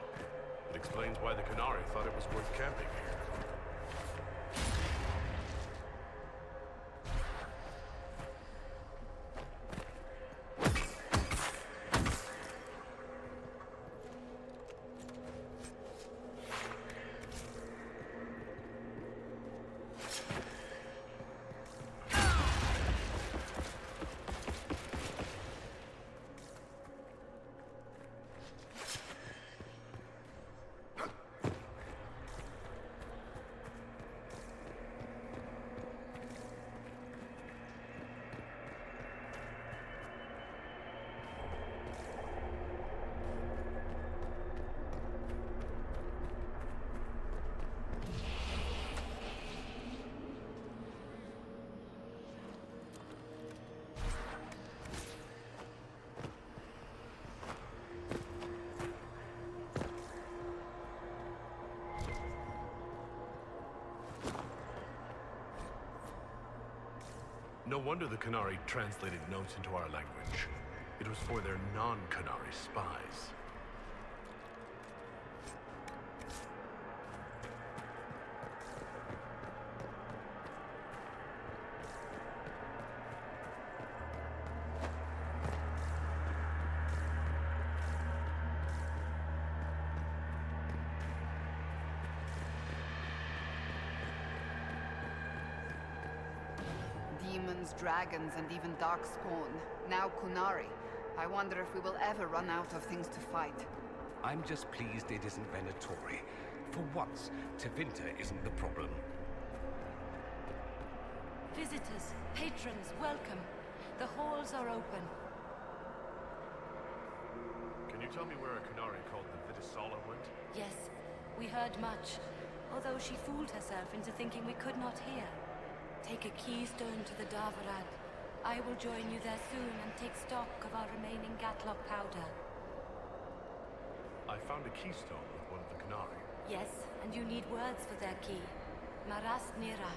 It explains why the Qunari thought it was worth camping here. No wonder the Qunari translated notes into our language. It was for their non-Qunari spies. Demons, dragons, and even darkspawn. Now Qunari. I wonder if we will ever run out of things to fight. I'm just pleased it isn't Venatori. For once, Tevinter isn't the problem. Visitors, patrons, welcome. The halls are open. Can you tell me where a Qunari called the Vidisala went? Yes, we heard much. Although she fooled herself into thinking we could not hear. Take a keystone to the Darvarad. I will join you there soon and take stock of our remaining Gatlock powder. I found a keystone with one of the Qunari. Yes, and you need words for their key. Maras Nira.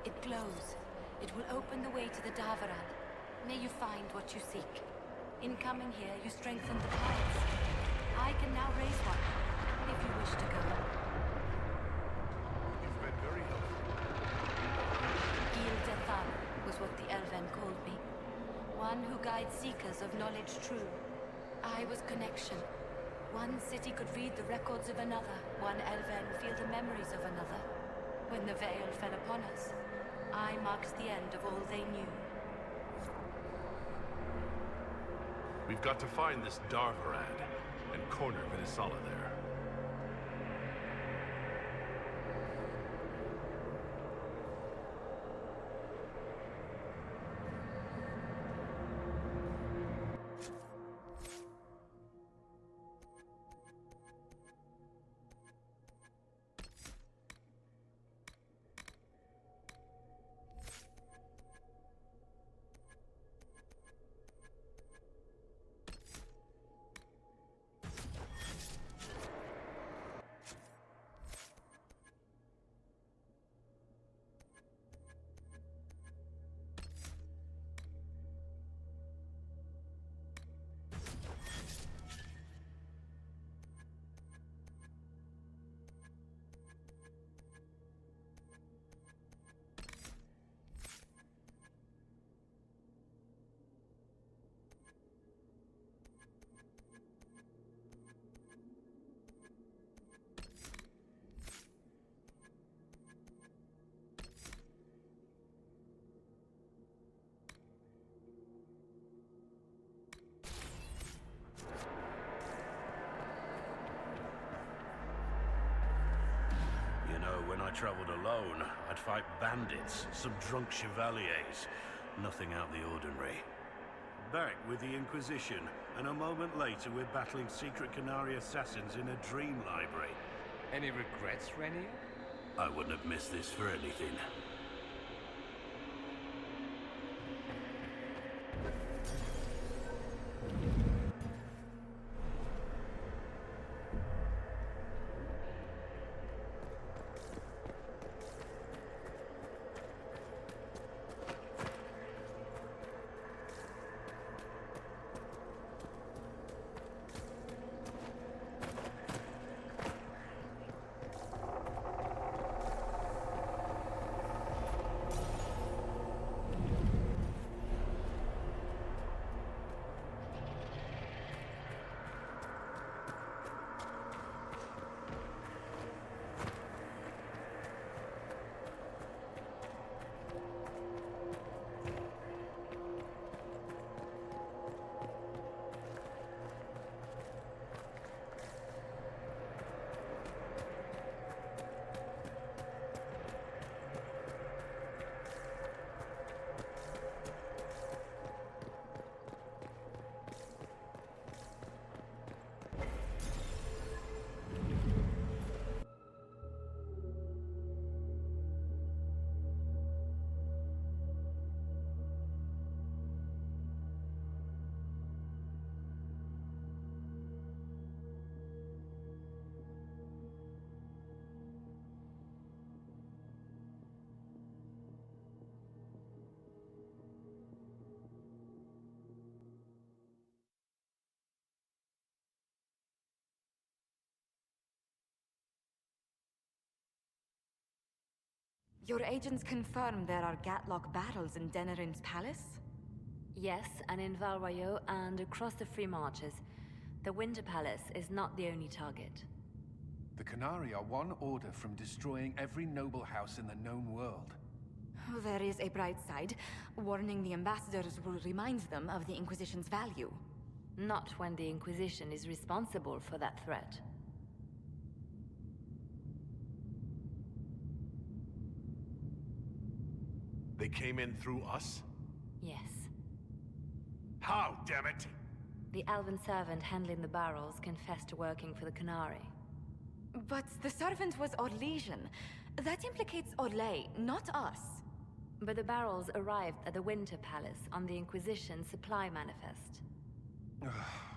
It glows. It will open the way to the Darvarad. May you find what you seek. In coming here, you strengthen the ties. I can now raise one, if you wish to go. You've been very helpful. Gil-Dethan was what the Elven called me. One who guides seekers of knowledge true. I was connection. One city could read the records of another. One Elven feel the memories of another. When the veil fell upon us, I marked the end of all they knew. We've got to find this Darvarad and corner Vidisala there. When I traveled alone, I'd fight bandits, some drunk chevaliers. Nothing out the ordinary. Back with the Inquisition, and a moment later we're battling secret Qunari assassins in a dream library. Any regrets, Renier? I wouldn't have missed this for anything. Your agents confirm there are Gatlock barrels in Denerim's palace? Yes, and in Val Royeaux and across the Free Marches. The Winter Palace is not the only target. The Canari are one order from destroying every noble house in the known world. There is a bright side. Warning the ambassadors will remind them of the Inquisition's value. Not when the Inquisition is responsible for that threat. They came in through us? Yes. How, damn it? The elven servant handling the barrels confessed to working for the Canari. But the servant was Orlesian. That implicates Orlais, not us. But the barrels arrived at the Winter Palace on the Inquisition supply manifest.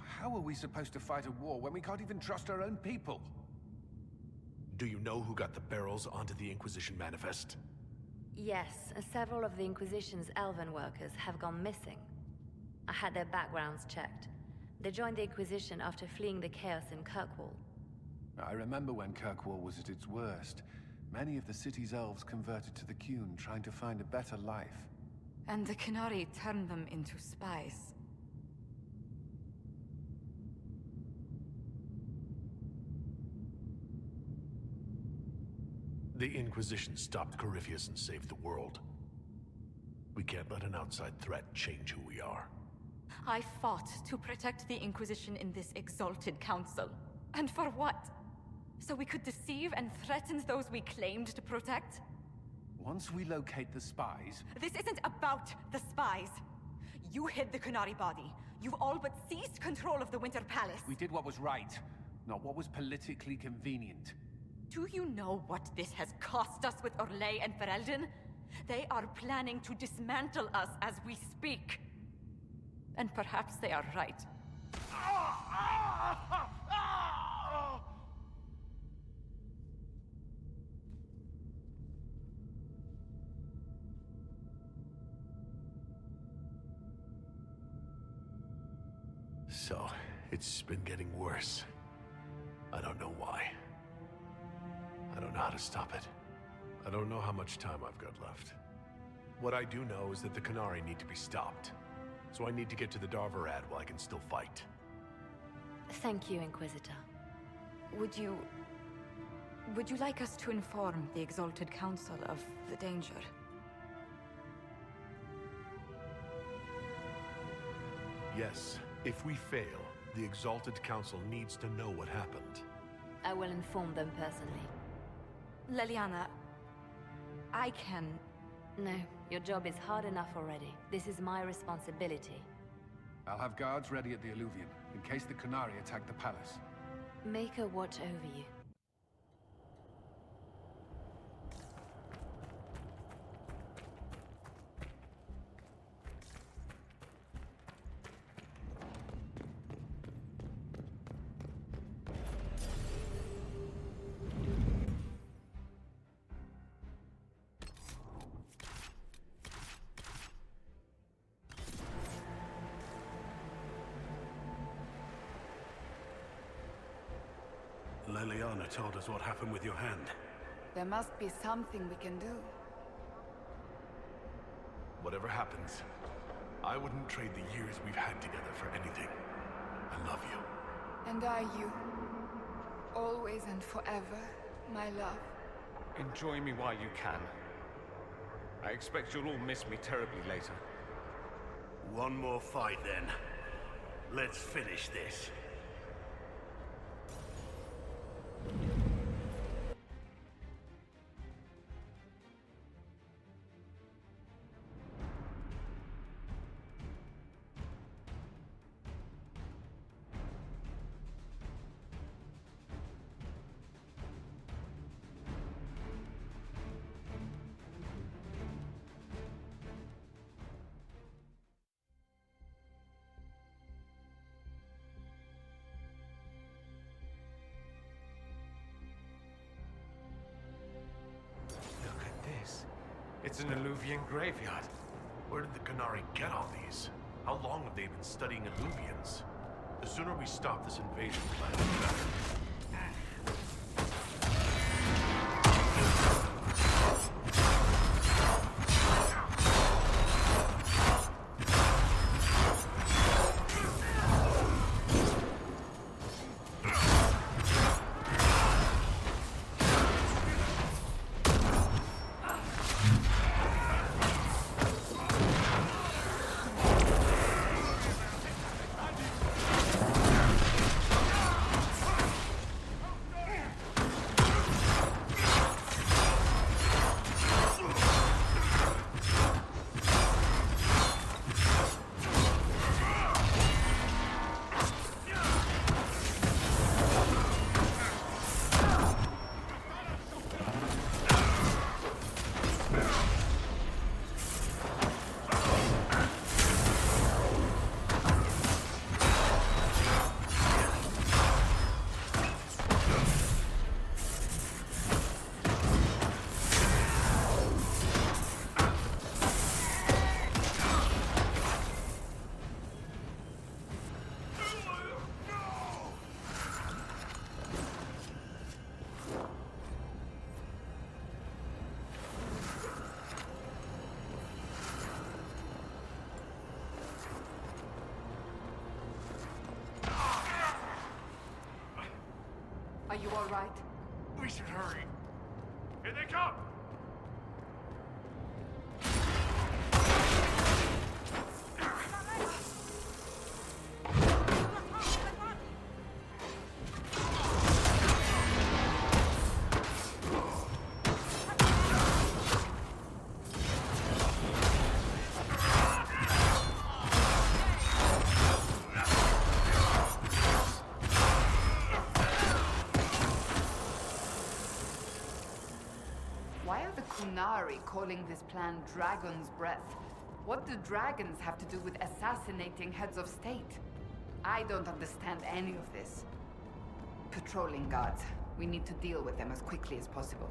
How are we supposed to fight a war when we can't even trust our own people? Do you know who got the barrels onto the Inquisition manifest? Yes, several of the Inquisition's elven workers have gone missing. I had their backgrounds checked. They joined the Inquisition after fleeing the chaos in Kirkwall. I remember when Kirkwall was at its worst. Many of the city's elves converted to the Qun, trying to find a better life. And the Canari turned them into spies. The Inquisition stopped Corypheus and saved the world. We can't let an outside threat change who we are. I fought to protect the Inquisition in this exalted council. And for what? So we could deceive and threaten those we claimed to protect? Once we locate the spies... This isn't about the spies. You hid the Canari body. You've all but seized control of the Winter Palace. We did what was right, not what was politically convenient. Do you know what this has cost us with Orlais and Ferelden? They are planning to dismantle us as we speak. And perhaps they are right. So, it's been getting worse. I don't know why. I don't know how to stop it. I don't know how much time I've got left. What I do know is that the Canari need to be stopped. So I need to get to the Darvarad while I can still fight. Thank you, Inquisitor. Would you like us to inform the Exalted Council of the danger? Yes. If we fail, the Exalted Council needs to know what happened. I will inform them personally. Leliana, I can... No, your job is hard enough already. This is my responsibility. I'll have guards ready at the Alluvion, in case the Canari attack the palace. Make her watch over you. Leliana told us what happened with your hand. There must be something we can do. Whatever happens, I wouldn't trade the years we've had together for anything. I love you. And I you. Always and forever, my love. Enjoy me while you can. I expect you'll all miss me terribly later. One more fight, then. Let's finish this. It's an Alluvian graveyard. Where did the Canari get all these? How long have they been studying Alluvians? The sooner we stop this invasion plan, the better. all right? We should hurry. Here they come! Why are the Kunari calling this plan Dragon's Breath? What do dragons have to do with assassinating heads of state? I don't understand any of this. Patrolling guards. We need to deal with them as quickly as possible.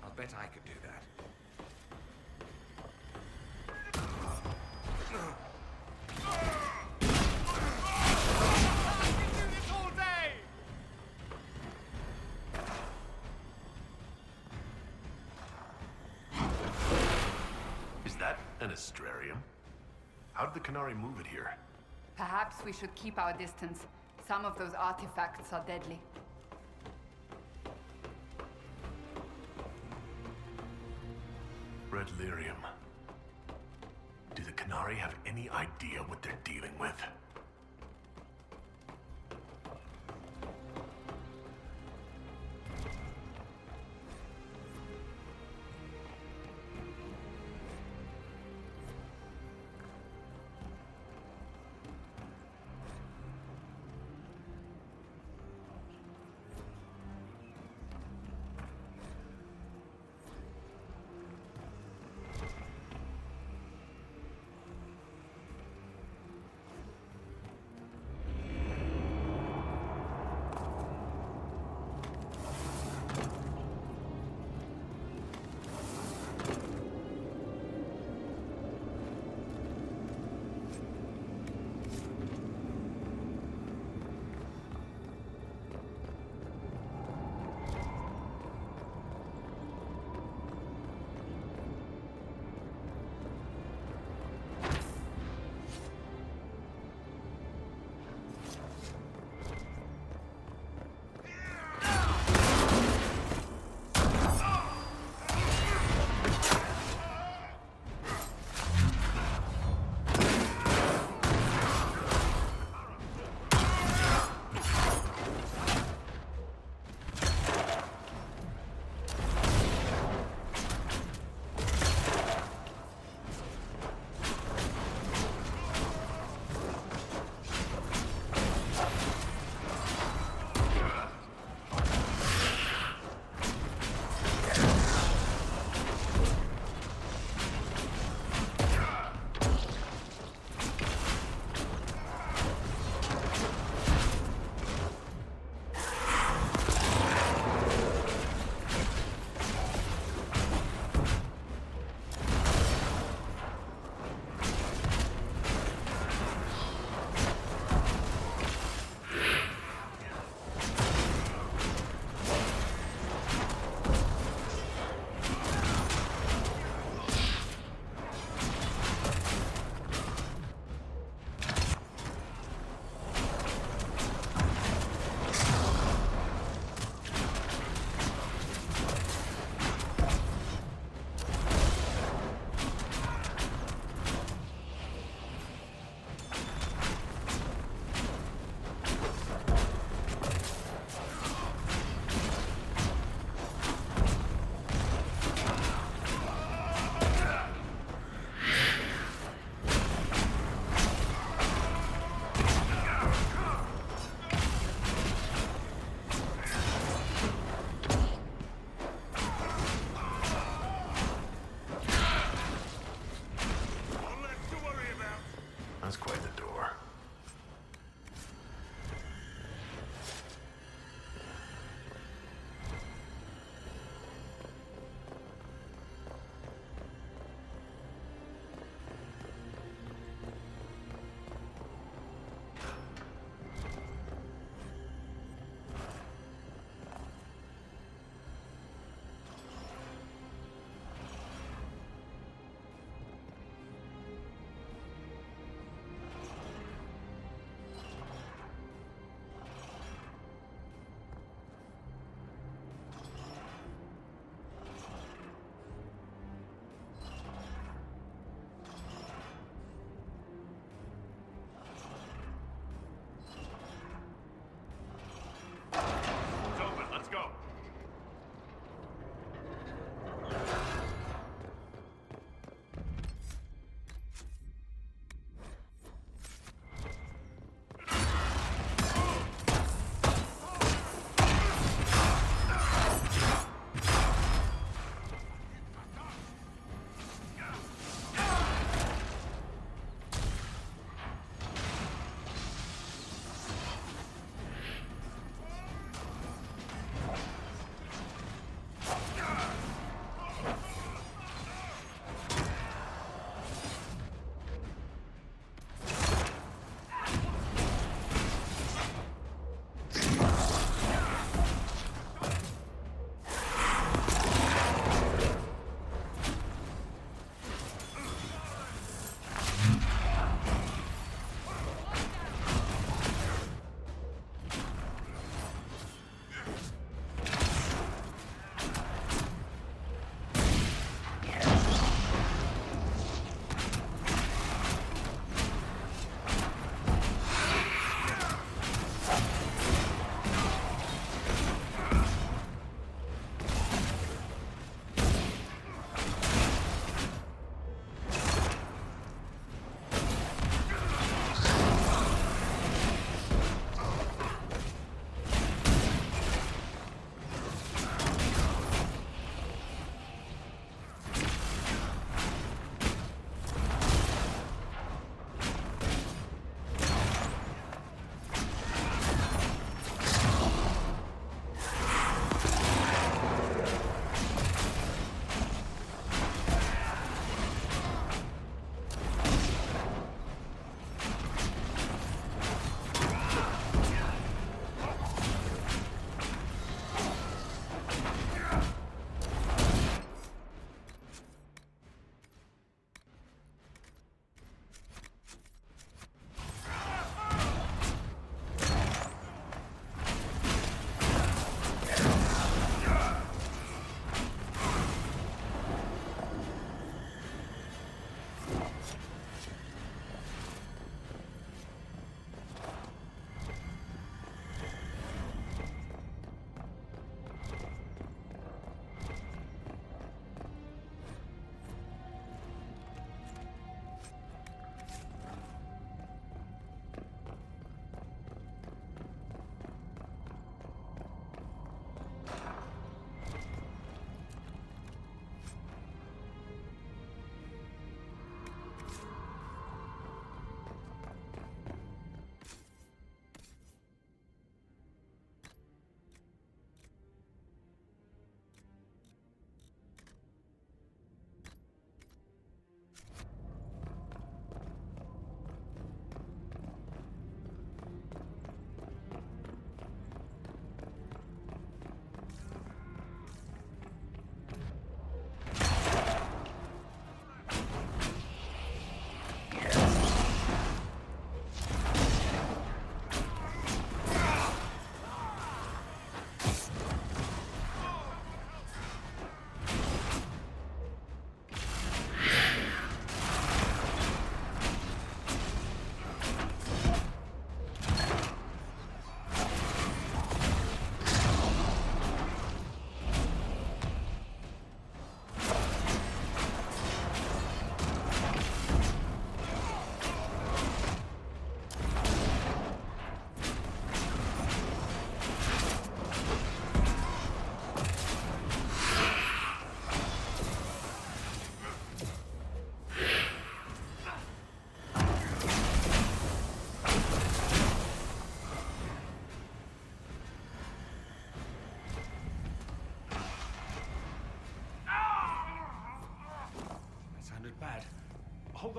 I'll bet I could do that. Is that an astrarium? How did the Canary move it here? Perhaps we should keep our distance. Some of those artifacts are deadly. Red lyrium. Do the Canary have any idea what they're dealing with?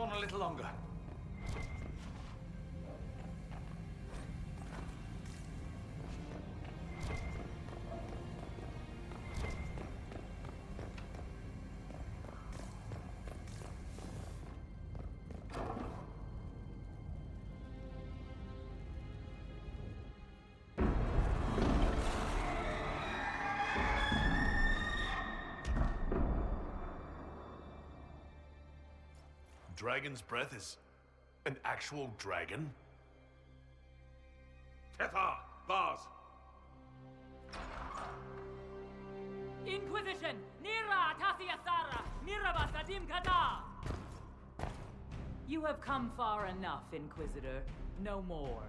on a little longer. Dragon's breath is an actual dragon? Tethar! Bars! Inquisition! Nira Tasiasara! Niraba Sadim Kata! You have come far enough, Inquisitor. No more.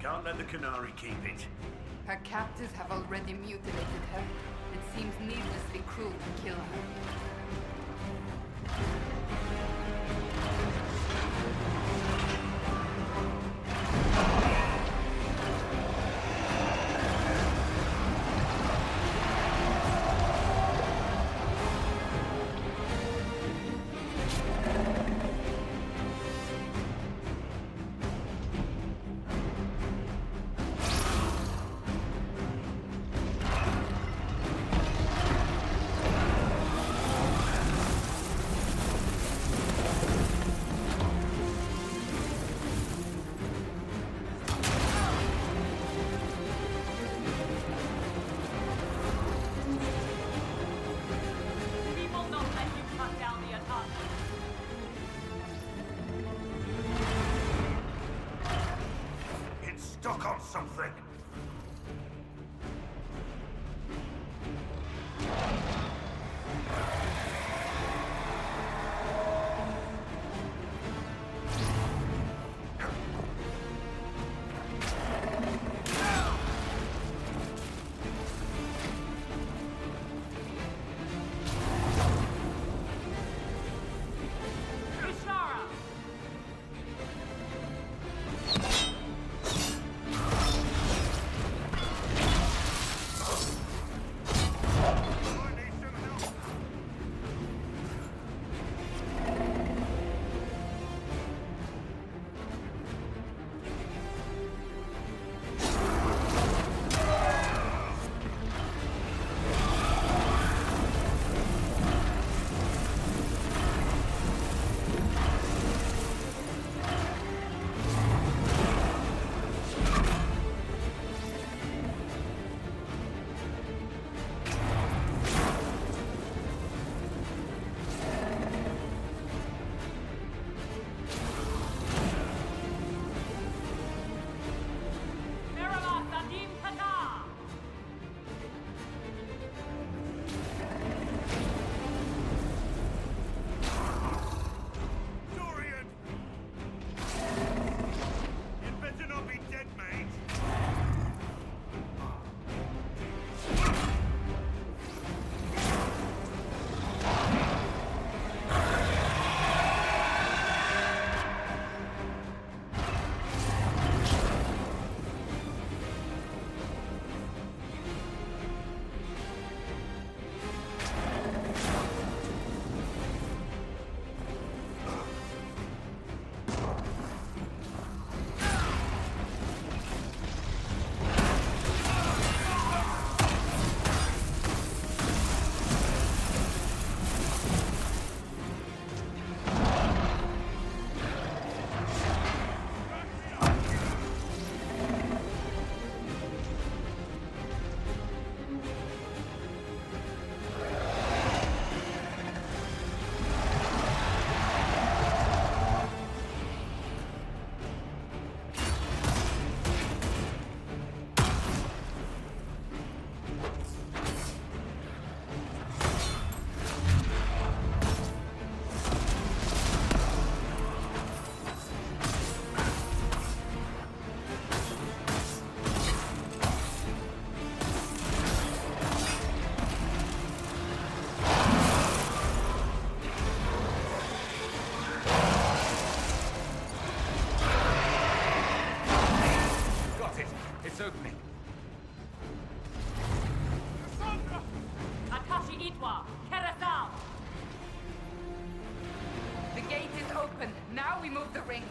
Can't let the Canary keep it. Her captors have already mutilated her. It seems needlessly cruel to kill her. Stuck on something. Now we move the rings.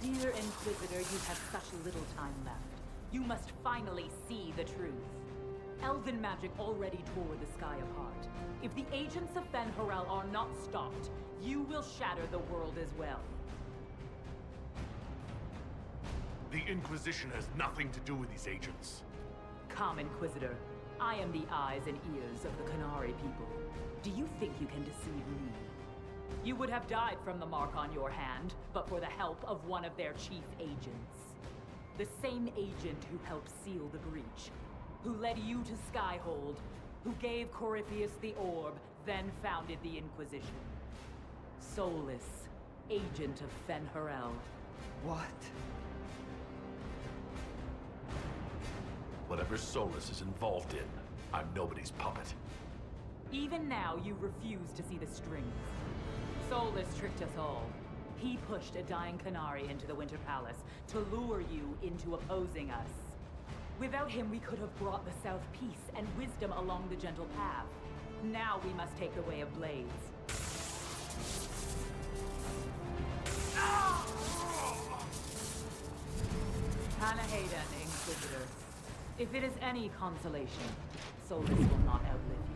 Dear Inquisitor, you have such little time left. You must finally see the truth. Elven magic already tore the sky apart. If the agents of Fen Harel are not stopped, you will shatter the world as well. The Inquisition has nothing to do with these agents. Come, Inquisitor. I am the eyes and ears of the Qunari people. Do you think you can deceive me? You would have died from the mark on your hand, but for the help of one of their chief agents. The same agent who helped seal the breach, who led you to Skyhold, who gave Corypheus the orb, then founded the Inquisition. Solus, agent of Fen Harel. What? Whatever Solus is involved in, I'm nobody's puppet. Even now, you refuse to see the strings. Solus tricked us all. He pushed a dying Qunari into the Winter Palace to lure you into opposing us. Without him, we could have brought the South peace and wisdom along the gentle path. Now we must take the way of blades. Hanahaden, Inquisitor. If it is any consolation, Solus will not outlive you.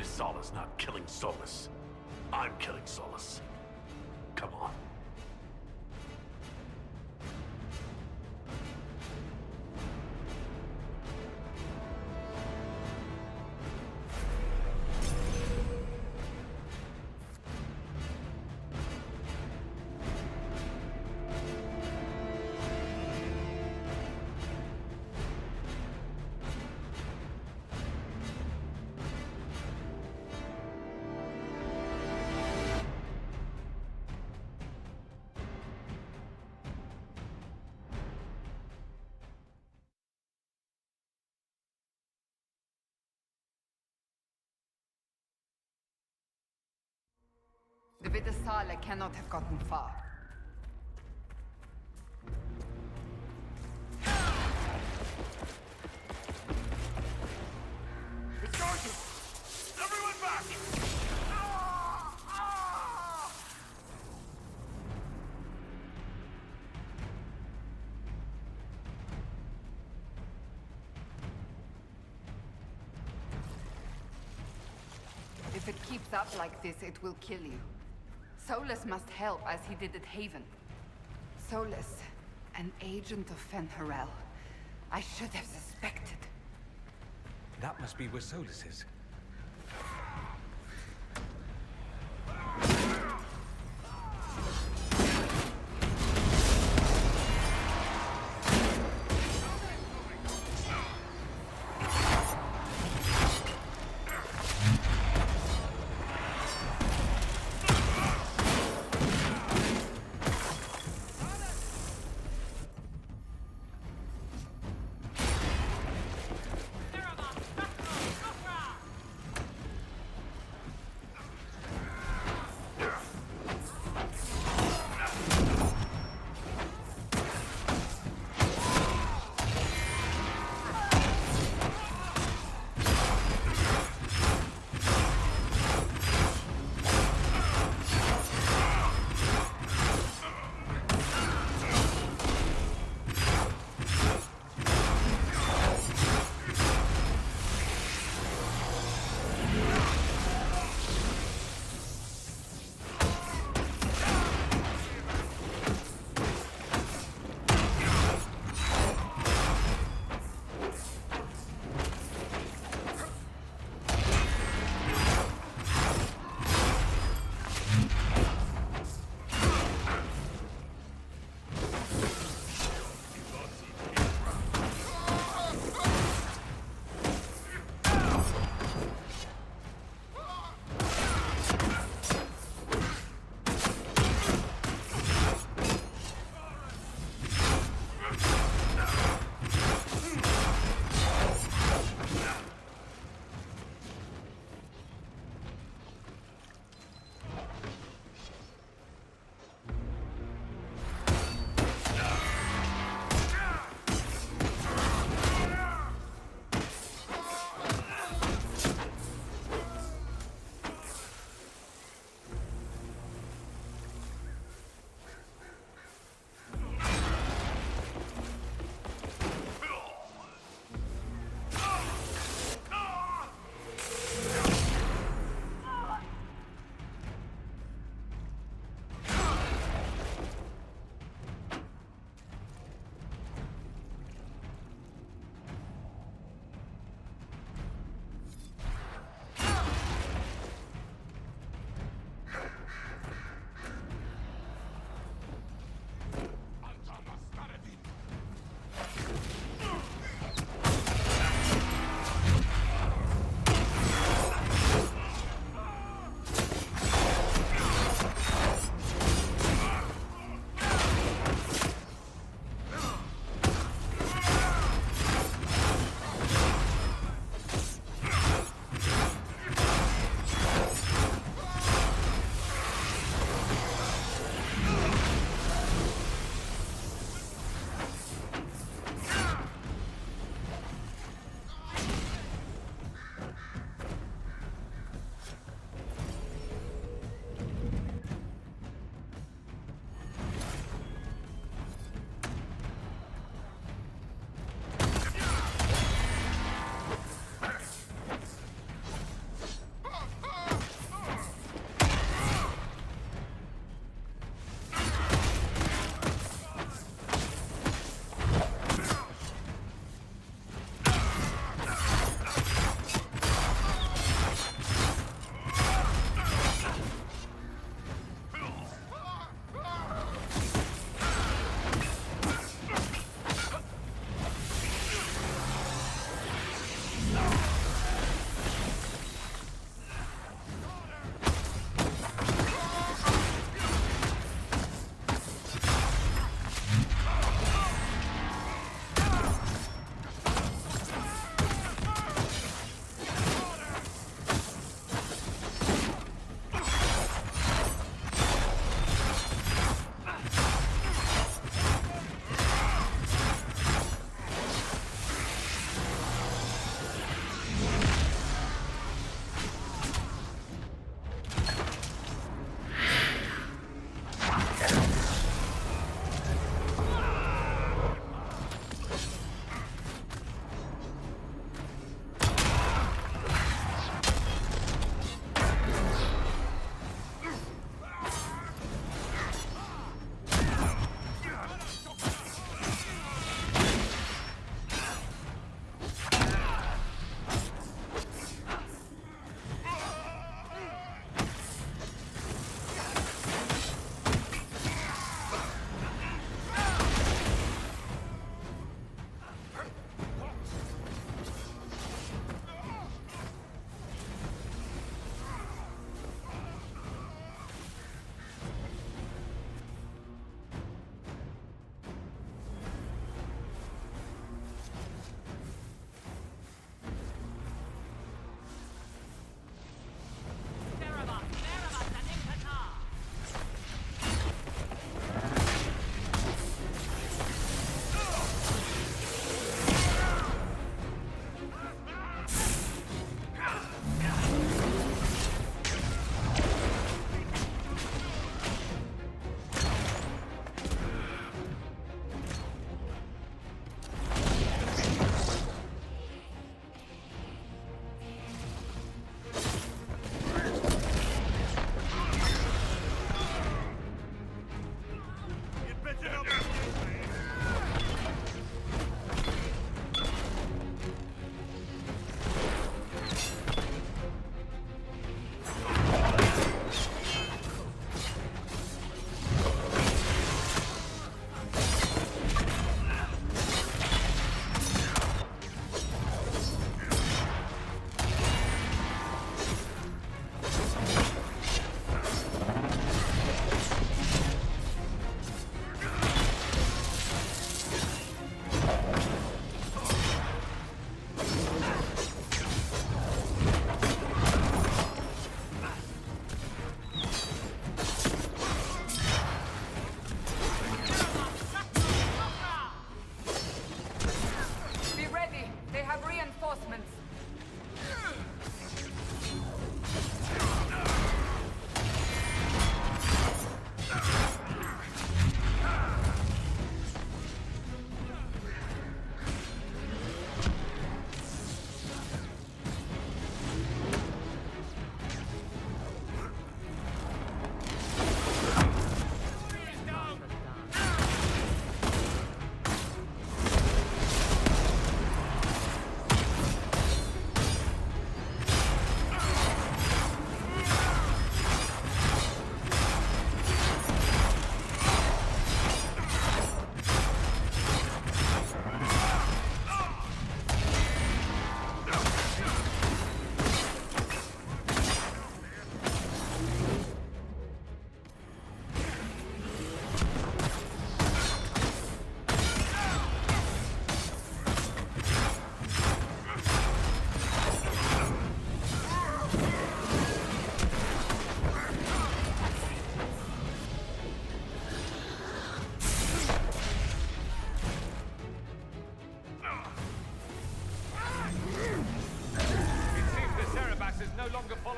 Solus not killing Solus. I'm killing Solus. Come on. The Vidasala cannot have gotten far. It's Garden! Everyone back! If it keeps up like this, it will kill you. Solus must help as he did at Haven. Solus, an agent of Fen Harel. I should have suspected. That must be where Solus is.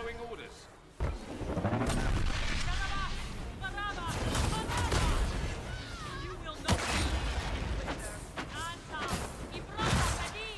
Following orders. You will not be Inquisitor. Anta, Ibrahim Kadi.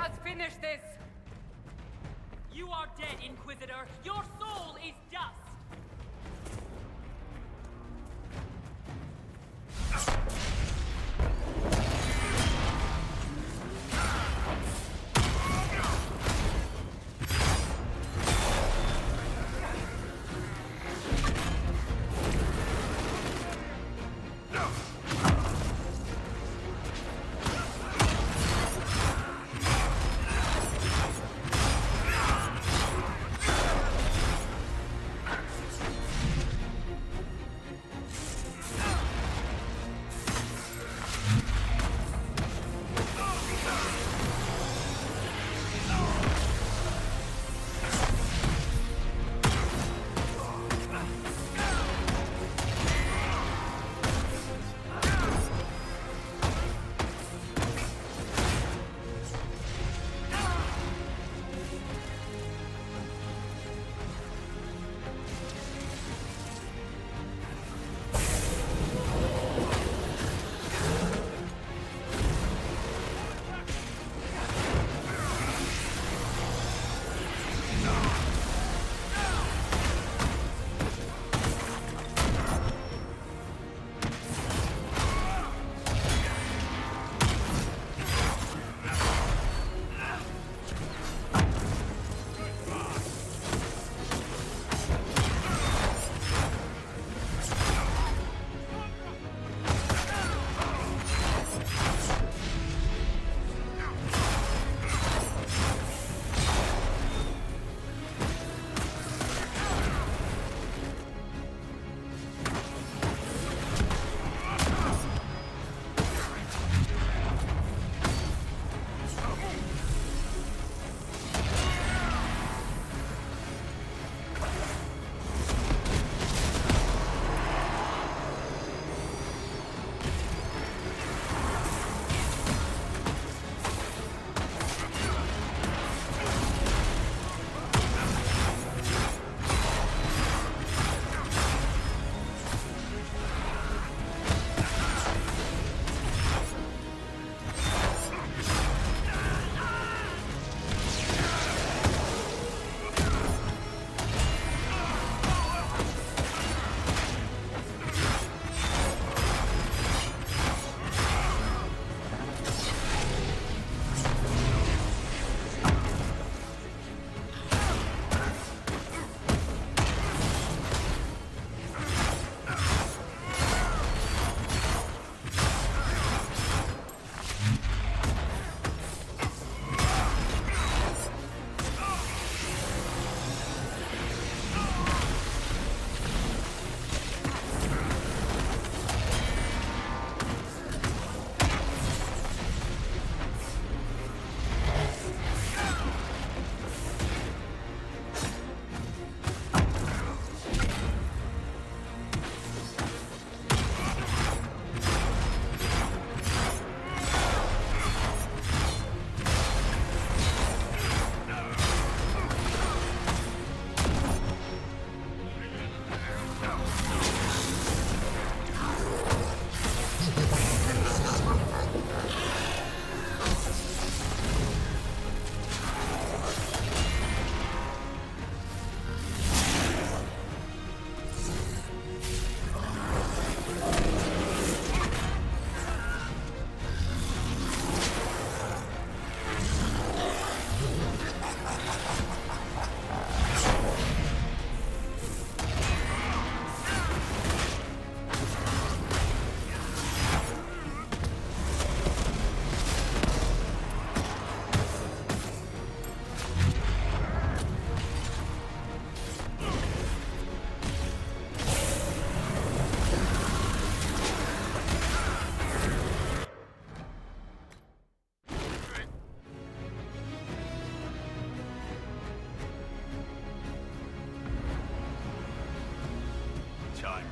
us finish this! You are dead, Inquisitor! Your soul is dust!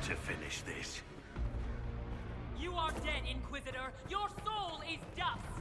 to finish this. You are dead, Inquisitor! Your soul is dust!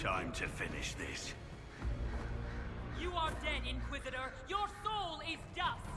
Time to finish this. You are dead, Inquisitor! Your soul is dust!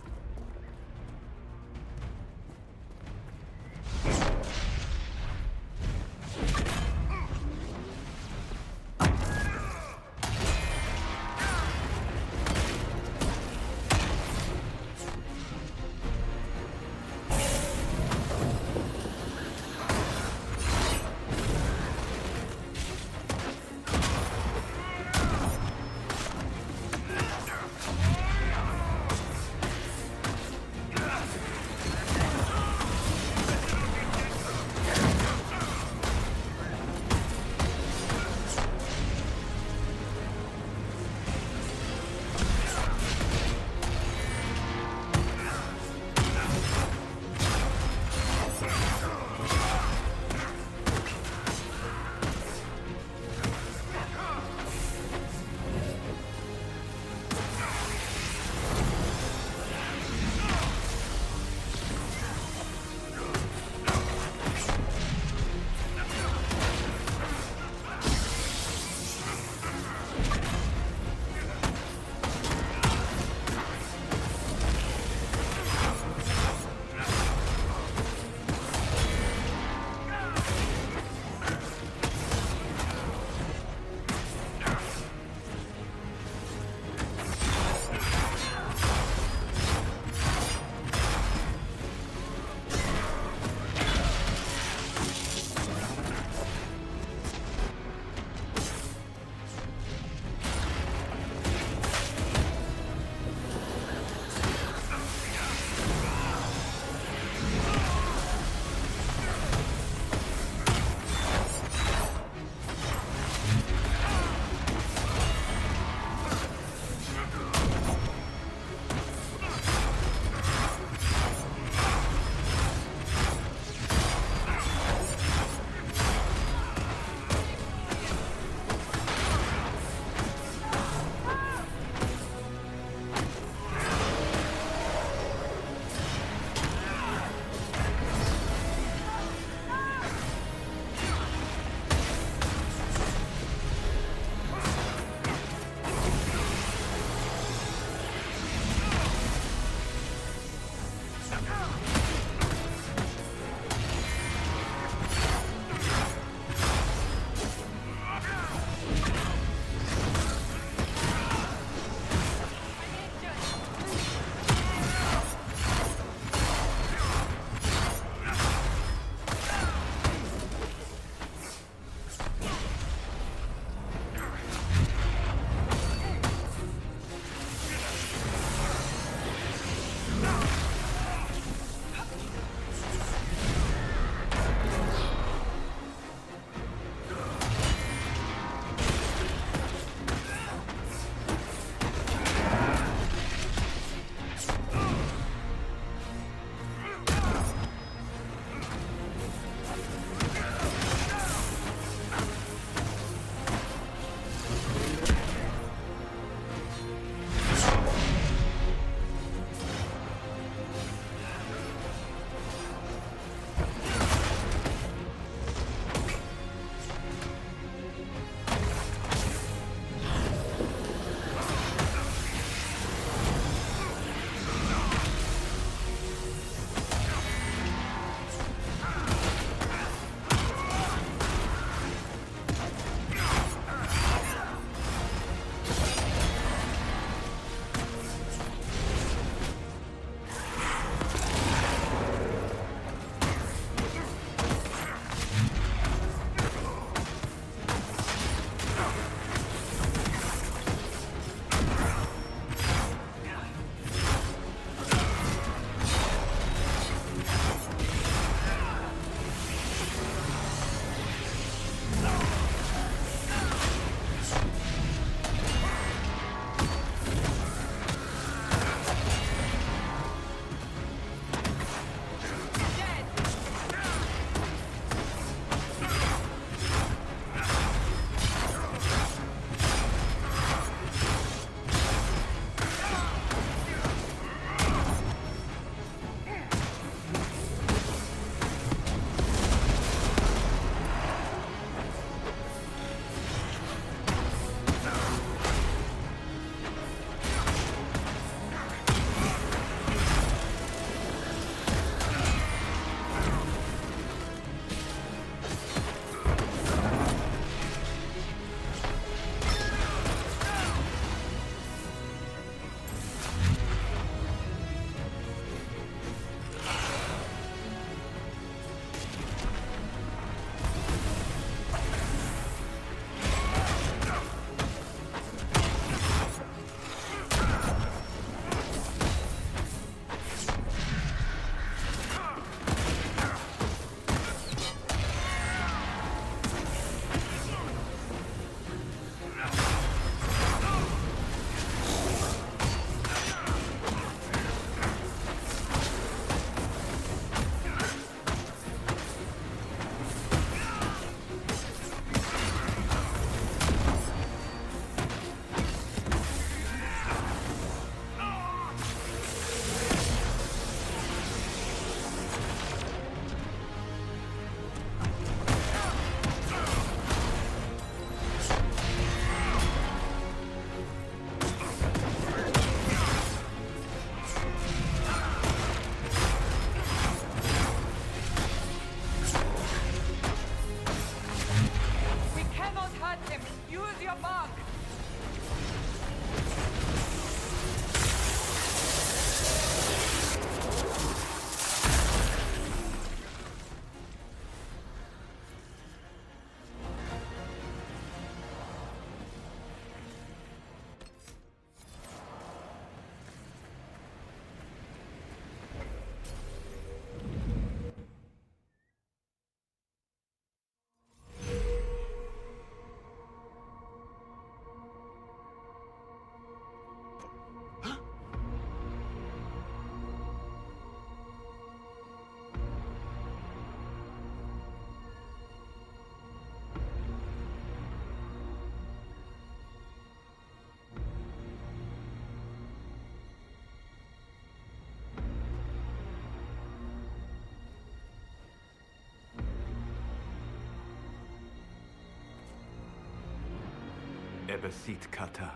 Ebesit kata,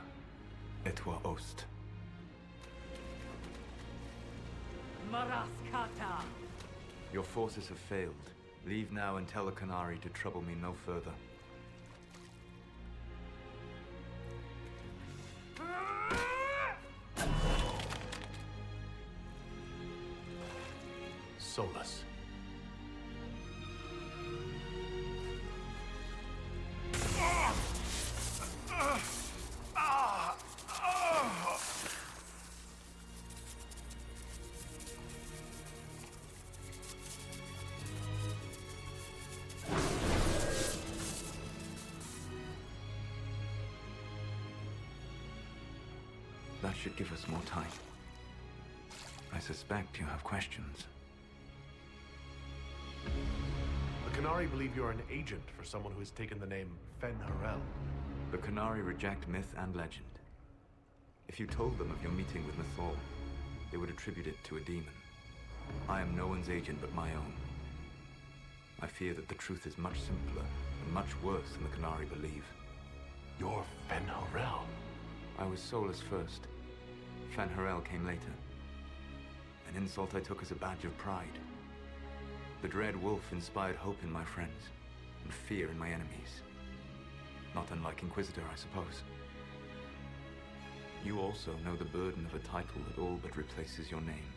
etwa ost. Maraskata! Your forces have failed. Leave now and tell the Canary to trouble me no further. Solus. That should give us more time. I suspect you have questions. The Canary believe you're an agent for someone who has taken the name Fen Harel. The Canary reject myth and legend. If you told them of your meeting with Mythal, they would attribute it to a demon. I am no one's agent but my own. I fear that the truth is much simpler and much worse than the Canary believe. You're Fen Harel. I was Solus first. Fen Harel came later. An insult I took as a badge of pride. The Dread Wolf inspired hope in my friends, and fear in my enemies. Not unlike Inquisitor, I suppose. You also know the burden of a title that all but replaces your name.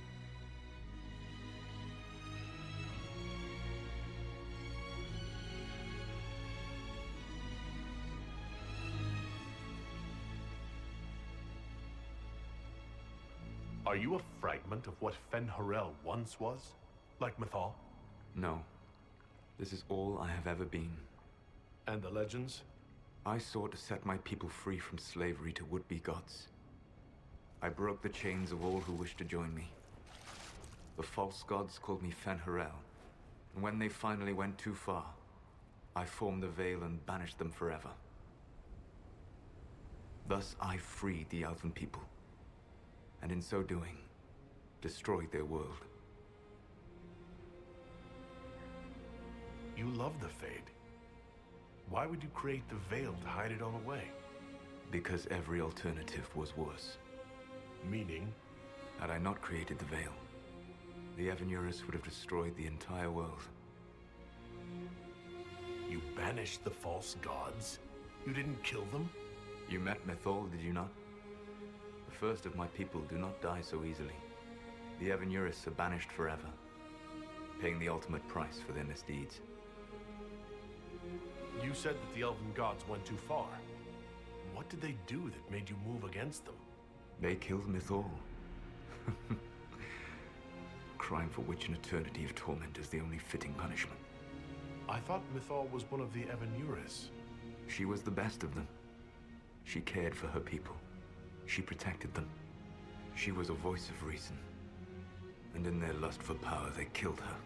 Are you a fragment of what Fen Harel once was? Like Mythal? No. This is all I have ever been. And the legends? I sought to set my people free from slavery to would-be gods. I broke the chains of all who wished to join me. The false gods called me Fen Harel, and when they finally went too far, I formed the Veil and banished them forever. Thus I freed the Elven people, and in so doing, destroyed their world. You love the Fade. Why would you create the Veil to hide it all away? Because every alternative was worse. Meaning? Had I not created the Veil, the Evanurus would have destroyed the entire world. You banished the false gods? You didn't kill them? You met Mythal, did you not? The first of my people do not die so easily. The Evanurus are banished forever, paying the ultimate price for their misdeeds. You said that the Elven gods went too far. What did they do that made you move against them? They killed Mythal. Crime for which an eternity of torment is the only fitting punishment. I thought Mythal was one of the Evanurus. She was the best of them. She cared for her people. She protected them. She was a voice of reason. And in their lust for power, they killed her.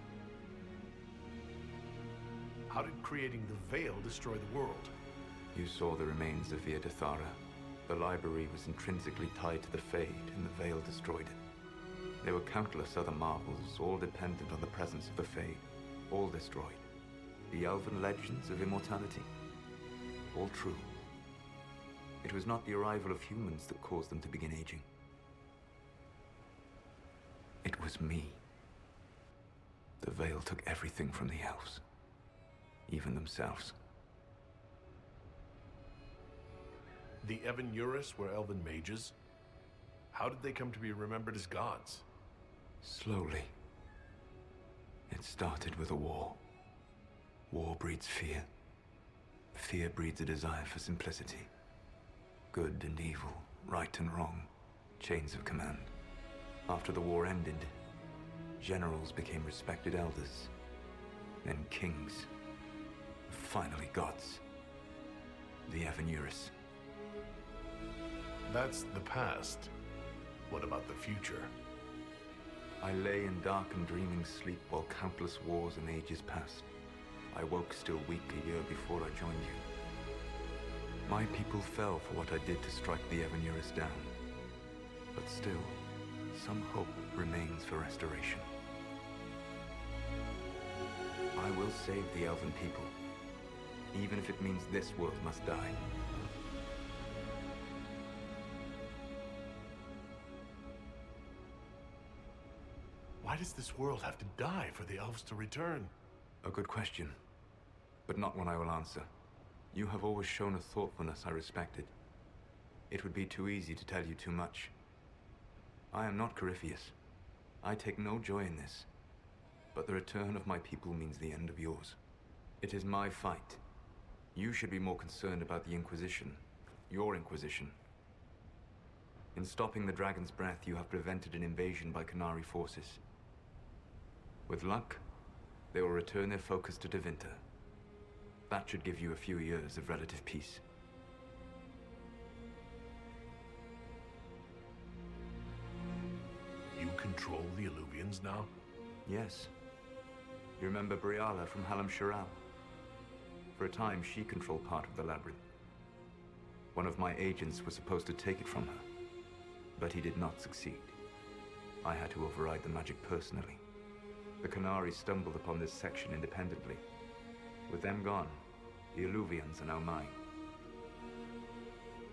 How did creating the Veil destroy the world? You saw the remains of Via Dethara. The library was intrinsically tied to the Fade, and the Veil destroyed it. There were countless other marvels, all dependent on the presence of the Fade, all destroyed. The elven legends of immortality, all true. It was not the arrival of humans that caused them to begin aging. It was me. The Veil took everything from the elves, even themselves. The Evanurus were elven mages? How did they come to be remembered as gods? Slowly. It started with a war. War breeds fear. Fear breeds a desire for simplicity. Good and evil, right and wrong, chains of command. After the war ended, generals became respected elders, then kings, finally gods. The Evanurus. That's the past. What about the future? I lay in dark and dreaming sleep while countless wars and ages passed. I woke still weak a year before I joined you. My people fell for what I did to strike the Evanurus down. But still, some hope remains for restoration. I will save the Elven people, even if it means this world must die. Why does this world have to die for the elves to return? A good question, but not one I will answer. You have always shown a thoughtfulness I respected. It would be too easy to tell you too much. I am not Corypheus. I take no joy in this. But the return of my people means the end of yours. It is my fight. You should be more concerned about the Inquisition. Your Inquisition. In stopping the Dragon's Breath, you have prevented an invasion by Qunari forces. With luck, they will return their focus to Tevinter. That should give you a few years of relative peace. You control the Illuvians now? Yes. You remember Briala from Halam Shiral? For a time, she controlled part of the labyrinth. One of my agents was supposed to take it from her, but he did not succeed. I had to override the magic personally. The Qunari stumbled upon this section independently. With them gone, the Illuvians are now mine.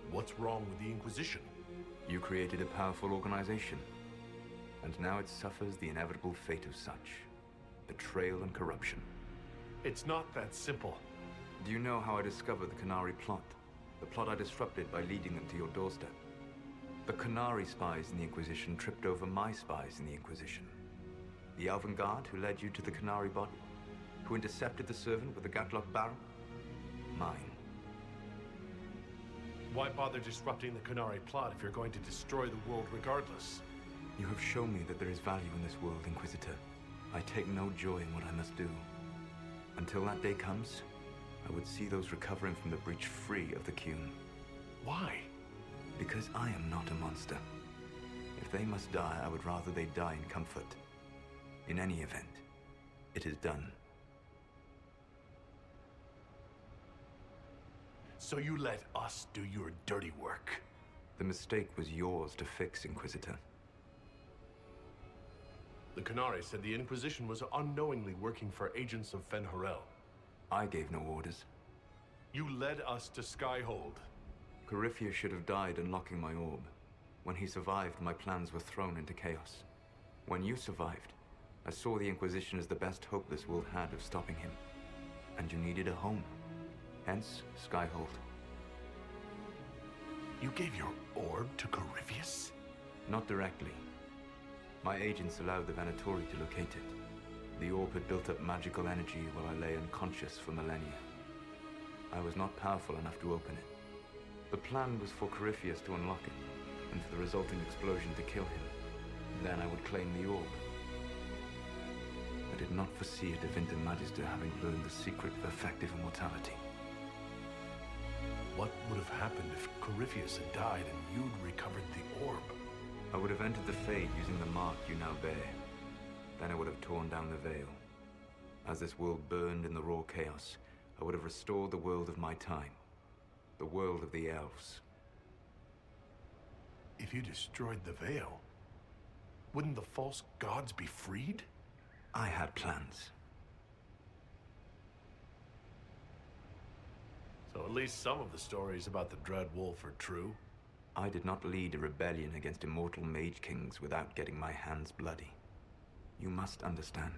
What's wrong with the Inquisition? You created a powerful organization, and now it suffers the inevitable fate of such. Betrayal and corruption. It's not that simple. Do you know how I discovered the Qunari plot? The plot I disrupted by leading them to your doorstep. The Qunari spies in the Inquisition tripped over my spies in the Inquisition. The Elven Guard who led you to the Qunari body? Who intercepted the servant with the Gatlock barrel? Mine. Why bother disrupting the Qunari plot if you're going to destroy the world regardless? You have shown me that there is value in this world, Inquisitor. I take no joy in what I must do. Until that day comes, I would see those recovering from the breach free of the Qun. Why? Because I am not a monster. If they must die, I would rather they die in comfort. In any event, it is done. So you let us do your dirty work? The mistake was yours to fix, Inquisitor. The Qunari said the Inquisition was unknowingly working for agents of Fen'Harel. I gave no orders. You led us to Skyhold. Corypheus should have died unlocking my orb. When he survived, my plans were thrown into chaos. When you survived, I saw the Inquisition as the best hope this world had of stopping him. And you needed a home. Hence, Skyhold. You gave your orb to Corypheus? Not directly. My agents allowed the Venatori to locate it. The orb had built up magical energy while I lay unconscious for millennia. I was not powerful enough to open it. The plan was for Corypheus to unlock it, and for the resulting explosion to kill him. Then I would claim the orb. I did not foresee a Tevinter Magister having learned the secret of effective immortality. What would have happened if Corypheus had died and you'd recovered the orb? I would have entered the Fade using the mark you now bear. Then I would have torn down the veil. As this world burned in the raw chaos, I would have restored the world of my time. The world of the elves. If you destroyed the veil, wouldn't the false gods be freed? I had plans. So at least some of the stories about the Dread Wolf are true. I did not lead a rebellion against immortal mage kings without getting my hands bloody. You must understand.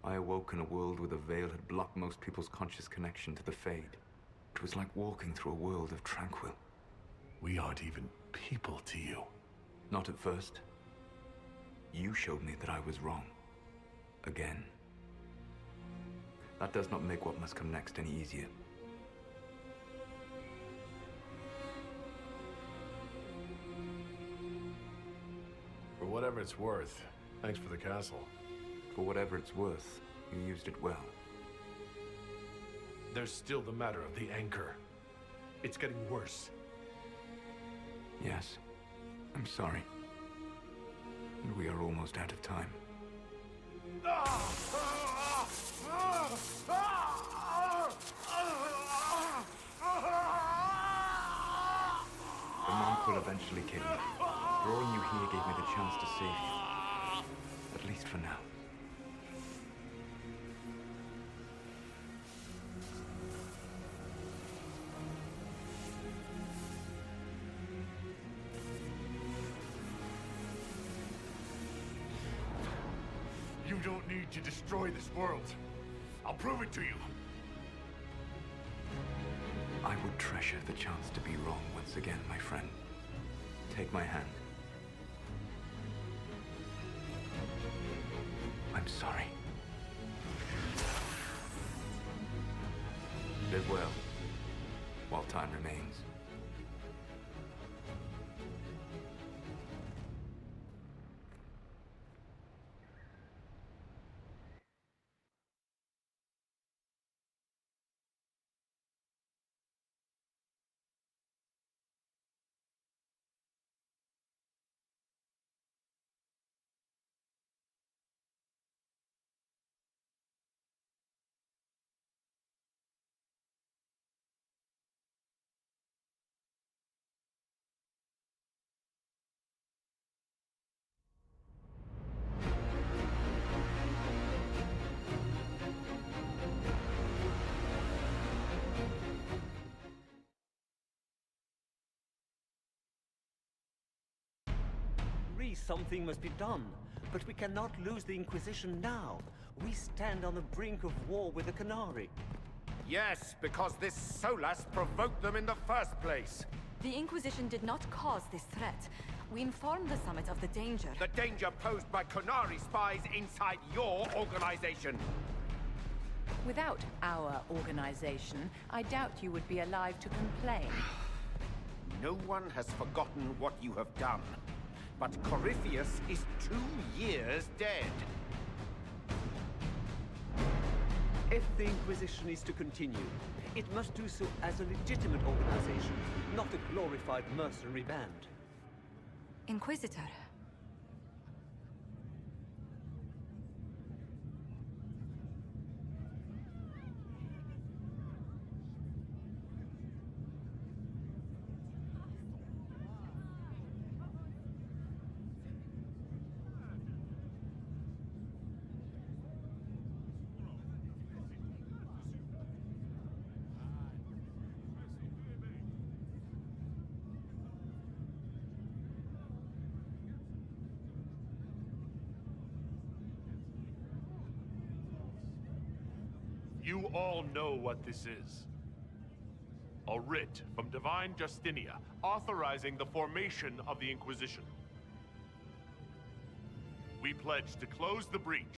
I awoke in a world where the veil had blocked most people's conscious connection to the Fade. It was like walking through a world of tranquil. We aren't even people to you. Not at first. You showed me that I was wrong. Again. That does not make what must come next any easier. For whatever it's worth, thanks for the castle. For whatever it's worth, you used it well. There's still the matter of the anchor. It's getting worse. Yes. I'm sorry. And we are almost out of time. The monk will eventually kill you. Drawing you here gave me the chance to save you. At least for now. You don't need to destroy this world. I'll prove it to you. I would treasure the chance to be wrong once again, my friend. Take my hand. I'm sorry. Live well, while time remains. Something must be done, but we cannot lose the Inquisition now. We stand on the brink of war with the Canary. Yes, because this Solas provoked them in the first place. The Inquisition did not cause this threat. We informed the Summit of the danger. The danger posed by Canary spies inside your organization. Without our organization, I doubt you would be alive to complain. No one has forgotten what you have done. But Corypheus is 2 years dead. If the Inquisition is to continue, it must do so as a legitimate organization, not a glorified mercenary band. Inquisitor. You all know what this is. A writ from Divine Justinia authorizing the formation of the Inquisition. We pledge to close the breach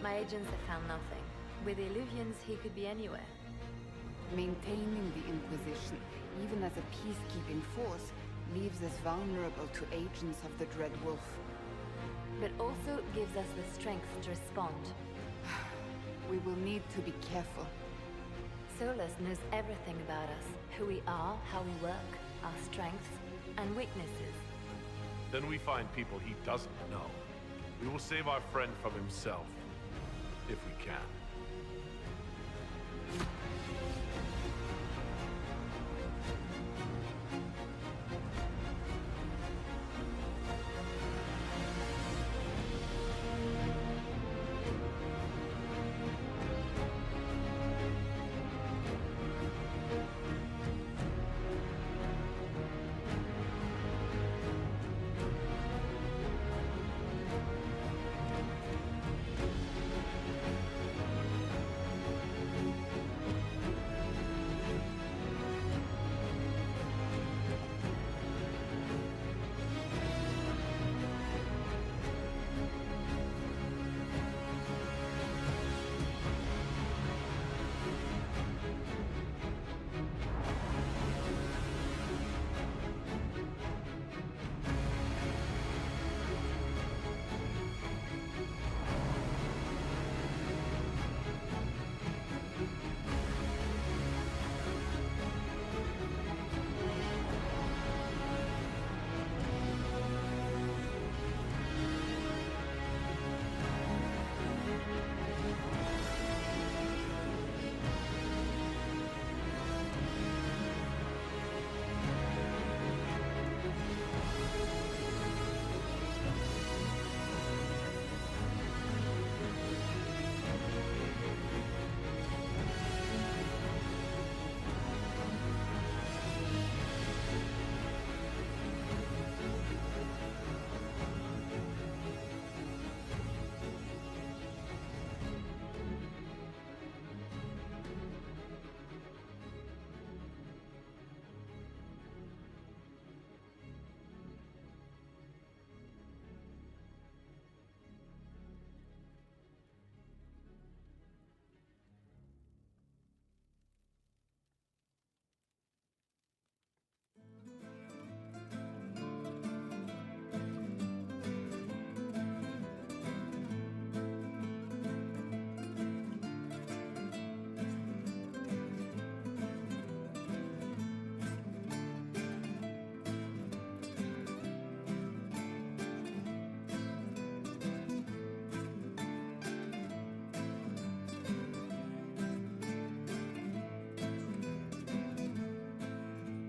My agents have found nothing. With the Illuvians, he could be anywhere. Maintaining the Inquisition, even as a peacekeeping force, leaves us vulnerable to agents of the Dread Wolf. But also gives us the strength to respond. We will need to be careful. Solus knows everything about us. Who we are, how we work, our strengths and weaknesses. Then we find people he doesn't know. We will save our friend from himself. If we can.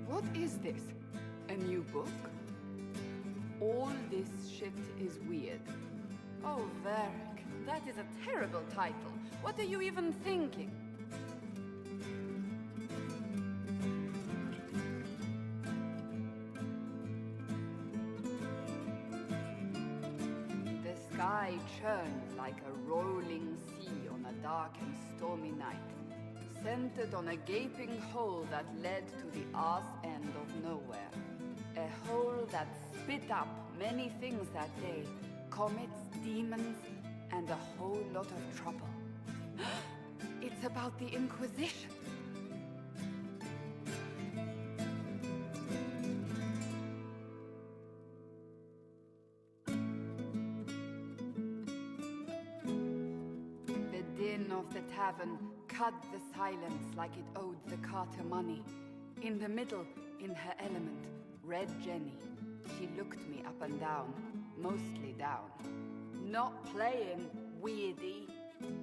What is this? A new book? All this shit is weird. Oh, Varric, that is a terrible title. What are you even thinking? The sky churned like a rolling sea on a dark and stormy night, centered on a gaping hole that led to the arse end of nowhere. A hole that spit up many things that day. Comets, demons, and a whole lot of trouble. It's about the Inquisition. The din of the tavern cut the silence like it owed the carter money. In the middle, in her element, Red Jenny. She looked me up and down, mostly down. Not playing, weirdy,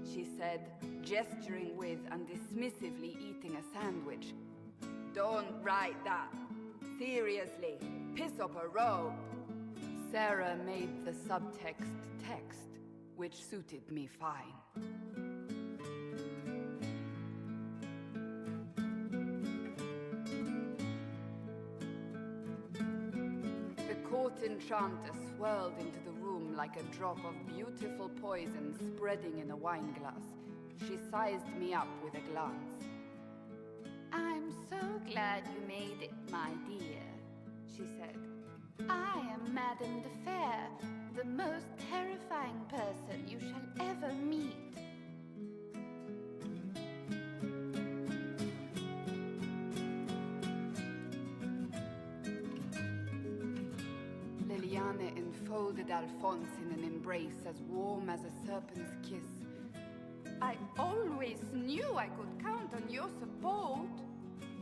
she said, gesturing with and dismissively eating a sandwich. Don't write that. Seriously, piss up a robe. Sarah made the subtext text, which suited me fine. The court enchanter swirled into the room like a drop of beautiful poison spreading in a wineglass. She sized me up with a glance. I'm so glad you made it, my dear, she said. I am Madame de Fair, the most terrifying person you shall ever meet. folded Alphonse in an embrace as warm as a serpent's kiss. I always knew I could count on your support.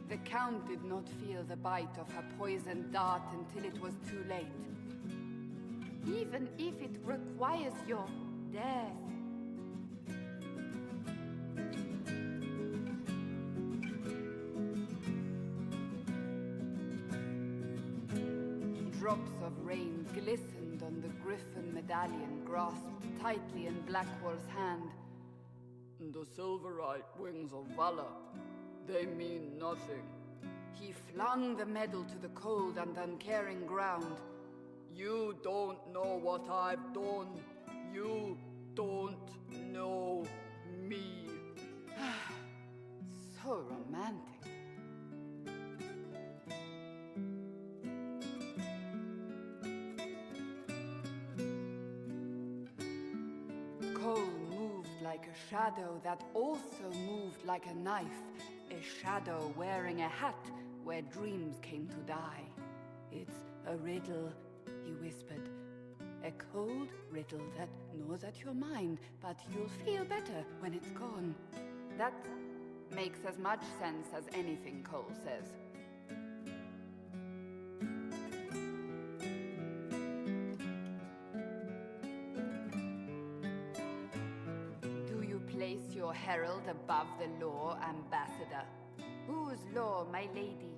The Count did not feel the bite of her poisoned dart until it was too late. Even if it requires your death. Drops of rain glistened on the griffin medallion grasped tightly in Blackwall's hand. The silverite wings of valor, they mean nothing. He flung the medal to the cold and uncaring ground. You don't know what I've done. You don't know me. So romantic. Cole moved like a shadow that also moved like a knife. A shadow wearing a hat where dreams came to die. It's a riddle, he whispered. A cold riddle that gnaws at your mind, but you'll feel better when it's gone. That makes as much sense as anything Cole says. Do you place your herald above the law, Ambassador? Whose law, my lady?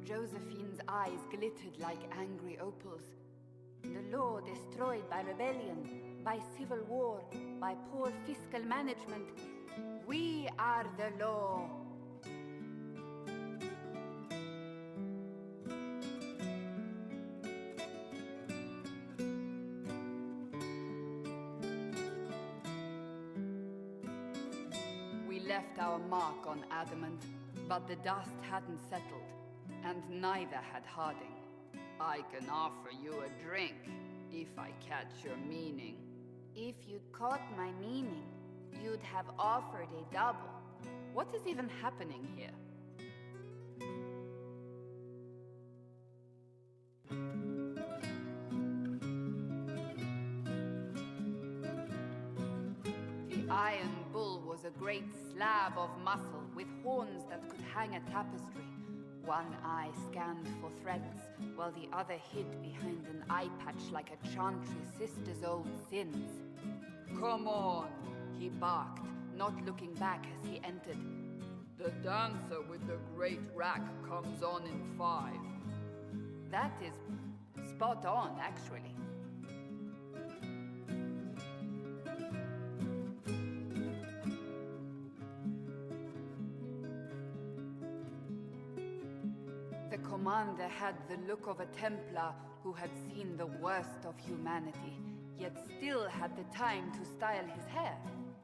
Josephine's eyes glittered like angry opals. The law destroyed by rebellion, by civil war, by poor fiscal management. We are the law. We left our mark on Adamant, but the dust hadn't settled, and neither had Harding. I can offer you a drink, if I catch your meaning. If you'd caught my meaning, you'd have offered a double. What is even happening here? The Iron Bull was a great slab of muscle with horns that could hang a tapestry. One eye scanned for threats, while the other hid behind an eye patch like a chantry sister's old sins. Come on, he barked, not looking back as he entered. The dancer with the great rack comes on in 5. That is spot on, actually. The commander had the look of a Templar who had seen the worst of humanity, yet still had the time to style his hair.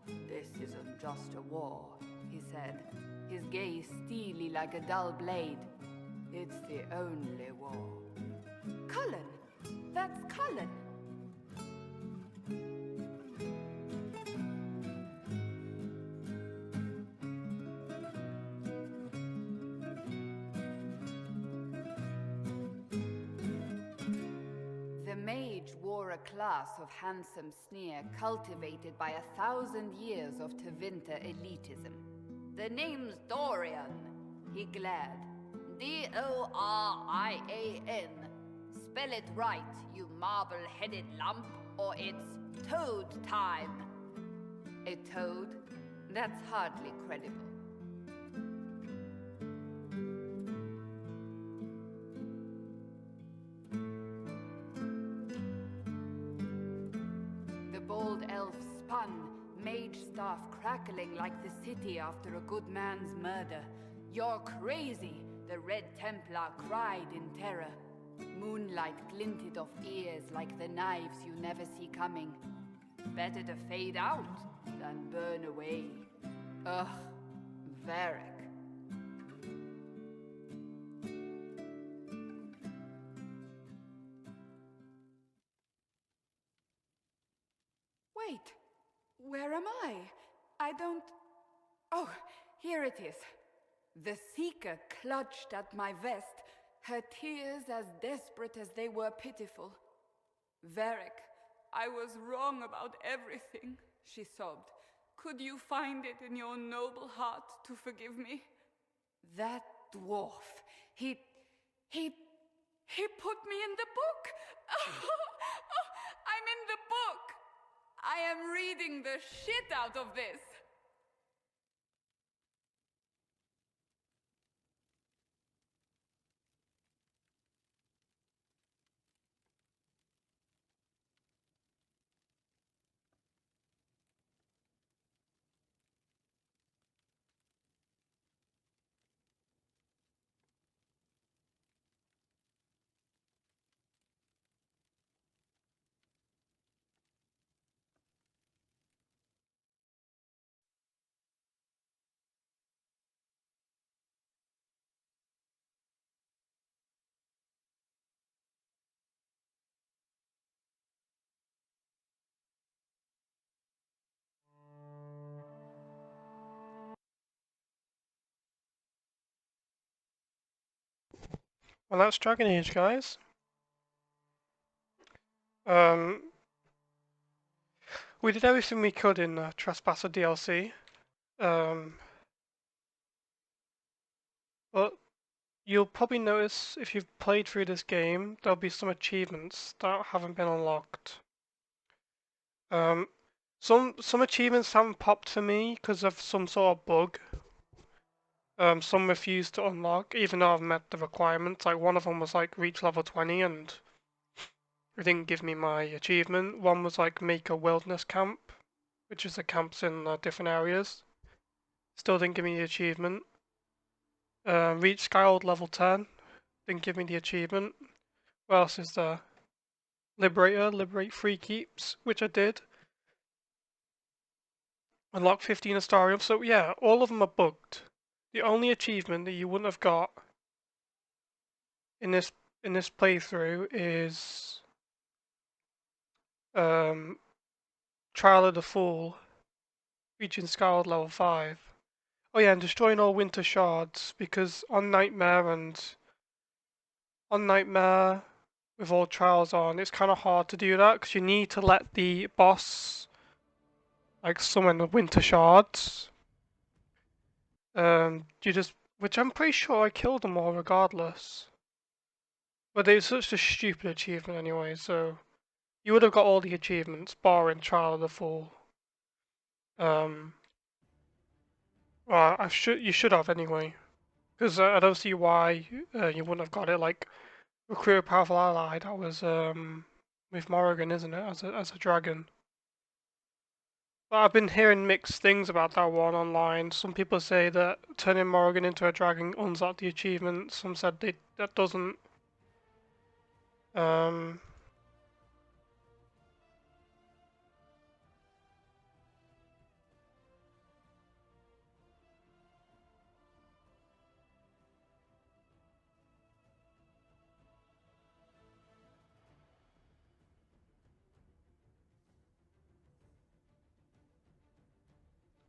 This isn't just a war, he said, his gaze steely like a dull blade. It's the only war. Cullen! That's Cullen! The mage wore a class of handsome sneer cultivated by 1,000 years of Tevinter elitism. The name's Dorian, he glared. D-O-R-I-A-N. Spell it right, you marble-headed lump, or it's toad time. A toad? That's hardly credible. The bald elf spun, mage staff crackling like the city after a good man's murder. You're crazy, the Red Templar cried in terror. Moonlight glinted off ears like the knives you never see coming. Better to fade out than burn away. Ugh, Varric. Wait, where am I? I don't... Oh, here it is. The Seeker clutched at my vest, her tears as desperate as they were pitiful. Varric, I was wrong about everything, she sobbed. Could you find it in your noble heart to forgive me? That dwarf, he put me in the book! I'm in the book! I am reading the shit out of this! Well, that's Dragon Age, guys. We did everything we could in Tresspasser DLC. But you'll probably notice if you've played through this game, there'll be some achievements that haven't been unlocked. Some achievements haven't popped for me because of some sort of bug. Some refuse to unlock, even though I've met the requirements. Like one of them was like reach level 20 and it didn't give me my achievement. One was like make a wilderness camp, which is the camps in different areas. Still didn't give me the achievement. Reach Skyhold level 10, didn't give me the achievement. What else is there? Liberate 3 keeps, which I did. Unlock 15 Astarium, so yeah, all of them are bugged. The only achievement that you wouldn't have got in this playthrough is Trial of the Fool, reaching Skyhold level 5. Oh yeah, and destroying all winter shards, because on Nightmare with all trials on, it's kind of hard to do that because you need to let the boss like summon the winter shards. Which I'm pretty sure I killed them all regardless. But it's such a stupid achievement anyway, so you would have got all the achievements barring Trial of the Fool. Well, you should have anyway, because I don't see why you wouldn't have got it. Like recruit a powerful ally. That was with Morrigan, isn't it? As a dragon. But I've been hearing mixed things about that one online. Some people say that turning Morrigan into a dragon unlocked the achievement. Some said that doesn't.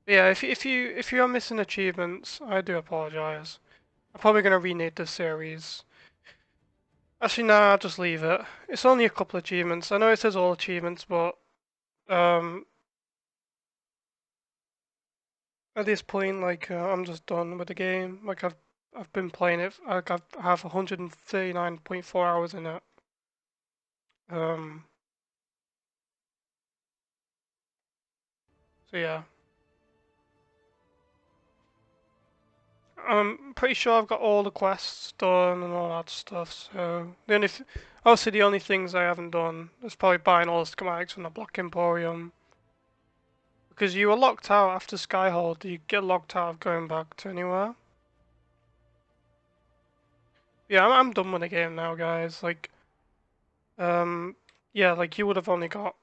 Yeah, if you are missing achievements, I do apologize. I'm probably gonna rename the series. Actually, nah, I'll just leave it. It's only a couple achievements. I know it says all achievements, but at this point, like I'm just done with the game. Like I've been playing it. Like I have 139.4 hours in it. So yeah. I'm pretty sure I've got all the quests done and all that stuff. So obviously the only things I haven't done is probably buying all the schematics from the Black Emporium. Because you were locked out after Skyhold, you get locked out of going back to anywhere. Yeah, I'm done with the game now, guys. Like, yeah, like you would have only got.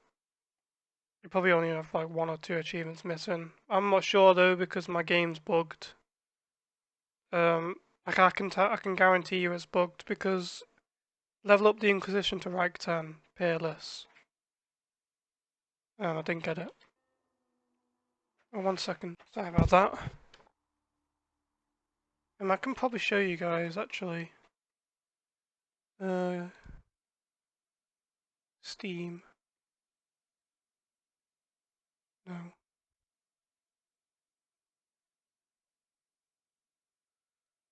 You probably only have like 1 or 2 achievements missing. I'm not sure though because my game's bugged. Like I can guarantee you it's bugged because level up the Inquisition to rank 10, peerless. I didn't get it. Oh, 1 second. Sorry about that. I can probably show you guys actually. Steam. No.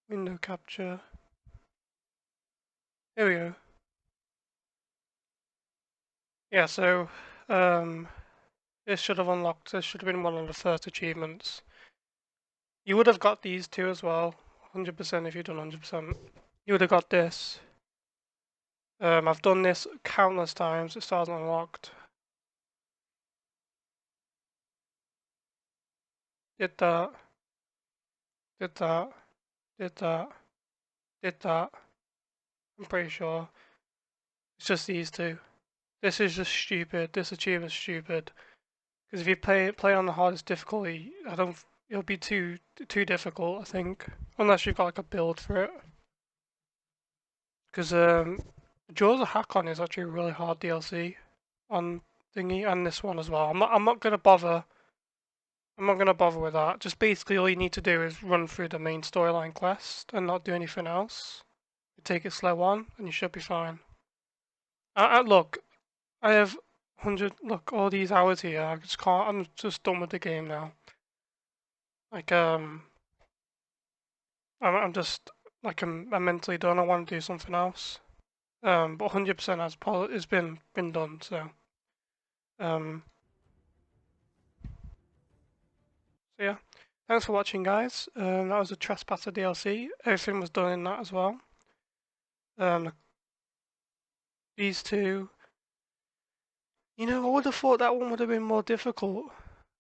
Window capture. Here we go. Yeah, so this should have unlocked. This should have been one of the first achievements. You would have got these two as well, 100% if you'd done 100%. You would have got this. I've done this countless times. It still hasn't unlocked. Did that. Did that. Did that. Did that. I'm pretty sure. It's just these two. This is just stupid. This achievement's stupid. Because if you play on the hardest difficulty, it'll be too difficult, I think. Unless you've got like a build for it. Because Jaws of Hakon is actually a really hard DLC on thingy, and this one as well. I'm not gonna bother. I'm not gonna bother with that. Just basically all you need to do is run through the main storyline quest and not do anything else. You take it slow on, and you should be fine. Look, I have 100. Look, all these hours here. I just can't. I'm just done with the game now. Like I'm just like I'm mentally done. I want to do something else. But 100% has been done. So so yeah, thanks for watching, guys. That was a Trespasser DLC. Everything was done in that as well. These two. You know, I would have thought that one would have been more difficult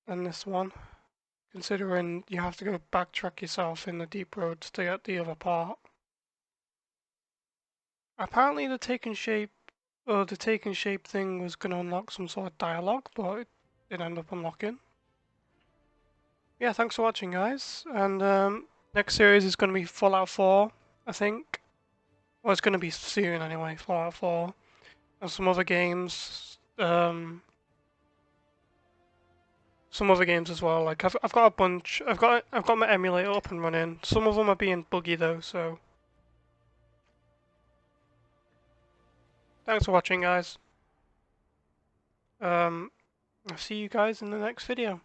than this one, considering you have to go backtrack yourself in the deep roads to get the other part. Apparently the taking shape thing was going to unlock some sort of dialogue, but it didn't end up unlocking. Yeah, thanks for watching, guys, and next series is going to be Fallout 4, I think. Well, it's going to be soon anyway, Fallout 4, and some other games. Some other games as well. Like I've got a bunch. I've got my emulator up and running. Some of them are being buggy though. So thanks for watching, guys. I'll see you guys in the next video.